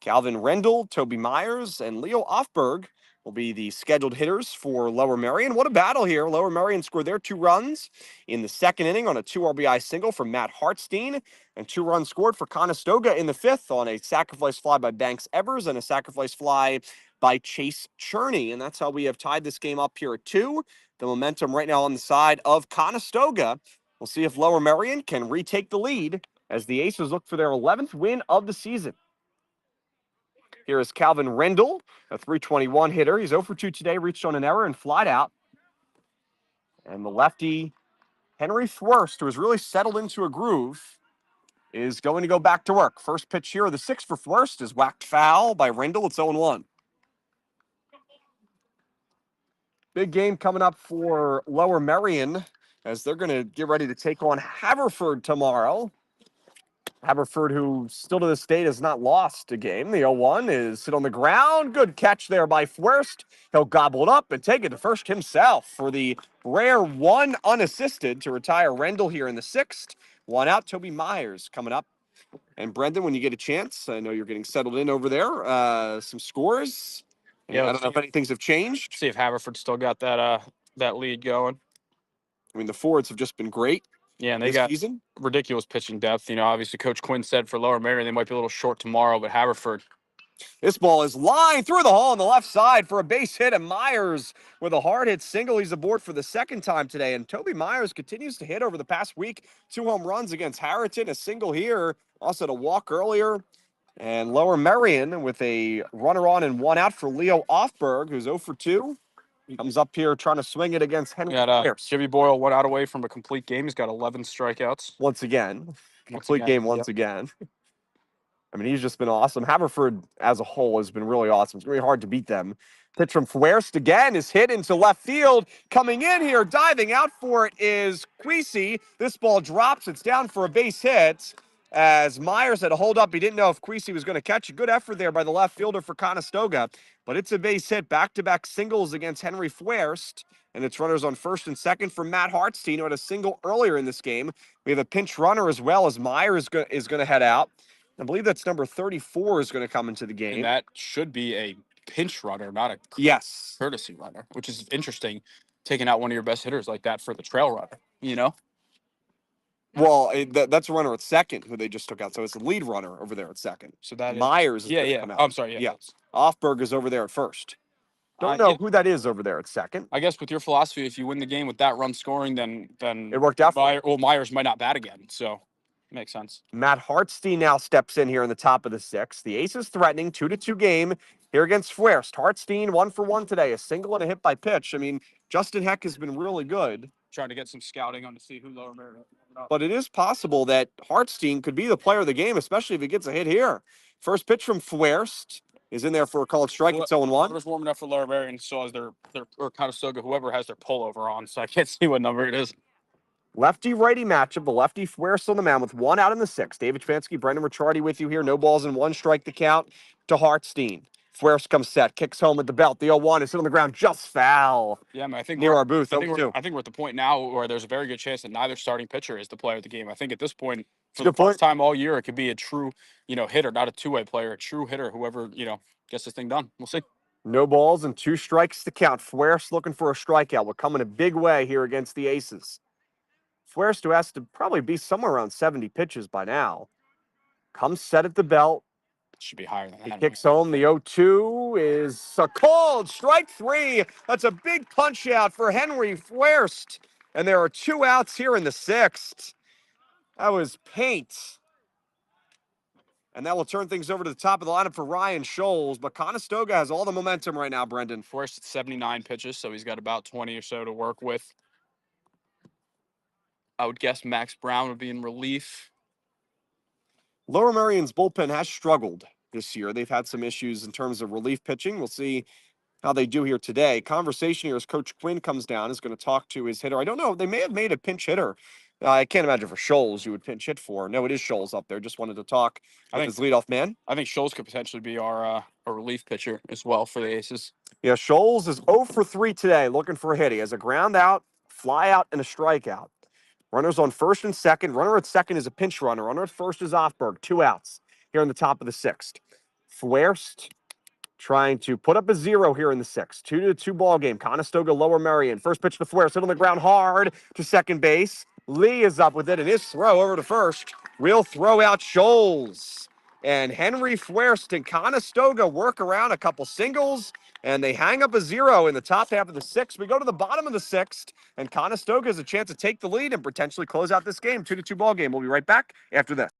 Speaker 4: Calvin Rendell, Toby Myers, and Leo Offberg will be the scheduled hitters for Lower Merion. What a battle here. Lower Merion scored their 2 runs in the 2nd inning on a 2 RBI single from Matt Hartstein, and 2 runs scored for Conestoga in the 5th on a sacrifice fly by Banks Evers and a sacrifice fly by Chase Cherney. And that's how we have tied this game up here at 2. The momentum right now on the side of Conestoga. We'll see if Lower Merion can retake the lead as the Aces look for their 11th win of the season. Here is Calvin Rendell, a .321 hitter. He's 0 for 2 today, reached on an error and flied out. And the lefty, Henry Thwerst, who has really settled into a groove, is going to go back to work. First pitch here of the 6th for Thwerst is whacked foul by Rendell. It's 0-1. Big game coming up for Lower Merion as they're going to get ready to take on Haverford tomorrow. Haverford, who still to this date has not lost a game. The 0-1 is hit on the ground. Good catch there by Thwerst. He'll gobble it up and take it to first himself for the rare one unassisted to retire Rendell here in the 6th. One out, Toby Myers coming up. And Brendan, when you get a chance, I know you're getting settled in over there. Some scores.
Speaker 5: Yeah,
Speaker 4: I don't know if any things have changed.
Speaker 5: See if Haverford still got that lead going.
Speaker 4: I mean, the forwards have just been great.
Speaker 5: Yeah, and they
Speaker 4: this
Speaker 5: got
Speaker 4: season.
Speaker 5: Ridiculous pitching depth. You know, obviously Coach Quinn said for Lower Merion they might be a little short tomorrow, but Haverford.
Speaker 4: This ball is lined through the hole on the left side for a base hit, and Myers with a hard hit single. He's aboard for the 2nd time today, and Toby Myers continues to hit over the past week. 2 home runs against Harriton, a single here, also to walk earlier. And Lower Merion with a runner on and 1 out for Leo Offberg, who's 0 for 2. He comes up here trying to swing it against Henry Myers.
Speaker 5: Jimmy Boyle 1 out away from a complete game. He's got 11 strikeouts.
Speaker 4: Once again. Complete game once again. I mean, he's just been awesome. Haverford as a whole has been really awesome. It's really hard to beat them. Pitch from Thwerst again is hit into left field. Coming in here, diving out for it is Queasy. This ball drops. It's down for a base hit as Myers had a hold up. He didn't know if Queasy was going to catch it. Good effort there by the left fielder for Conestoga. But it's a base hit. Back-to-back singles against Henry Thwerst. And it's runners on 1st and 2nd for Matt Hartstein, who had a single earlier in this game. We have a pinch runner as well as Myers is going to head out. I believe that's number 34 is going to come into the game.
Speaker 5: And that should be a pinch runner, not a courtesy runner, which is interesting, taking out one of your best hitters like that for the trail runner, you know?
Speaker 4: Well, that's a runner at 2nd who they just took out. So it's the lead runner over there at 2nd.
Speaker 5: So that
Speaker 4: Myers is going to come out.
Speaker 5: I'm sorry. Yeah.
Speaker 4: Offberg is over there at 1st. Don't know who that is over there at 2nd.
Speaker 5: I guess with your philosophy, if you win the game with that run scoring, then
Speaker 4: it worked out.
Speaker 5: Myers might not bat again. So makes sense.
Speaker 4: Matt Hartstein now steps in here in the top of the 6th. The Aces threatening 2-2 game here against Thwerst. Hartstein 1 for 1 today, a single and a hit by pitch. I mean, Justin Heck has been really good.
Speaker 5: Trying to get some scouting on to see who Lower Merion.
Speaker 4: But it is possible that Hartstein could be the player of the game, especially if he gets a hit here. First pitch from Thwerst is in there for a called strike. It's 0-1.
Speaker 5: It's warming up for Lower Merion, so as their or Conestoga, whoever has their pullover on, so I can't see what number it is.
Speaker 4: Lefty-righty matchup. The lefty Thwerst on the mound with 1 out in the 6th. David Chapansky, Brendan Ricciardi with you here. No balls and 1 strike to count to Hartstein. Thwerst comes set, kicks home with the belt. The 0-1 is hit on the ground, just foul.
Speaker 5: Yeah, man, I think
Speaker 4: near our booth.
Speaker 5: I think we're at the point now where there's a very good chance that neither starting pitcher is the player of the game. I think at this point, for the first time all year, it could be a true, hitter, not a two-way player, a true hitter, whoever, gets this thing done. We'll see.
Speaker 4: No balls and 2 strikes to count. Thwerst looking for a strikeout. Will come in a big way here against the Aces. Thwerst, who has to probably be somewhere around 70 pitches by now, comes set at the belt.
Speaker 5: Should be higher than that.
Speaker 4: He kicks home. The 0-2 is a called strike 3. That's a big punch out for Henry Thwerst. And there are 2 outs here in the 6th. That was paint. And that will turn things over to the top of the lineup for Ryan Scholes. But Conestoga has all the momentum right now, Brendan.
Speaker 5: Thwerst at 79 pitches, so he's got about 20 or so to work with. I would guess Max Brown would be in relief.
Speaker 4: Lower Merion's bullpen has struggled this year. They've had some issues in terms of relief pitching. We'll see how they do here today. Conversation here as Coach Quinn comes down is going to talk to his hitter. I don't know. They may have made a pinch hitter. I can't imagine for Scholes you would pinch hit for. No, it is Scholes up there. Just wanted to talk with his leadoff man.
Speaker 5: I think Scholes could potentially be our relief pitcher as well for the Aces.
Speaker 4: Yeah, Scholes is 0 for 3 today, looking for a hit. He has a ground out, fly out, and a strikeout. Runners on 1st and 2nd. Runner at 2nd is a pinch runner. Runner at 1st is Offberg. 2 outs here in the top of the 6th. Thwerst trying to put up a 0 here in the 6th. 2-2 ball game. Conestoga, Lower Merion. First pitch to Thwerst. Hit on the ground hard to second base. Lee is up with it, and his throw over to first will throw out Scholes. And Henry Thwerst and Conestoga work around a couple singles, and they hang up a 0 in the top half of the 6th. We go to the bottom of the 6th, and Conestoga has a chance to take the lead and potentially close out this game. 2-2 ball game. We'll be right back after this.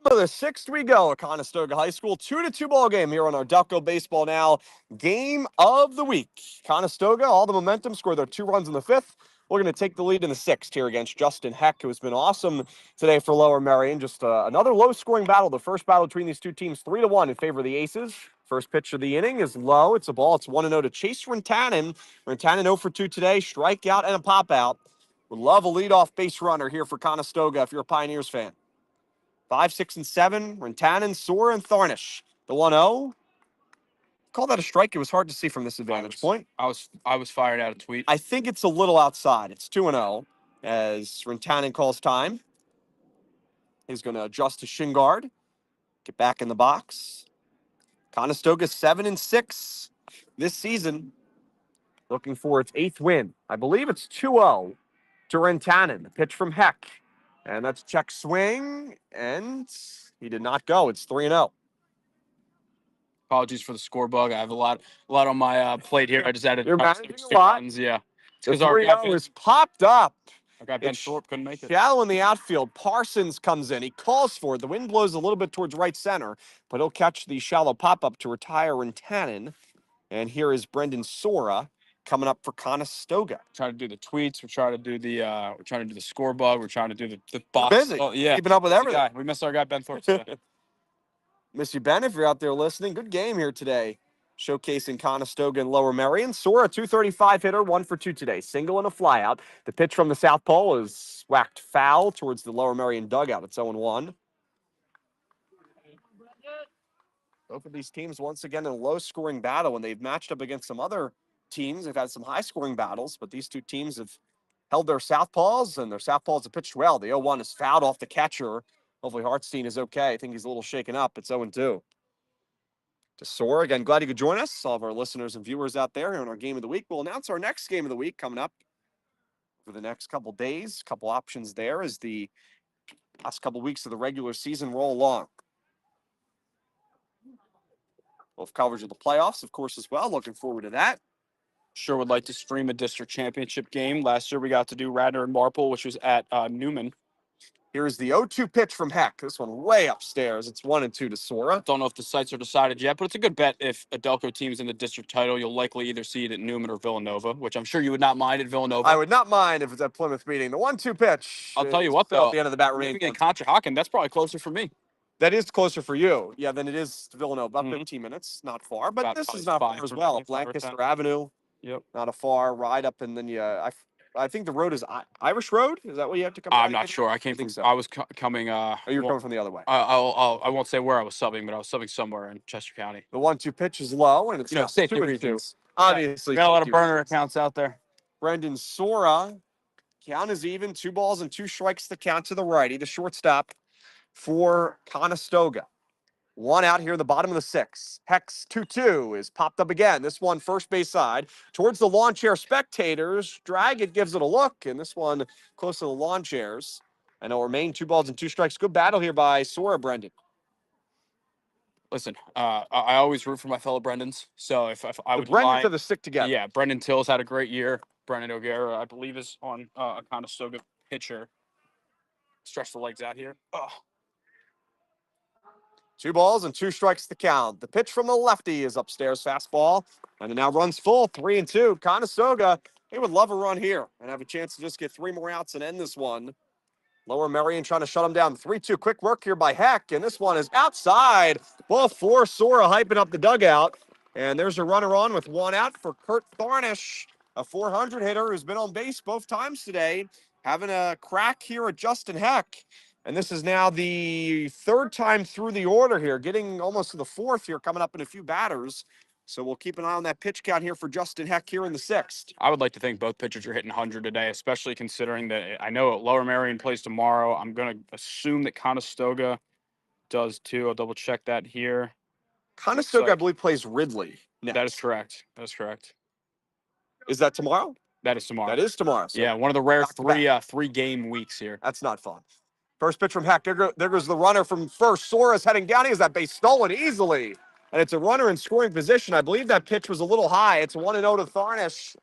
Speaker 4: To the sixth we go at Conestoga High School. 2-2 ball game here on our Delco Baseball Now game of the week. Conestoga, all the momentum, scored their 2 runs in the fifth. We're going to take the lead in the sixth here against Justin Heck, who has been awesome today for Lower Merion. Just another low-scoring battle. The first battle between these two teams, 3-1 in favor of the Aces. First pitch of the inning is low. It's a ball. It's 1-0 to Chase Rintanen. Rintanen 0 for 2 today. Strikeout and a pop-out. Would love a leadoff base runner here for Conestoga if you're a Pioneers fan. 5, 6, and 7. Rintanen, Sora, and Tharnish. The 1-0. Call that a strike. It was hard to see from this advantage point.
Speaker 5: I was fired out a tweet.
Speaker 4: I think it's a little outside. It's 2-0 as Rintanen calls time. He's going to adjust to shin guard. Get back in the box. Conestoga 7-6 this season. Looking for its 8th win. I believe it's 2-0 to Rintanen. The pitch from Heck. And that's check swing. And he did not go. It's 3-0.
Speaker 5: Apologies for the score bug. I have a lot on my plate here. I just added.
Speaker 4: You're managing a lot.
Speaker 5: Yeah.
Speaker 4: The 3-0 is popped up.
Speaker 5: Our guy Ben Thorpe couldn't make it.
Speaker 4: Shallow in the outfield. Parsons comes in. He calls for it. The wind blows a little bit towards right center, but he'll catch the shallow pop-up to retire Rintanen. And here is Brendan Sora coming up for Conestoga.
Speaker 5: Trying to do the tweets. We're trying to do the score bug. We're trying to do the box.
Speaker 4: Busy.
Speaker 5: Oh, yeah.
Speaker 4: Keeping up with everything.
Speaker 5: We missed our guy Ben Thorpe today.
Speaker 4: Miss you, Ben, if you're out there listening. Good game here today. Showcasing Conestoga and Lower Merion. Sora, 235 hitter, 1 for 2 today. Single and a flyout. The pitch from the South Pole is whacked foul towards the Lower Merion dugout. It's 0-1. Both of these teams, once again, in a low-scoring battle. When they've matched up against some other teams, they've had some high-scoring battles, but these two teams have held their southpaws, and their southpaws have pitched well. The 0-1 is fouled off the catcher. Hopefully Hartstein is okay. I think he's a little shaken up. It's 0-2. To Sora, again, glad you could join us. All of our listeners and viewers out there here on our Game of the Week. We'll announce our next Game of the Week coming up for the next couple days. Couple options there as the last couple weeks of the regular season roll along. We'll have coverage of the playoffs, of course, as well. Looking forward to that.
Speaker 5: Sure would like to stream a district championship game. Last year we got to do Radnor and Marple, which was at Newman.
Speaker 4: Here's the 0-2 pitch from Heck. This one way upstairs. It's 1-2 to Sora.
Speaker 5: Don't know if the sites are decided yet, but it's a good bet. If a Delco team's in the district title, you'll likely either see it at Newman or Villanova, which I'm sure you would not mind at Villanova.
Speaker 4: I would not mind if it's at Plymouth meeting. The 1-2 pitch.
Speaker 5: I'll tell you what, though.
Speaker 4: At the end of the bat remaining.
Speaker 5: In Conshohocken, that's probably closer for me.
Speaker 4: That is closer for you. Yeah, than it is to Villanova. About 15 minutes. Not far. But this is not far as well. Up Lancaster Avenue.
Speaker 5: Yep.
Speaker 4: Not a far ride up, and then I think the road is Irish Road. Is that what you have to come?
Speaker 5: I'm not sure. I came from.
Speaker 4: So.
Speaker 5: I was coming.
Speaker 4: Oh, you're coming from the other way.
Speaker 5: I won't say where I was subbing, but I was subbing somewhere in Chester County.
Speaker 4: The 1-2 pitch is low, and it's
Speaker 5: safety reasons.
Speaker 4: Obviously,
Speaker 5: got a lot of burner accounts out there.
Speaker 4: Brendan Sora, count is even. 2 balls and 2 strikes to count to the righty, the shortstop for Conestoga. 1 out here in the bottom of the 6th. Hex 2-2 is popped up again. This one first base side towards the lawn chair spectators. Drag it, gives it a look, and this one close to the lawn chairs. And it'll remain 2 balls and 2 strikes. Good battle here by Sora, Brendan.
Speaker 5: Listen, I always root for my fellow Brendans. So if I would
Speaker 4: Brendans are the stick together.
Speaker 5: Yeah, Brendan Tills had a great year. Brendan O'Gara, I believe, is on a Conestoga pitcher. Stretch the legs out here. Oh.
Speaker 4: 2 balls and 2 strikes to count. The pitch from the lefty is upstairs, fastball, and it now runs full, 3-2. Conestoga, they would love a run here and have a chance to just get 3 more outs and end this one. Lower Merion trying to shut him down. 3-2, quick work here by Heck, and this one is outside. Ball 4, Sora hyping up the dugout, and there's a runner on with 1 out for Kurt Tharnish, a 400 hitter who's been on base both times today, having a crack here at Justin Heck. And this is now the 3rd time through the order here, getting almost to the 4th here, coming up in a few batters. So we'll keep an eye on that pitch count here for Justin Heck here in the 6th.
Speaker 5: I would like to think both pitchers are hitting 100 today, especially considering that I know Lower Merion plays tomorrow. I'm going to assume that Conestoga does too. I'll double check that here.
Speaker 4: Conestoga, I believe, plays Ridley next.
Speaker 5: That is correct. That is correct.
Speaker 4: Is that tomorrow?
Speaker 5: That is tomorrow.
Speaker 4: That is tomorrow. So
Speaker 5: yeah, one of the rare 3-game weeks here.
Speaker 4: That's not fun. First pitch from Heck. There goes the runner from first. Sora's heading down. He has that base stolen easily. And it's a runner in scoring position. I believe that pitch was a little high. It's 1-0 to Tharnish.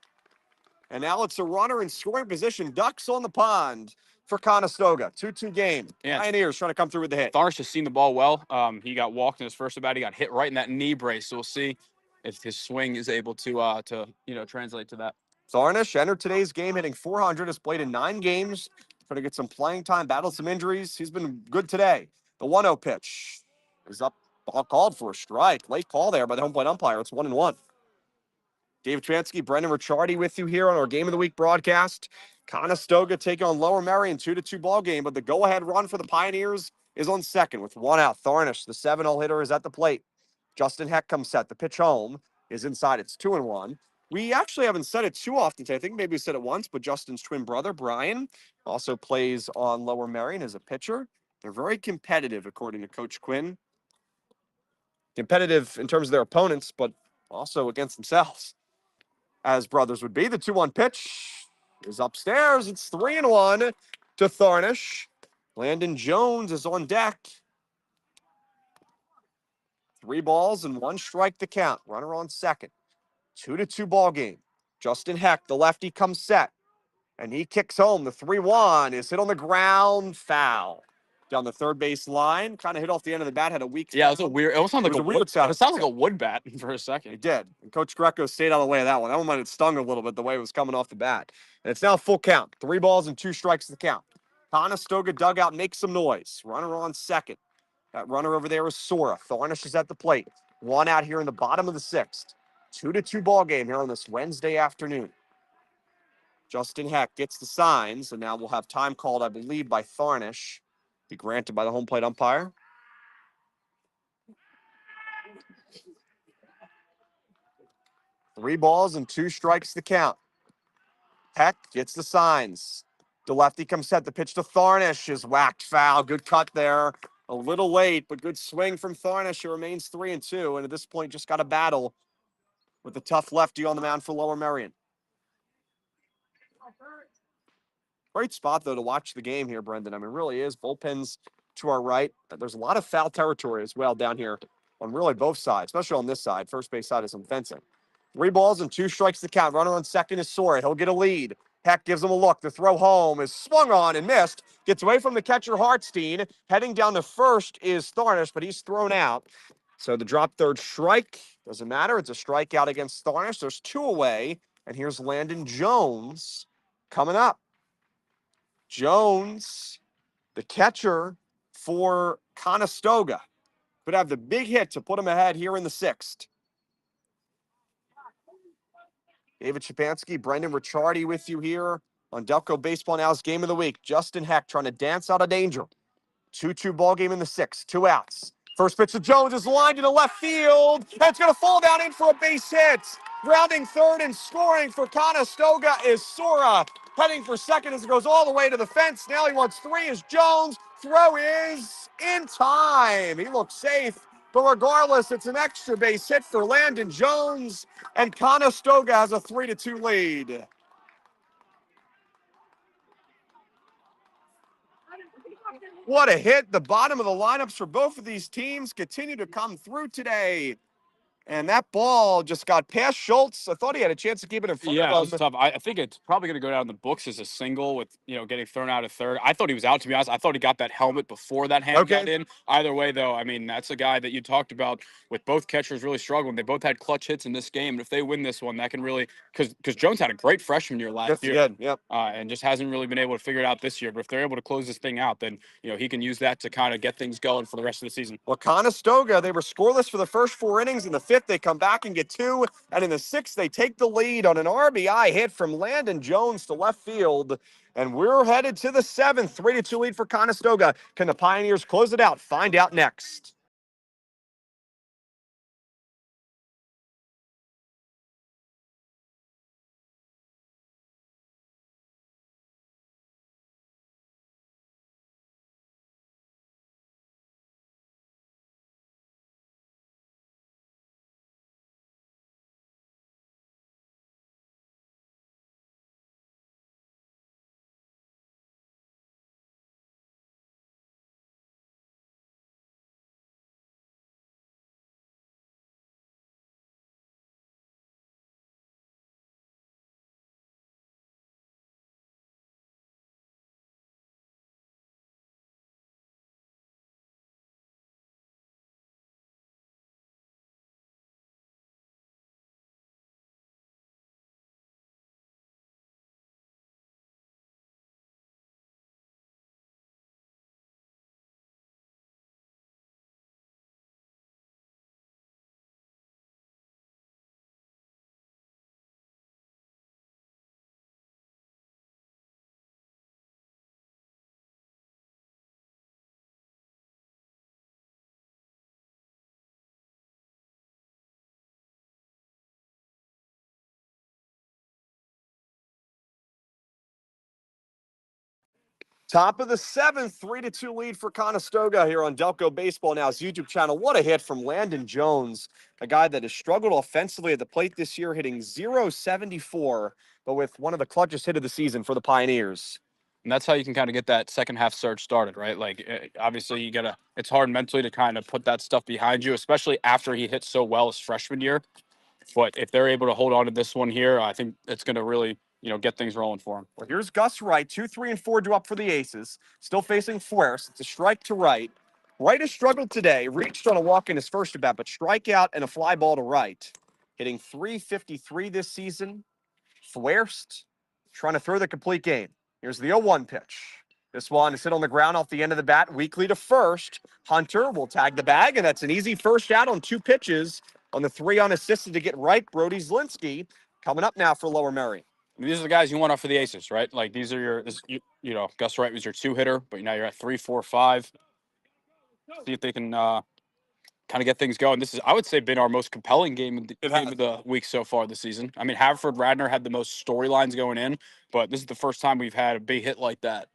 Speaker 4: And now it's a runner in scoring position. Ducks on the pond. for Conestoga. 2-2 game.
Speaker 5: Yeah.
Speaker 4: Pioneers trying to come through with the hit.
Speaker 5: Tharnish has seen the ball well. He got walked in his first at bat. He got hit right in that knee brace. So we'll see if his swing is able to translate to that.
Speaker 4: Tharnish entered today's game hitting .400, has played in 9 games, trying to get some playing time, battled some injuries. He's been good today. The 1-0 pitch is up, ball called for a strike. Late call there by the home plate umpire. It's 1-1. David Transky, Brendan Ricciardi with you here on our Game of the Week broadcast. Conestoga taking on Lower Merion, 2-2 ball game, but the go-ahead run for the Pioneers is on second with 1 out. Tharnish, the 7-0 hitter, is at the plate. Justin Heck comes set. The pitch home is inside. It's 2-1. We actually haven't said it too often today. I think maybe we said it once, but Justin's twin brother, Brian, also plays on Lower Merion as a pitcher. They're very competitive, according to Coach Quinn. Competitive in terms of their opponents, but also against themselves, as brothers would be. The 2-1 pitch is upstairs. It's 3-1 to Tharnish. Landon Jones is on deck. 3 balls and 1 strike to count. Runner on second. 2-2 ball game. Justin Heck, the lefty, comes set, and he kicks home. The 3-1 is hit on the ground, foul. Down the third base line, kind of hit off the end of the bat, had a weak.
Speaker 5: Yeah, it was a weird. It almost sounded like a wood
Speaker 4: sound.
Speaker 5: It sounds like a wood bat for a
Speaker 4: He
Speaker 5: second.
Speaker 4: did. And Coach Greco stayed out of the way of that one. That one might have stung a little bit the way it was coming off the bat. And it's now full count. 3 balls and 2 strikes to the count. Conestoga dugout makes some noise. Runner on second. That runner over there is Sora. Tharnish is at the plate. 1 out here in the bottom of the 6th. 2-2 ball game here on this Wednesday afternoon. Justin Heck gets the signs, and now we'll have time called, I believe, by Tharnish. Be granted by the home plate umpire. Three balls and 2 strikes to count. Heck gets the signs. The lefty comes set. The pitch to Tharnish is whacked foul. Good cut there. A little late, but good swing from Tharnish. It remains 3-2, and at this point, just got a battle with the tough lefty on the mound for Lower Merion. Great spot, though, to watch the game here, Brendan. I mean, really is. Bullpens to our right. There's a lot of foul territory as well down here on really both sides, especially on this side. First base side is some fencing. 3 balls and 2 strikes to count. Runner on second is Sora. He'll get a lead. Heck gives him a look. The throw home is swung on and missed. Gets away from the catcher, Hartstein. Heading down to first is Tharnish, but he's thrown out. So the drop third strike doesn't matter. It's a strikeout against Tharnish. There's 2 away. And here's Landon Jones coming up. Jones, the catcher for Conestoga, could have the big hit to put him ahead here in the 6th. David Shapansky, Brendan Ricciardi with you here on Delco Baseball Now's Game of the Week. Justin Heck trying to dance out of danger. 2-2 ball game in the 6th. 2 outs. First pitch to Jones is lined into left field, and it's going to fall down in for a base hit. Grounding third and scoring for Conestoga is Sora. Heading for second as it goes all the way to the fence. Now he wants 3 is Jones. Throw is in time. He looks safe. But regardless, it's an extra base hit for Landon Jones, and Conestoga has a 3-2 lead. What a hit. The bottom of the lineups for both of these teams continue to come through today. And that ball just got past Schultz. I thought he had a chance to keep it in front
Speaker 5: Yeah, it
Speaker 4: of
Speaker 5: was
Speaker 4: him.
Speaker 5: tough. I think it's probably going to go down in the books as a single with, getting thrown out of third. I thought he was out, to be honest. I thought he got that helmet before that hand got in. Either way, though, I mean, that's a guy that you talked about with both catchers really struggling. They both had clutch hits in this game. And if they win this one, that can really – because Jones had a great freshman year last year.
Speaker 4: Yes, yep.
Speaker 5: And just hasn't really been able to figure it out this year. But if they're able to close this thing out, then, he can use that to kind of get things going for the rest of the season.
Speaker 4: Well, Conestoga, they were scoreless for the first 4 innings. In the 5th, they come back and get 2. And in the 6th, they take the lead on an RBI hit from Landon Jones to left field. And we're headed to the 7th, 3-2 lead for Conestoga. Can the Pioneers close it out? Find out next. Top of the seventh, 3-2 lead for Conestoga here on Delco Baseball Now's YouTube channel. What a hit from Landon Jones, a guy that has struggled offensively at the plate this year, hitting .074, but with one of the clutchest hit of the season for the Pioneers.
Speaker 5: And that's how you can kind of get that second half surge started, right? Like, obviously, it's hard mentally to kind of put that stuff behind you, especially after he hit so well his freshman year. But if they're able to hold on to this one here, I think it's going to really, get things rolling for him.
Speaker 4: Well, here's Gus Wright, 2, 3, and 4 due up for the Aces. Still facing Fuerst. It's a strike to Wright. Wright has struggled today. Reached on a walk in his first at bat, but strikeout and a fly ball to Wright. Hitting .353 this season. Fuerst trying to throw the complete game. Here's the 0-1 pitch. This one is hit on the ground off the end of the bat, weakly to first. Hunter will tag the bag, and that's an easy first out on 2 pitches on the 3 unassisted to get right. Brody Slensky coming up now for Lower Merion.
Speaker 5: I mean, these are the guys you want off for the Aces, right? Like, these are Gus Wright was your 2 hitter, but now you're at 3, 4, 5. See if they can kind of get things going. This is, I would say, been our most compelling game of the week so far this season. I mean, Haverford Radnor had the most storylines going in, but this is the first time we've had a big hit like that.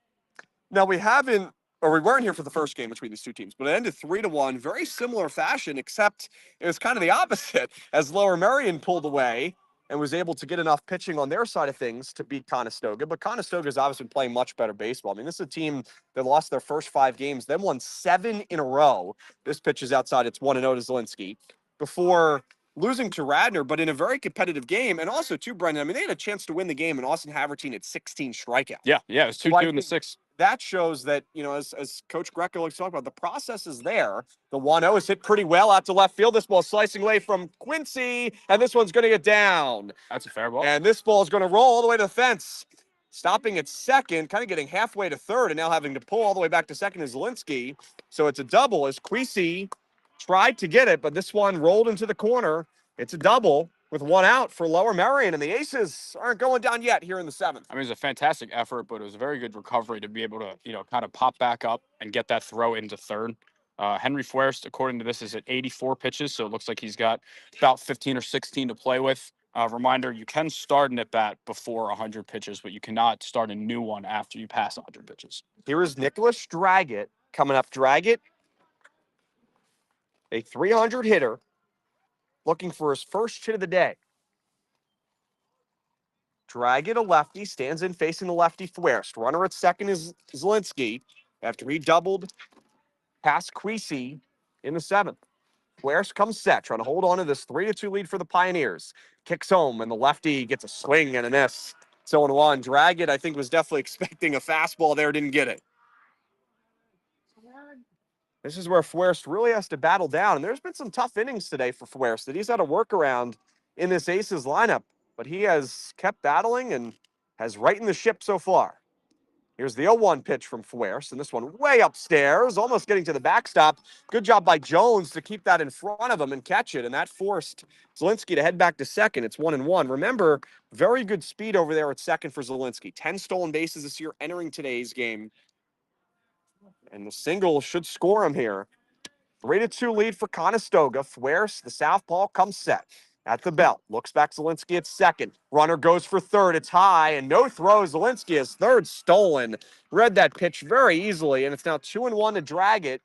Speaker 4: Now, we weren't here for the first game between these two teams, but it ended 3-1, very similar fashion, except it was kind of the opposite, as Lower Merion pulled away and was able to get enough pitching on their side of things to beat Conestoga. But Conestoga has obviously been playing much better baseball. I mean, this is a team that lost their first 5 games, then won 7 in a row. This pitch is outside. It's 1-0 to Slensky before losing to Radnor, but in a very competitive game. And also, too, Brendan, I mean, they had a chance to win the game, and Austin Havertine had 16 strikeouts.
Speaker 5: Yeah, it was 2-2 in the 6th.
Speaker 4: That shows that, as Coach Greco likes to talk about, the process is there. The 1-0 is hit pretty well out to left field. This ball slicing away from Quincy, and this one's going to get down.
Speaker 5: That's a fair ball.
Speaker 4: And this ball is going to roll all the way to the fence. Stopping at second, kind of getting halfway to third, and now having to pull all the way back to second is Zelensky. So it's a double as Quincy tried to get it, but this one rolled into the corner. It's a double with 1 out for Lower Merion, and the Aces aren't going down yet here in the 7th.
Speaker 5: I mean, it was a fantastic effort, but it was a very good recovery to be able to, kind of pop back up and get that throw into third. Henry Fuerst, according to this, is at 84 pitches, so it looks like he's got about 15 or 16 to play with. Reminder, you can start an at-bat before 100 pitches, but you cannot start a new one after you pass 100 pitches.
Speaker 4: Here is Nicholas Draggett coming up. Draggett, a 300 hitter, looking for his first hit of the day. Draggett, a lefty, stands in facing the lefty Fuerst. Runner at second is Zelensky after he doubled past Quisi in the 7th. Fuerst comes set, trying to hold on to this 3-2 lead for the Pioneers. Kicks home, and the lefty gets a swing and a miss. 0-1. Draggett, I think, was definitely expecting a fastball there, didn't get it. This is where Fuerst really has to battle down, and there's been some tough innings today for Fuerst that he's had to work around in this Aces lineup, but he has kept battling and has rightened the ship so far. Here's the 0-1 pitch from Fuerst, and this one way upstairs, almost getting to the backstop. Good job by Jones to keep that in front of him and catch it, and that forced Zelensky to head back to second. It's 1-1. Remember, very good speed over there at second for Zelensky. 10 stolen bases this year entering today's game. And the single should score him here. 3-2 lead for Conestoga. Fuerst, the southpaw, comes set at the belt. Looks back Zelensky at second. Runner goes for third. It's high and no throw. Zelensky has third stolen. Read that pitch very easily, and it's now 2-1 to Draggett.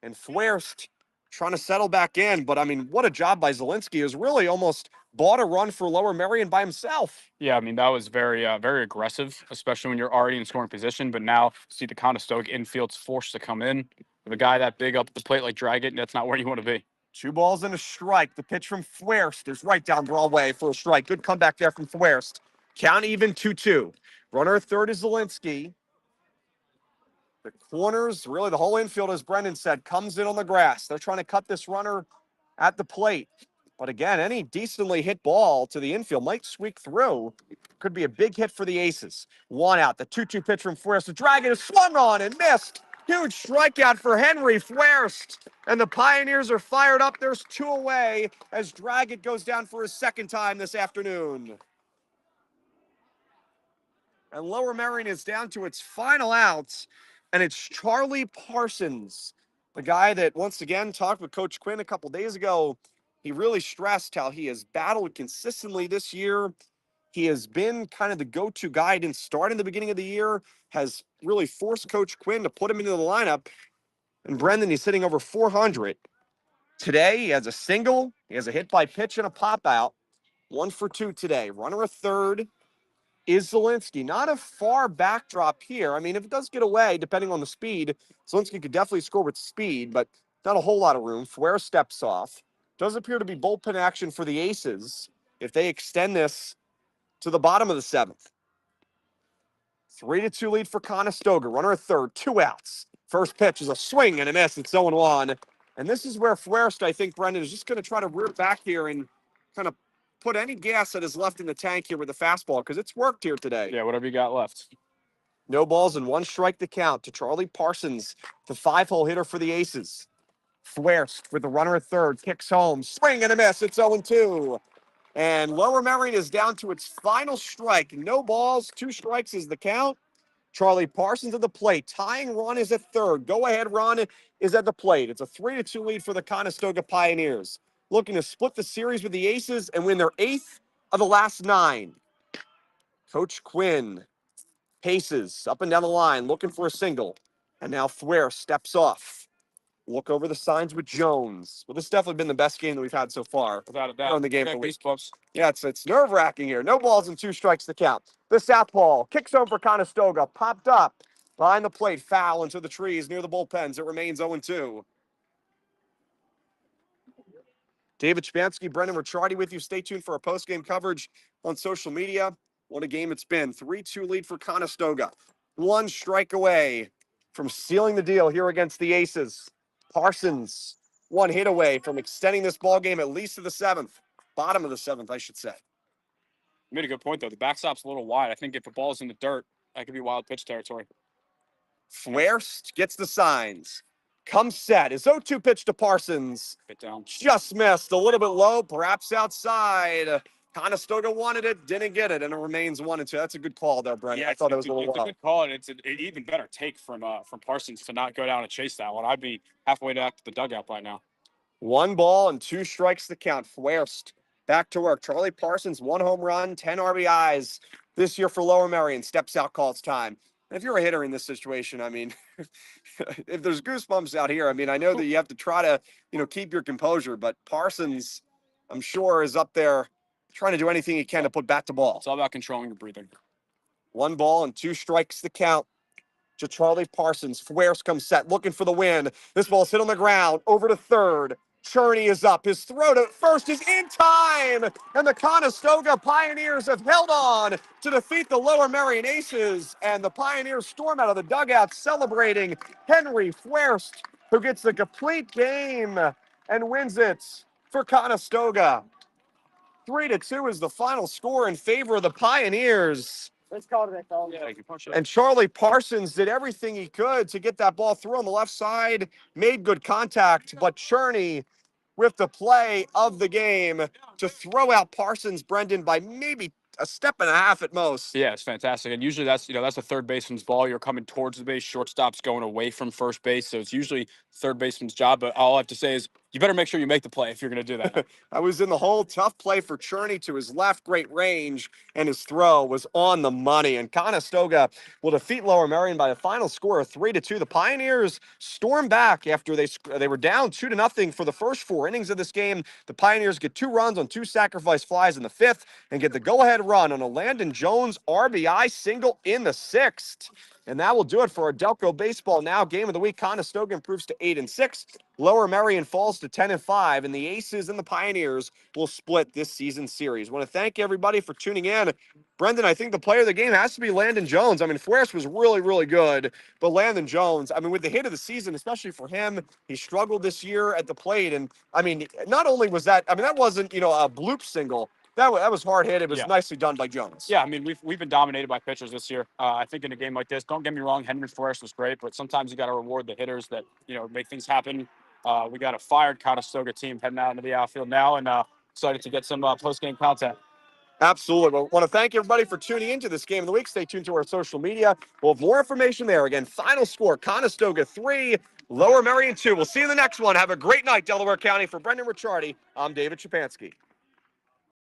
Speaker 4: And Fuerst trying to settle back in. But, I mean, what a job by Zelensky, who's really almost bought a run for Lower Merion by himself.
Speaker 5: Yeah, I mean, that was very, very aggressive, especially when you're already in scoring position. But now, see the Conestoga infield's forced to come in. With a guy that big up the plate like Draggett, that's not where you want to be.
Speaker 4: 2 balls and a strike. The pitch from Fuerst is right down Broadway for a strike. Good comeback there from Fuerst. Count even 2-2. Runner at third is Zelensky. The corners, really the whole infield, as Brendan said, comes in on the grass. They're trying to cut this runner at the plate. But again, any decently hit ball to the infield might squeak through. Could be a big hit for the Aces. 1 out. The 2-2 pitch from Fuerst. The Dragon is swung on and missed. Huge strikeout for Henry Fuerst. And the Pioneers are fired up. There's 2 away as Draggett goes down for his second time this afternoon. And Lower Merion is down to its final outs. And it's Charlie Parsons, the guy that once again talked with Coach Quinn a couple days ago. He really stressed how he has battled consistently this year, He has been kind of the go-to guy. He didn't start in the beginning of the year, has really forced Coach Quinn to put him into the lineup. And Brendan, he's hitting over 400. Today, he has a single. He has a hit by pitch and a pop out. 1 for 2 today. Runner at third is Slensky. Not a far backdrop here. I mean, if it does get away, depending on the speed, Slensky could definitely score with speed, but not a whole lot of room. Fuera steps off. Does appear to be bullpen action for the Aces if they extend this to the bottom of the 7th. 3-2 lead for Conestoga. Runner at third, 2 outs. First pitch is a swing and a miss. It's 0-1. And this is where Fuerst, I think, Brendan, is just going to try to rear back here and kind of put any gas that is left in the tank here with the fastball, because it's worked here today.
Speaker 5: Yeah, whatever you got left.
Speaker 4: No balls and 1 strike to count to Charlie Parsons, the 5-hole hitter for the Aces. Fuerst with the runner at third, kicks home, swing and a miss. It's 0-2. And Lower Merion is down to its final strike. No balls, 2 strikes is the count. Charlie Parsons at the plate. Tying run is at third. Go-ahead run is at the plate. It's a 3-2 lead for the Conestoga Pioneers, looking to split the series with the Aces and win their 8th of the last 9. Coach Quinn paces up and down the line, looking for a single. And now Fuer steps off. Look over the signs with Jones. Well, this has definitely been the best game that we've had so far.
Speaker 5: Without a doubt.
Speaker 4: In the game
Speaker 5: Okay,
Speaker 4: for
Speaker 5: peace, pups.
Speaker 4: Yeah, it's nerve-wracking here. No balls and 2 strikes to count. The southpaw kicks home for Conestoga. Popped up behind the plate. Foul into the trees near the bullpens. It remains 0-2. David Shapansky, Brendan Ricciardi with you. Stay tuned for our post-game coverage on social media. What a game it's been. 3-2 lead for Conestoga. 1 strike away from sealing the deal here against the Aces. Parsons, 1 hit away from extending this ball game at least to the 7th. Bottom of the 7th, I should say.
Speaker 5: You made a good point, though. The backstop's a little wide. I think if the ball's in the dirt, that could be wild pitch territory.
Speaker 4: Fuerst gets the signs. Comes set. His 0-2 pitch to Parsons.
Speaker 5: Bit down.
Speaker 4: Just missed. A little bit low, perhaps outside. Conestoga wanted it, didn't get it, and it remains 1-2. That's a good call there, Brent.
Speaker 5: Yeah,
Speaker 4: I thought it was a little
Speaker 5: it's a good call, and it's an even better take from Parsons to not go down and chase that one. I'd be halfway back to the dugout by now.
Speaker 4: 1 ball and 2 strikes to count. Fuerst back to work. Charlie Parsons, 1 home run, 10 RBIs this year for Lower Merion. Steps out, calls time. And if you're a hitter in this situation, I mean, if there's goosebumps out here, I mean, I know that you have to try to, keep your composure, but Parsons, I'm sure, is up there trying to do anything he can to put bat to ball.
Speaker 5: It's all about controlling your breathing.
Speaker 4: 1 ball and 2 strikes to count to Charlie Parsons. Fuerst comes set, looking for the win. This ball's hit on the ground, over to third. Cherney is up. His throw to first is in time. And the Conestoga Pioneers have held on to defeat the Lower Merion Aces. And the Pioneers storm out of the dugout celebrating Henry Fuerst, who gets the complete game and wins it for Conestoga. 3-2 is the final score in favor of the Pioneers.
Speaker 1: Let's call it that.
Speaker 5: Yeah,
Speaker 4: And Charlie Parsons did everything he could to get that ball through on the left side, made good contact, but Cherney with the play of the game to throw out Parsons, Brendan, by maybe a step and a half at most.
Speaker 5: Yeah, it's fantastic. And usually that's a third baseman's ball. You're coming towards the base. Shortstop's going away from first base. So it's usually third baseman's job. But all I have to say is you better make sure you make the play if you're going to do that.
Speaker 4: I was in the hole. Tough play for Cherney to his left. Great range. And his throw was on the money. And Conestoga will defeat Lower Merion by a final score of 3-2. The Pioneers storm back after they were down 2-0 for the first 4 innings of this game. The Pioneers get 2 runs on 2 sacrifice flies in the 5th and get the go-ahead run on a Landon Jones RBI single in the 6th. And that will do it for our Delco Baseball Now game of the week. Conestoga improves to 8-6. Lower Merion falls to 10-5, and the Aces and the Pioneers will split this season's series. I want to thank everybody for tuning in. Brendan, I think the player of the game has to be Landon Jones. I mean, Fuerst was really, really good, but Landon Jones, I mean, with the hit of the season, especially for him, he struggled this year at the plate. And, I mean, not only was that, I mean, that wasn't, a bloop single. That was hard hit. It was nicely done by Jones.
Speaker 5: Yeah, I mean, we've been dominated by pitchers this year. I think in a game like this, don't get me wrong, Henry Fuerst was great, but sometimes you got to reward the hitters that, make things happen. We got a fired Conestoga team heading out into the outfield now, and excited to get some post-game content.
Speaker 4: Absolutely. Well, I want to thank everybody for tuning into this game of the week. Stay tuned to our social media. We'll have more information there. Again, final score, Conestoga 3, Lower Merion 2. We'll see you in the next one. Have a great night, Delaware County. For Brendan Ricciardi, I'm David Shapansky.